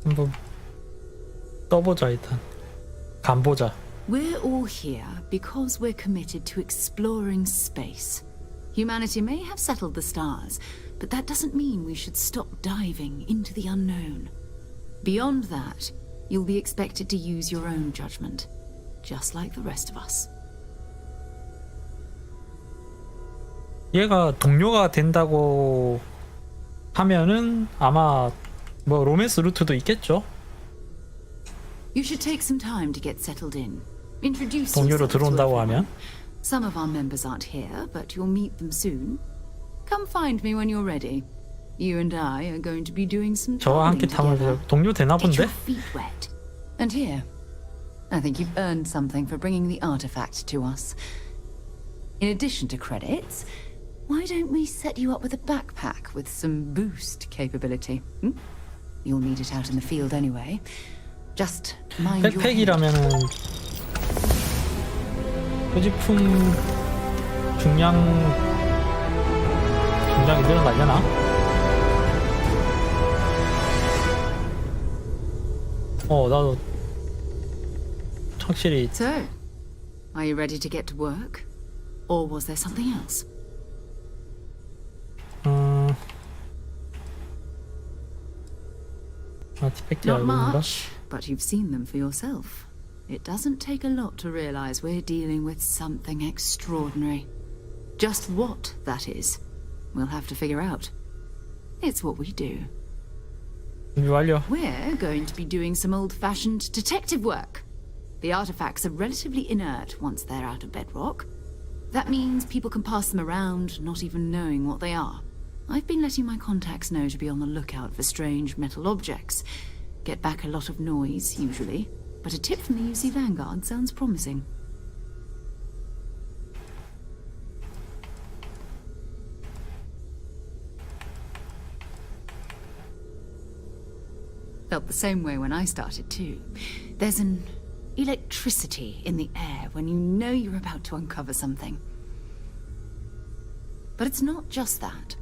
한번 떠보자 일단. 간보자. We're all here because we're committed to exploring space. Humanity may have settled the stars, but that doesn't mean we should stop diving into the unknown. Beyond that, you'll be expected to use your own judgment, just like the rest of us. 얘가 동료가 된다고 하면은 아마 뭐 로맨스 루트도 있겠죠? You should take some time to get settled in. Introduce 동료로 yourself to 들어온다고 everyone. 하면 Some of our members aren't here, but you'll meet them soon. Come find me when you're ready. You and I are going to be doing some 저와 함께 traveling 탐을 together. 동료 되나 Get 본데? your feet wet. And here, I think you've earned something for bringing the artifact to us. In addition to credits, why don't we set you up with a backpack with some boost capability? You'll need it out in the field anyway. Just mind your head. 백팩이라면은 소지품 중량이 늘어나려나? 나도 확실히. So, are you ready to get to work? Or was there something else? 아티팩트 Not 알고 있는가? much, but you've seen them for yourself. It doesn't take a lot to realize we're dealing with something extraordinary. Just what that is, we'll have to figure out. It's what we do. 준비 완료. We're going to be doing some old-fashioned detective work. The artifacts are relatively inert once they're out of bedrock. That means people can pass them around, not even knowing what they are. I've been letting my contacts know to be on the lookout for strange metal objects. Get back a lot of noise, usually. But a tip from the UC Vanguard sounds promising. Felt the same way when I started too. There's an electricity in the air when you know you're about to uncover something. But it's not just that.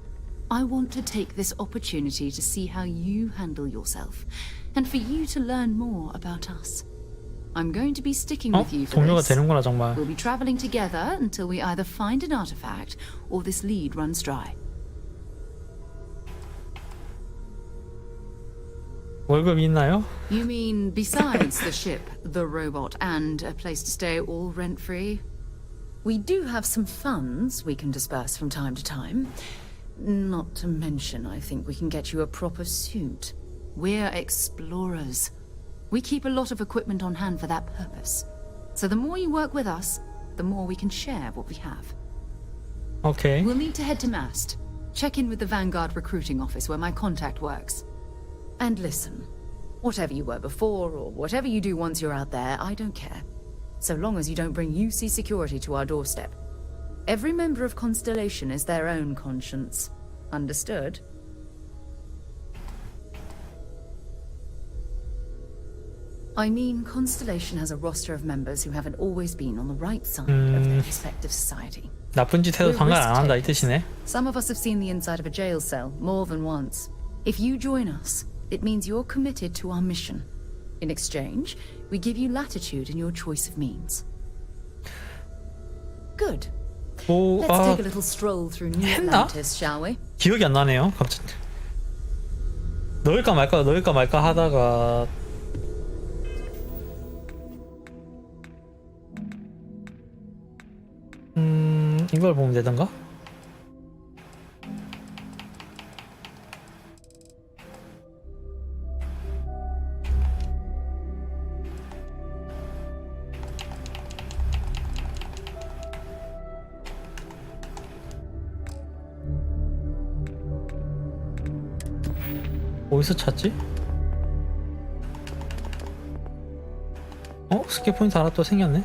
I want to take this opportunity to see how you handle yourself, and for you to learn more about us. I'm going to be sticking with you for 동료가 this. 되는구나 정말. We'll be traveling together until we either find an artifact or this lead runs dry. 월급이 있나요? You mean besides the ship, the robot, and a place to stay all rent-free? We do have some funds we can disperse from time to time. Not to mention, I think we can get you a proper suit. We're explorers. We keep a lot of equipment on hand for that purpose. So the more you work with us, the more we can share what we have. Okay. We'll need to head to Mast. Check in with the Vanguard recruiting office where my contact works. And listen, whatever you were before or whatever you do once you're out there, I don't care. So long as you don't bring UC security to our doorstep. Every member of Constellation is their own conscience. Understood? I mean, Constellation has a roster of members who haven't always been on the right side of their respective society. 나쁜 짓 해도 상관 안 한다 이 뜻이네. Some of us have seen the inside of a jail cell more than once. If you join us, it means you're committed to our mission. In exchange, we give you latitude in your choice of means. Good. Let's take a little stroll through New Atlantis, shall we? 기억이 안 나네요. 갑자기 넣을까 말까 하다가 이걸 보면 되던가? 어디서 찾지? 스킬 포인트 하나 또 생겼네?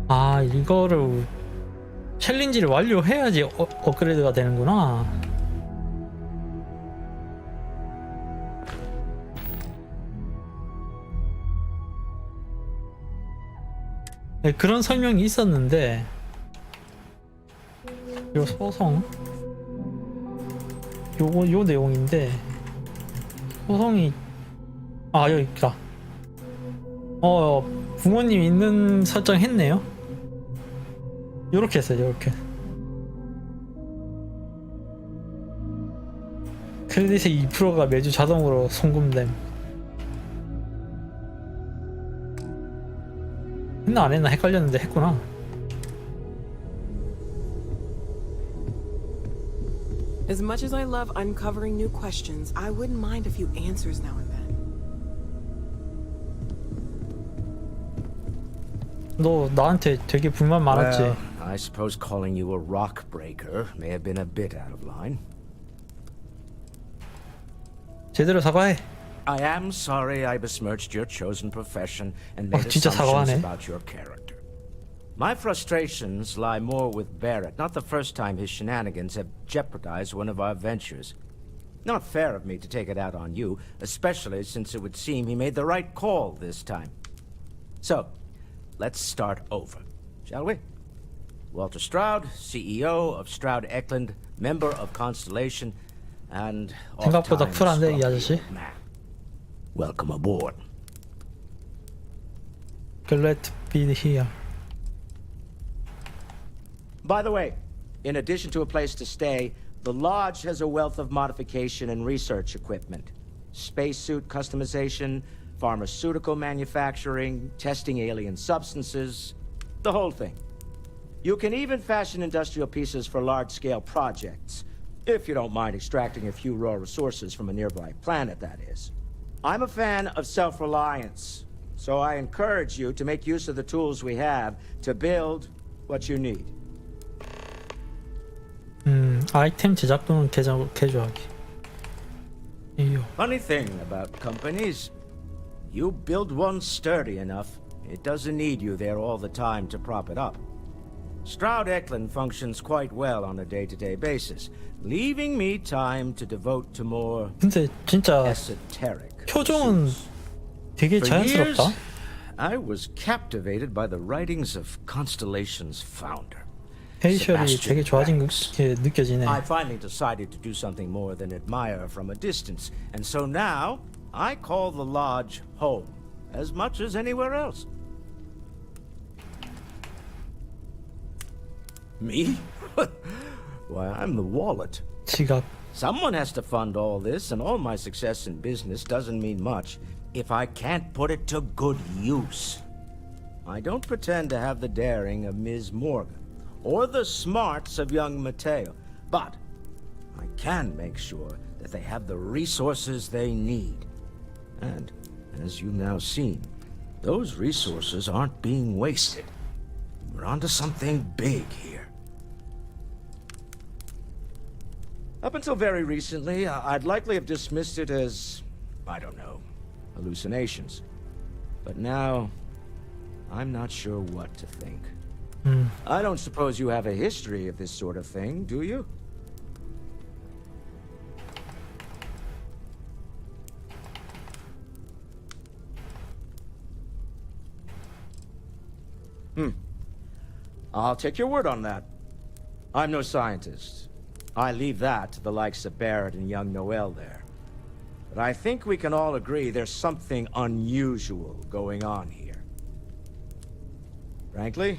아, 이거를 챌린지를 완료해야지 업그레이드가 되는구나. 네, 그런 설명이 있었는데 요 소송 요 내용인데 소송이 여기 있다. 부모님 있는 설정 했네요. 요렇게 했어요. 요렇게 크레딧의 2%가 매주 자동으로 송금됨. 했나 안 했나 헷갈렸는데 했구나. As much as I love uncovering new questions, I wouldn't mind a few answers now and then. 너 나한테 되게 불만 많았지. Well, I suppose calling you a rock breaker may have been a bit out of line. 제대로 사과해. I am sorry I besmirched your chosen profession and made 진짜 assumptions 사과하네. about your character. My frustrations lie more with Barrett. Not the first time his shenanigans have jeopardized one of our ventures. Not fair of me to take it out on you, especially since it would seem he made the right call this time. So, let's start over, shall we? Walter Stroud, CEO of Stroud Eklund, member of Constellation, and 생각보다 쿨한데 이 아저씨. welcome aboard. Glad to be here. By the way, in addition to a place to stay, the Lodge has a wealth of modification and research equipment. Spacesuit customization, pharmaceutical manufacturing, testing alien substances, the whole thing. You can even fashion industrial pieces for large-scale projects, if you don't mind extracting a few raw resources from a nearby planet, that is. I'm a fan of self-reliance, so I encourage you to make use of the tools we have to build what you need. 아이템 제작도는 개조하기. Funny thing about companies, you build one sturdy enough, it doesn't need you there all the time to prop it up. Stroud Eklund functions quite well on a day-to-day basis, leaving me time to devote to more 근데 진짜 esoteric 표정은 되게 For 자연스럽다. years, I was captivated by the writings of Constellation's founder. 페이셜이 되게 좋아진 게 느껴지네. I finally decided to do something more than admire from a distance, and so now I call the Lodge home as much as anywhere else. Me? Why, I'm the wallet. 지갑. Someone has to fund all this, and all my success in business doesn't mean much if I can't put it to good use. I don't pretend to have the daring of Ms. Morgan, or the smarts of young Mateo, but I can make sure that they have the resources they need. And, as you've now seen, those resources aren't being wasted. We're onto something big here. Up until very recently, I'd likely have dismissed it as, I don't know, hallucinations. But now, I'm not sure what to think. I don't suppose you have a history of this sort of thing, do you? I'll take your word on that. I'm no scientist. I leave that to the likes of Barrett and young Noel there. But I think we can all agree there's something unusual going on here. Frankly,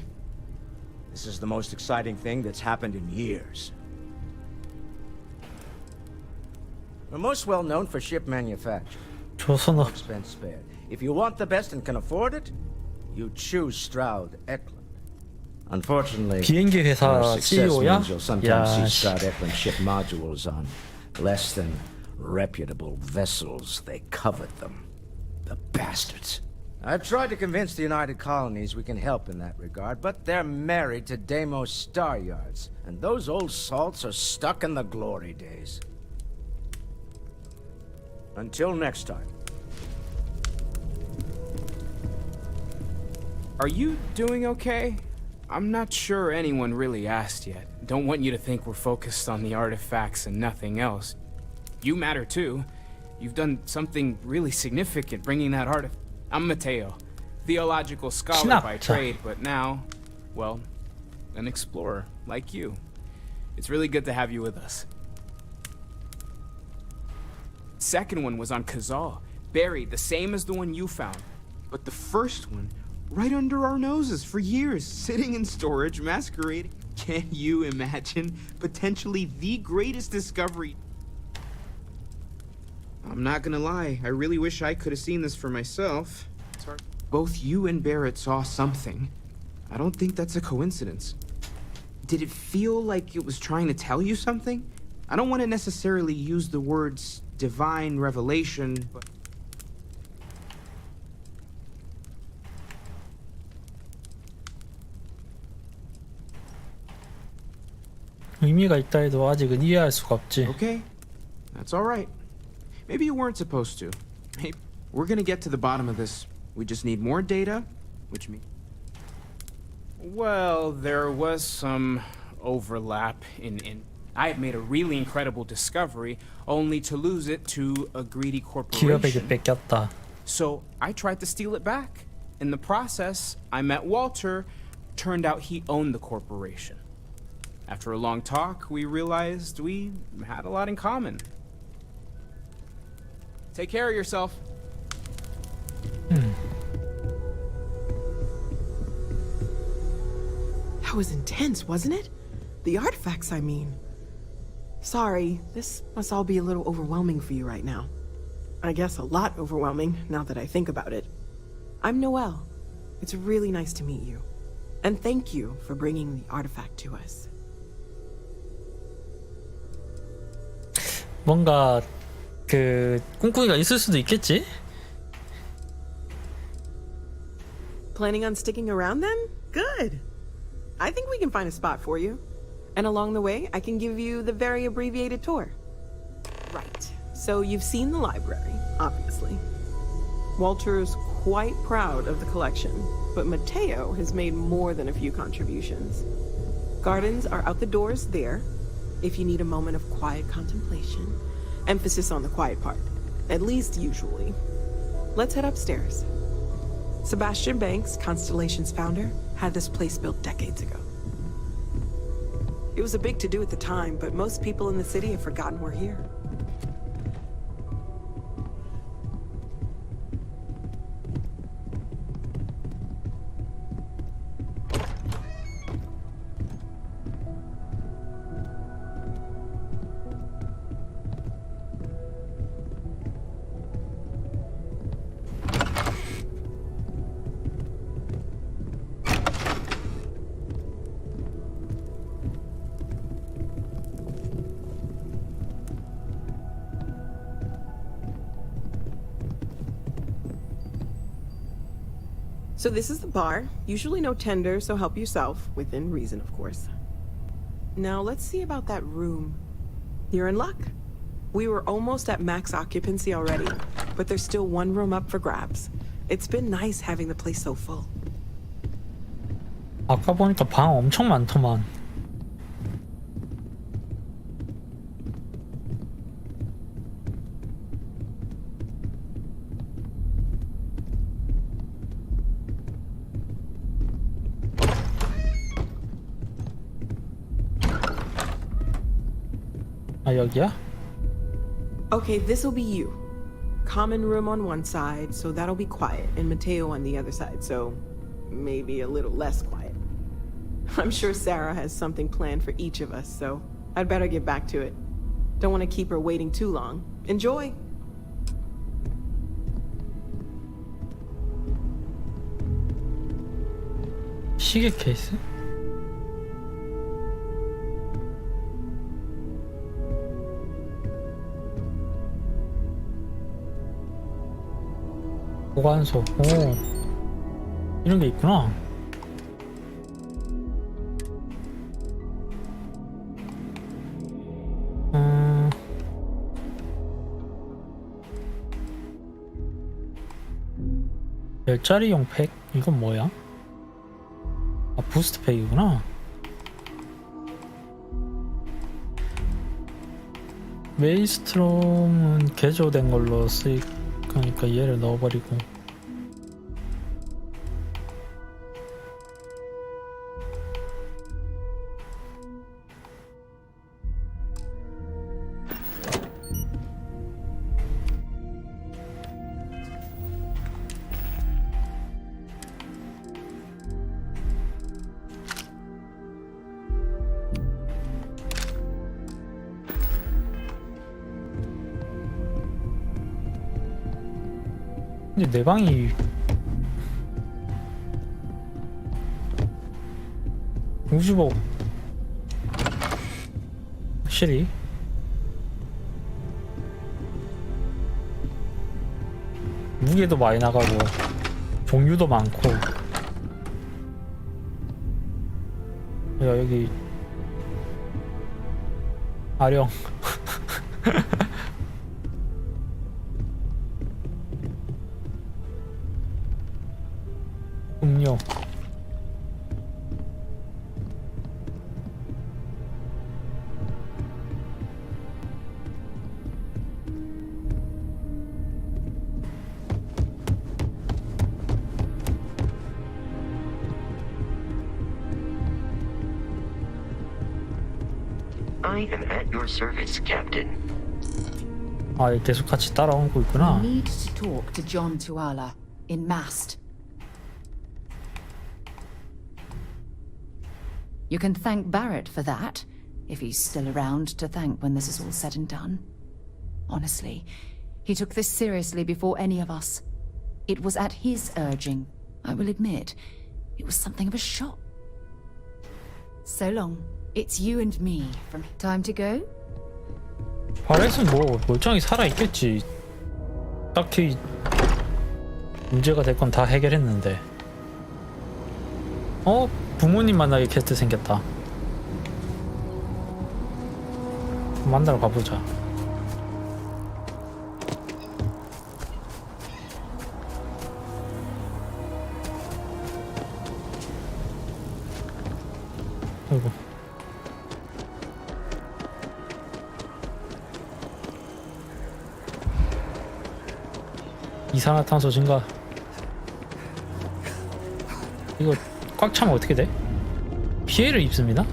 this is the most exciting thing that's happened in years. We're most well known for ship manufacture. 조선업. No expense spared. If you want the best and can afford it, you choose Stroud Eklund. Unfortunately, 비행기 회사 our success CEO야? means you'll sometimes see 야, Stroud Eklund ship modules on less than reputable vessels. They covet them. The bastards. I tried to convince the United Colonies we can help in that regard, but they're married to Deimos Star Yards, and those old salts are stuck in the glory days. Until next time. Are you doing okay? I'm not sure anyone really asked yet. Don't want you to think we're focused on the artifacts and nothing else. You matter too. You've done something really significant bringing that artifact. I'm Mateo, theological scholar by trade, but now, well, an explorer like you. It's really good to have you with us. Second one was on Kazal, buried the same as the one you found. But the first one, right under our noses for years, sitting in storage, masquerading. Can you imagine? Potentially the greatest discovery. I'm not gonna lie, I really wish I could have seen this for myself. Both you and Barrett saw something. I don't think that's a coincidence. Did it feel like it was trying to tell you something? I don't want to necessarily use the words divine revelation, but... 의미가 있다 해도 아직은 이해할 수가 없지. Okay, that's all right. Maybe you weren't supposed to. Hey, we're gonna get to the bottom of this. We just need more data, which means... Well, there was some overlap in I had made a really incredible discovery, only to lose it to a greedy corporation. 기업에게 뺏겼다. So I tried to steal it back. In the process, I met Walter. Turned out he owned the corporation. After a long talk, we realized we had a lot in common. Take care of yourself. That was intense, wasn't it? The artifacts, I mean. Sorry, this must all be a little overwhelming for you right now. I guess a lot overwhelming, now that I think about it. I'm Noelle. It's really nice to meet you. And thank you for bringing the artifact to us. 뭔가 그 꿍꿍이가 있을 수도 있겠지? Planning on sticking around then? Good. I think we can find a spot for you. And along the way, I can give you the very abbreviated tour. Right. So you've seen the library, obviously. Walter's quite proud of the collection, but Mateo has made more than a few contributions. Gardens are out the doors there, if you need a moment of quiet contemplation. Emphasis on the quiet part, at least usually. Let's head upstairs. Sebastian Banks, Constellation's founder, had this place built decades ago. It was a big to-do at the time, but most people in the city have forgotten we're here. So this is the bar. Usually no tender, so help yourself, within reason, of course. Now let's see about that room. You're in luck. We were almost at max occupancy already, but there's still one room up for grabs. It's been nice having the place so full. 아까 보니까 방 엄청 많더만. 아, 여기야? Okay, this'll be you. Common room on one side, so that'll be quiet, and Mateo on the other side, so maybe a little less quiet. I'm sure Sarah has something planned for each of us, so I'd better get back to it. Don't want to keep her waiting too long. Enjoy! 시계 케이스? 보관소. 오, 이런 게 있구나. 별자리용 팩? 이건 뭐야? 아, 부스트 팩이구나. 메이스트롬은 개조된 걸로 쓰니까 얘를 넣어버리고. 근데 내 방이 우주복 확실히 무게도 많이 나가고 종류도 많고. 야, 여기 아령 음료. I am at your service, Captain. 아, 계속 같이 따라오고 있구나. We need to talk to John Tuala in Mast. You can thank Barrett for that, if he's still around to thank when this is all said and done. Honestly, he took this seriously before any of us. It was at his urging, I will admit. It was something of a shock. So long. It's you and me. From time to go? 바렛은 뭐 멀쩡히 살아있겠지. 딱히 문제가 될 건 다 해결했는데. 부모님 만나기 퀘스트 생겼다. 만나러 가보자. 아이고. 이산화탄소 증가. 이거 꽉 차면 어떻게 돼? 피해를 입습니다?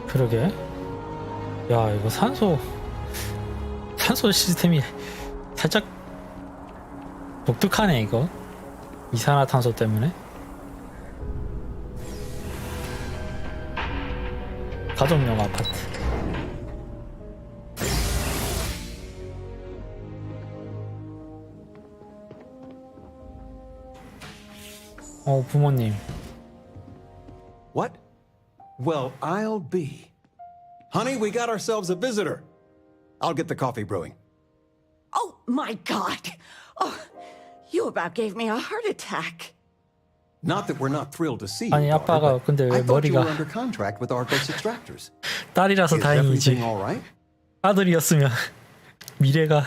그러게. 야, 이거 산소 시스템이 살짝 독특하네. 이거 이산화탄소 때문에. 가정용 아파트. 부모님. What? Well, I'll be. Honey, we got ourselves a visitor. I'll get the coffee brewing. Oh, my God. Oh, you about gave me a heart attack. Not that we're not thrilled to see you. 아니, 아빠가 근데 왜 I thought you 머리가 were under contract with Arcos Extractors. 딸이라서 Is 다행이지. everything all right? 아들이었으면 미래가.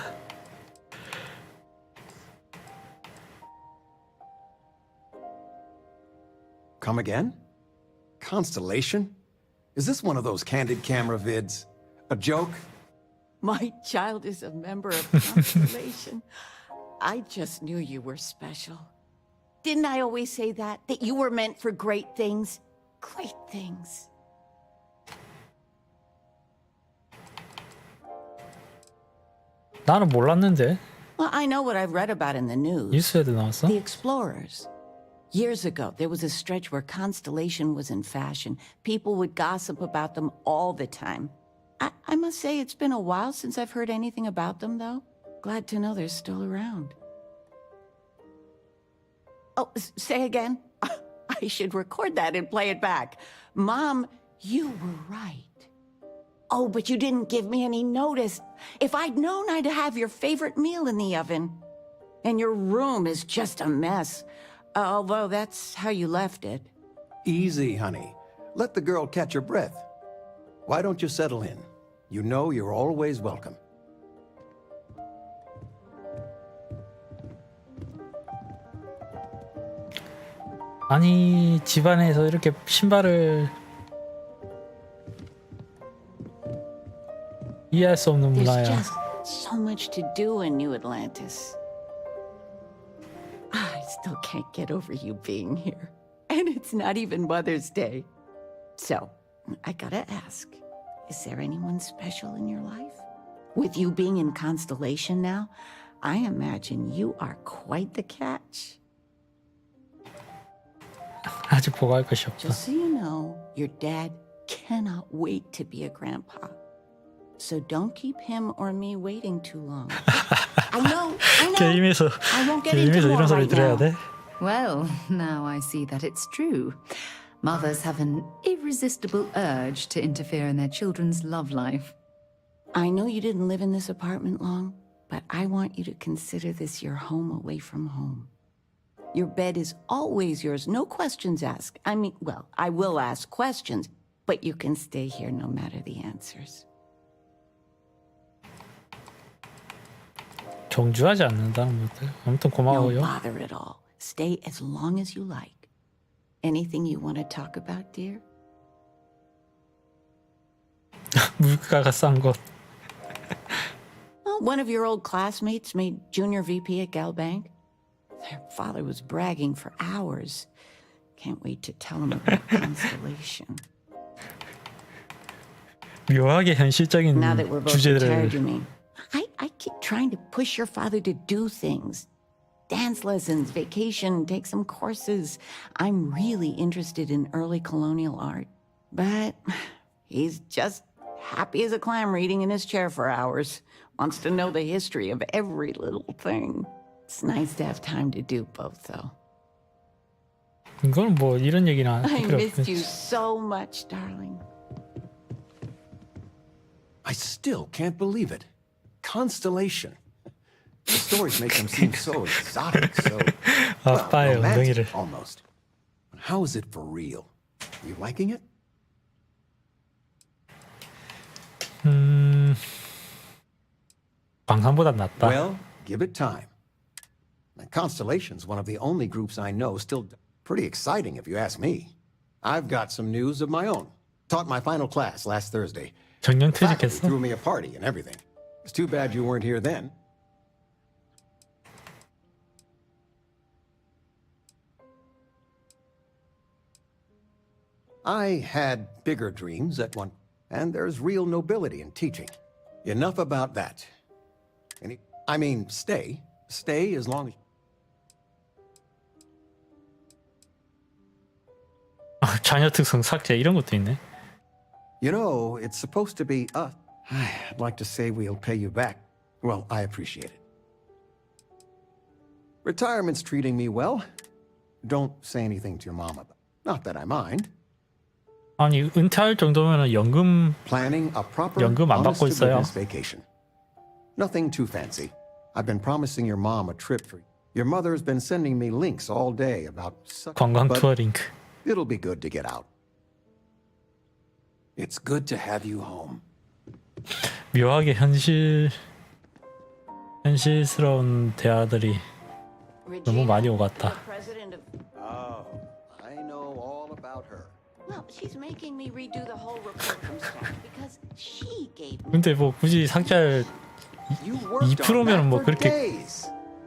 Come again? Constellation? Is this one of those candid camera vids? A joke? My child is a member of Constellation. I just knew you were special. Didn't I always say that? That you were meant for great things? Great things. 나는 몰랐는데. Well, I know what I've read about in the news. 뉴스에도 나왔어? The Explorers. Years ago, there was a stretch where Constellation was in fashion. People would gossip about them all the time. I must say it's been a while since I've heard anything about them, though. Glad to know they're still around. Oh, say again. I should record that and play it back. Mom, you were right. Oh, but you didn't give me any notice. If I'd known, I'd have your favorite meal in the oven. And your room is just a mess. Although that's how you left it. Easy, honey. Let the girl catch her breath. Why don't you settle in? You know you're always welcome. 아니, 집안에서 이렇게 신발을 이해할 수 없는 There's 문화야. just so much to do in New Atlantis. I still can't get over you being here. And it's not even Mother's Day. So, I gotta ask, is there anyone special in your life? With you being in Constellation now, I imagine you are quite the catch. 아직 보고할 것이 없다. Just so you know, your dad cannot wait to be a grandpa. So don't keep him or me waiting too long. I know. 게임에서 I won't get into more 이런 소리 right 들어야 now. 돼? Well, now I see that it's true. Mothers have an irresistible urge to interfere in their children's love life. I know you didn't live in this apartment long, but I want you to consider this your home away from home. Your bed is always yours, no questions asked. I mean, well, I will ask questions, but you can stay here no matter the answers. 정주하지 않는다는 것들. 아무튼 No 고마워요. bother at all. Stay as long as you like. Anything you want to talk about, dear? 물가가 싼 것. Well, one of your old classmates made junior VP at Galbank. Their father was bragging for hours. Can't wait to tell him about Constellation. 묘하게 현실적인 Now that we're both retired, you 주제들을 mean? I keep trying to push your father to do things. Dance lessons, vacation, take some courses. I'm really interested in early colonial art. But he's just happy as a clam reading in his chair for hours. Wants to know the history of every little thing. It's nice to have time to do both, though. 이건 뭐 이런 얘기나 할 I 필요 missed 없고. you so much, darling. I still can't believe it. Constellation. The stories make them seem so exotic, so 아빠의 엉덩이를. romantic almost. How is it for real? Are you liking it? 방송보다 낫다. Well, give it time. And Constellation's one of the only groups I know still pretty exciting if you ask me. I've got some news of my own. Taught my final class last Thursday. 정년 Faculty 퇴직했어? threw me a party and everything. It's too bad you weren't here then. I had bigger dreams at one, and there's real nobility in teaching. Enough about that. I mean, stay. Stay as long as... 자녀 특성 삭제 이런 것도 있네. You know, it's supposed to be us. I'd like to say we'll pay you back. Well, I appreciate it. Retirement's treating me well. Don't say anything to your mom about it. Not that I mind. 아니 은퇴할 정도면은 연금 Planning a proper, 연금 안 받고 honest to 있어요. goodness vacation. Nothing too fancy. I've been promising your mom a trip for you. Your mother's been sending me links all day about such, 관광 but 투어 링크. it'll be good to get out. It's good to have you home. 묘하게 현실스러운 대화들이 너무 많이 오갔다. Oh, I know all about her. Well, she's making me redo the whole report from scratch because she gave me. 근데 뭐 굳이 삭제할 2%면 뭐 그렇게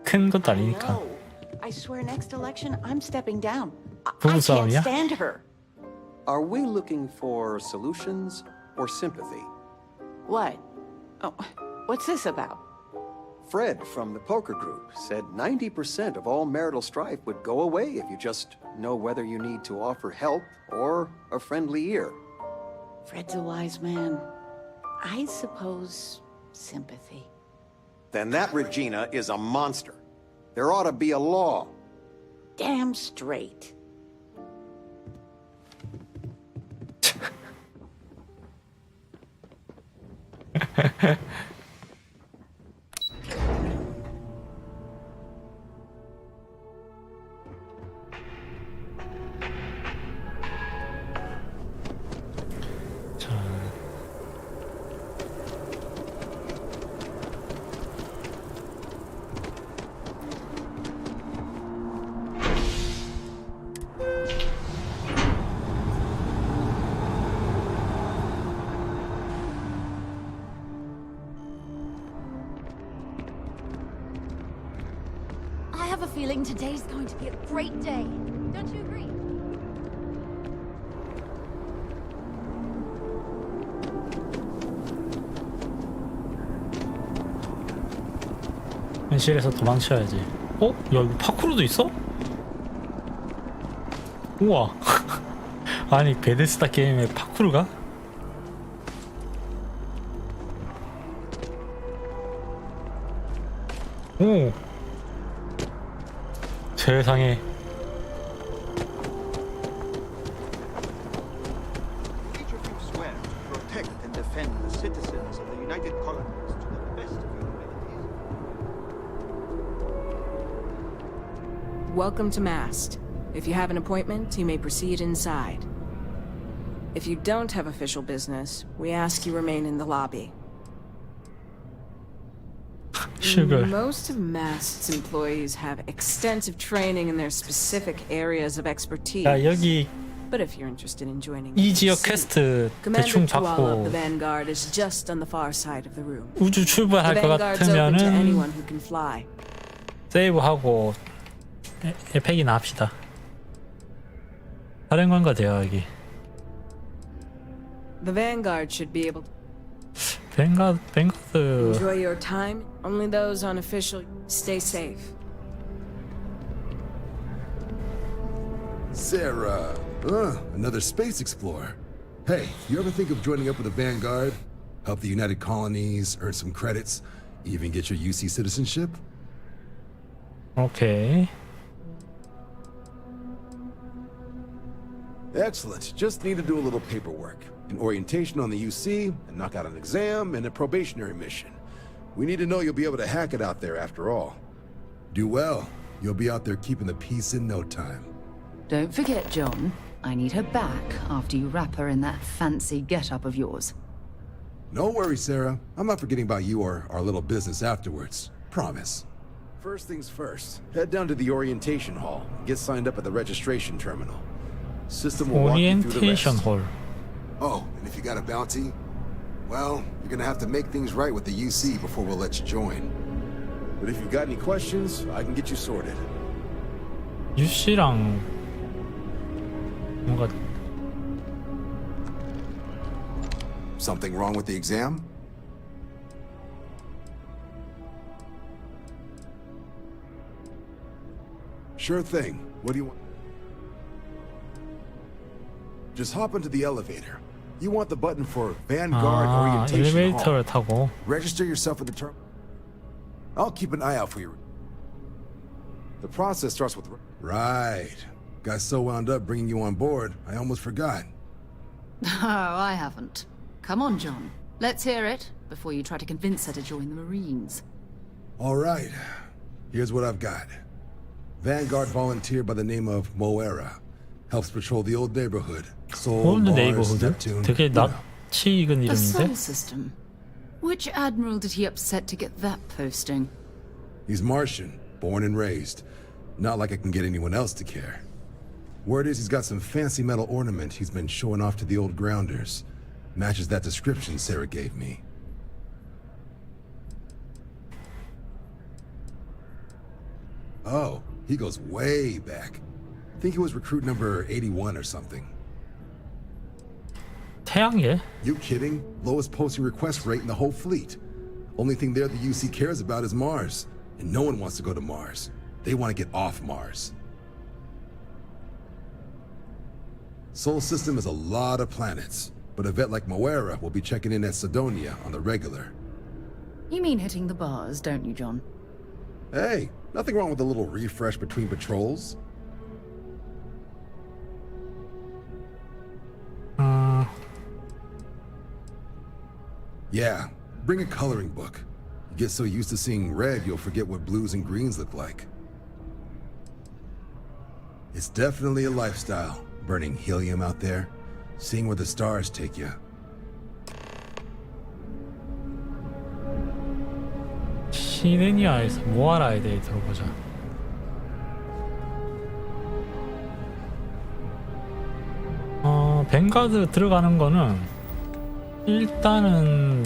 큰 것도 아니니까. No, I swear next election I'm stepping down. I 부부 can't 싸움이야? stand her. Are we looking for solutions or sympathy? What? Oh, what's this about? Fred from the poker group said 90% of all marital strife would go away if you just know whether you need to offer help or a friendly ear. Fred's a wise man. I suppose sympathy. Then that Regina is a monster. There ought to be a law. Damn straight. I have a feeling today's going to be a great day. Don't you agree? 현실에서 도망쳐야지. 어? 야, 이거 파쿠르도 있어? 우와. 아니, 베데스다 게임에 파쿠르가? 오. 세상에. Each of you swear to protect and defend the citizens of the United Colonies to the best of your abilities. Welcome to Mast. If you have an appointment, you may proceed inside. If you don't have official business, we ask you remain in the lobby. Sugar. Most of Mast's employees have extensive training in their specific areas of expertise. 야, 여기 But if you're interested in joining 이 지역 us, 퀘스트 Commander 대충 Tuala of the 받고 Vanguard is just on the far side of the room. 우주 출발할 The 것 Vanguard's open to 같으면은 anyone who can fly. 세이브하고 에펙이나 합시다. 다른 건가 돼요 여기. The Vanguard should be able to 뱅가드 enjoy your time. Only those on official. Stay safe. Sarah, another space explorer. Hey, you ever think of joining up with the Vanguard? Help the United Colonies, earn some credits, even get your UC citizenship? 오케이. Excellent. Just need to do a little paperwork. An orientation on the UC, and knock out an exam, and a probationary mission. We need to know you'll be able to hack it out there after all. Do well. You'll be out there keeping the peace in no time. Don't forget, John. I need her back after you wrap her in that fancy get-up of yours. No worries, Sarah. I'm not forgetting about you or our little business afterwards. Promise. First things first, head down to the orientation hall. Get signed up at the registration terminal. System will walk you through the 오리엔테이션 rest. 홀. Oh, and if you got a bounty, well, you're gonna have to make things right with the UC before we'll let you join. But if you've got any questions, I can get you sorted. 유씨랑 뭔가 Something wrong with the exam? Sure thing. What do you want? Just hop into the elevator. You want the button for Vanguard Orientation 엘리베이터를 Hall. 타고. Register yourself at the terminal. I'll keep an eye out for you. The process starts with... Right. Got so wound up bringing you on board, I almost forgot. Oh, I haven't. Come on, John. Let's hear it before you try to convince her to join the Marines. All right. Here's what I've got. Vanguard volunteer by the name of Moera. Helps patrol the old neighborhood. Sol, 오늘 Mars, 네이버후드? Neptune. 되게 낯이 익은 The 이름인데? Sol system. Which admiral did he upset to get that posting? He's Martian, born and raised. Not like I can get anyone else to care. Word is he's got some fancy metal ornament he's been showing off to the old grounders. Matches that description Sarah gave me. Oh, he goes way back. I think he was recruit number 81 or something. 태양계? You kidding? Lowest posting request rate in the whole fleet. Only thing there the UC cares about is Mars. And no one wants to go to Mars. They want to get off Mars. Sol system is a lot of planets. but a vet like Moira will be checking in at Sidonia on the regular. You mean hitting the bars, don't you, John? Hey, nothing wrong with a little refresh between patrols. Yeah, bring a coloring book. You get so used to seeing red, you'll forget what blues and greens look like. It's definitely a lifestyle, burning helium out there, seeing where the stars take you. 시드니아에서 뭐 알아야 돼? 들어보자. 뱅가드 들어가는 거는 일단은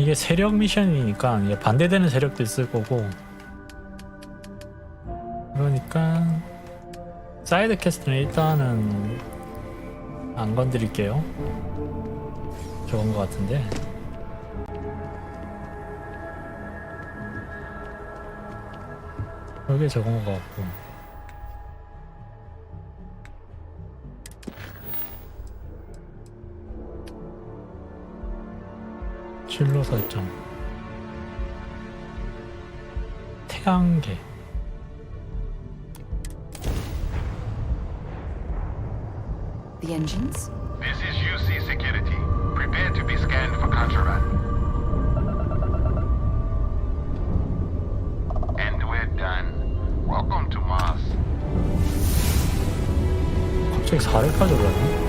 이게 세력 미션이니까 이게 반대되는 세력도 있을 거고, 그러니까 사이드 퀘스트는 일단은 안 건드릴게요. 좋은 것 같은데. 여기 적은 것 같고. 진로 설정. 태양계. The engines? This is UC Security. Prepare to be scanned for contraband. And we're done. Welcome to Mars. 갑자기 4렙까지 올랐네.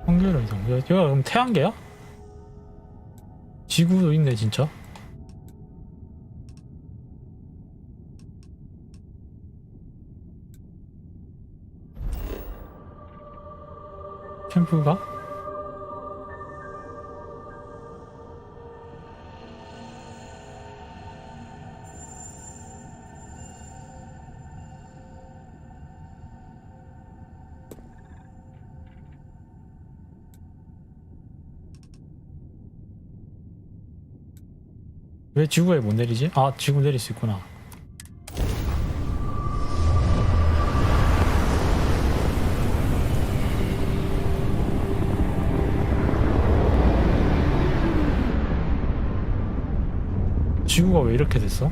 확률 이상. 여기가 그럼 태양계야? 지구도 있네 진짜. 캠프가? 왜 지구에 못 내리지? 아, 지구 내릴 수 있구나. 지구가 왜 이렇게 됐어?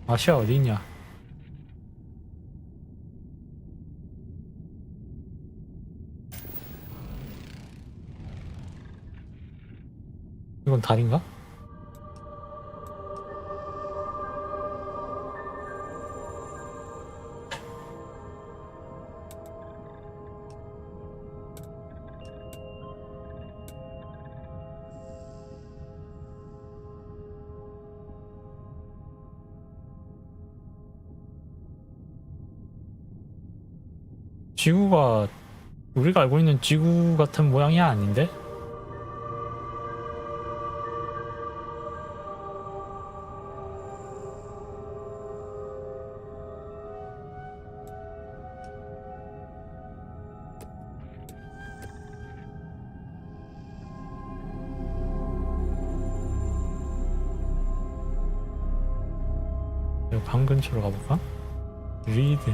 아시아 어디 있냐? 이건 달인가? 지구가 우리가 알고 있는 지구 같은 모양이 아닌데? 방 근처로 가볼까? 리드.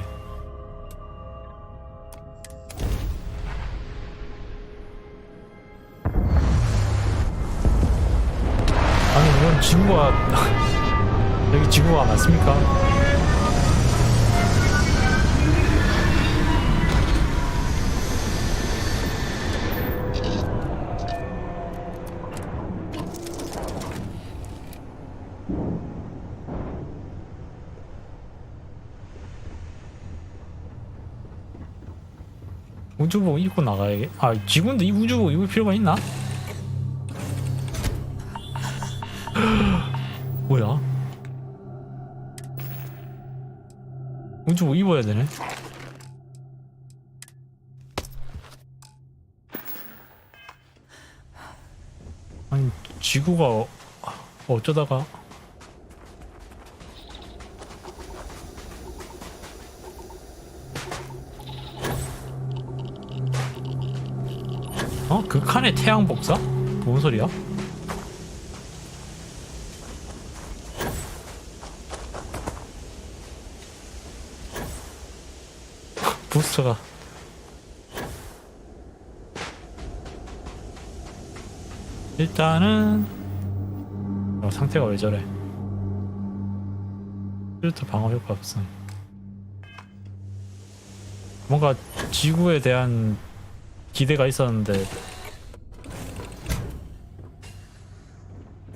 지구가 여기 지구가 맞습니까? 우주복 입고 나가야겠. 아, 지구인데 이 우주복 입을 필요가 있나? 뭐야? 우주복 입어야 되네. 아니, 지구가 어쩌다가 극한의 태양 복사? 뭔 소리야? 부스터가 일단은 상태가 왜 저래? 필터 방어 효과 없음. 뭔가 지구에 대한 기대가 있었는데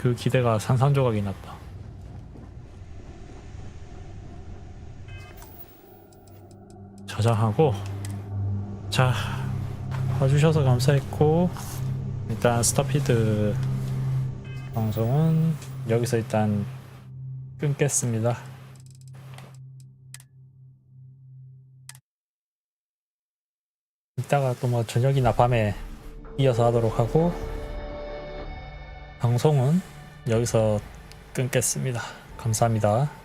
그 기대가 산산조각이 났다. 저장하고, 자, 봐주셔서 감사했고, 일단 스타필드 방송은 여기서 일단 끊겠습니다. 이따가 또 뭐 저녁이나 밤에 이어서 하도록 하고, 방송은 여기서 끊겠습니다. 감사합니다.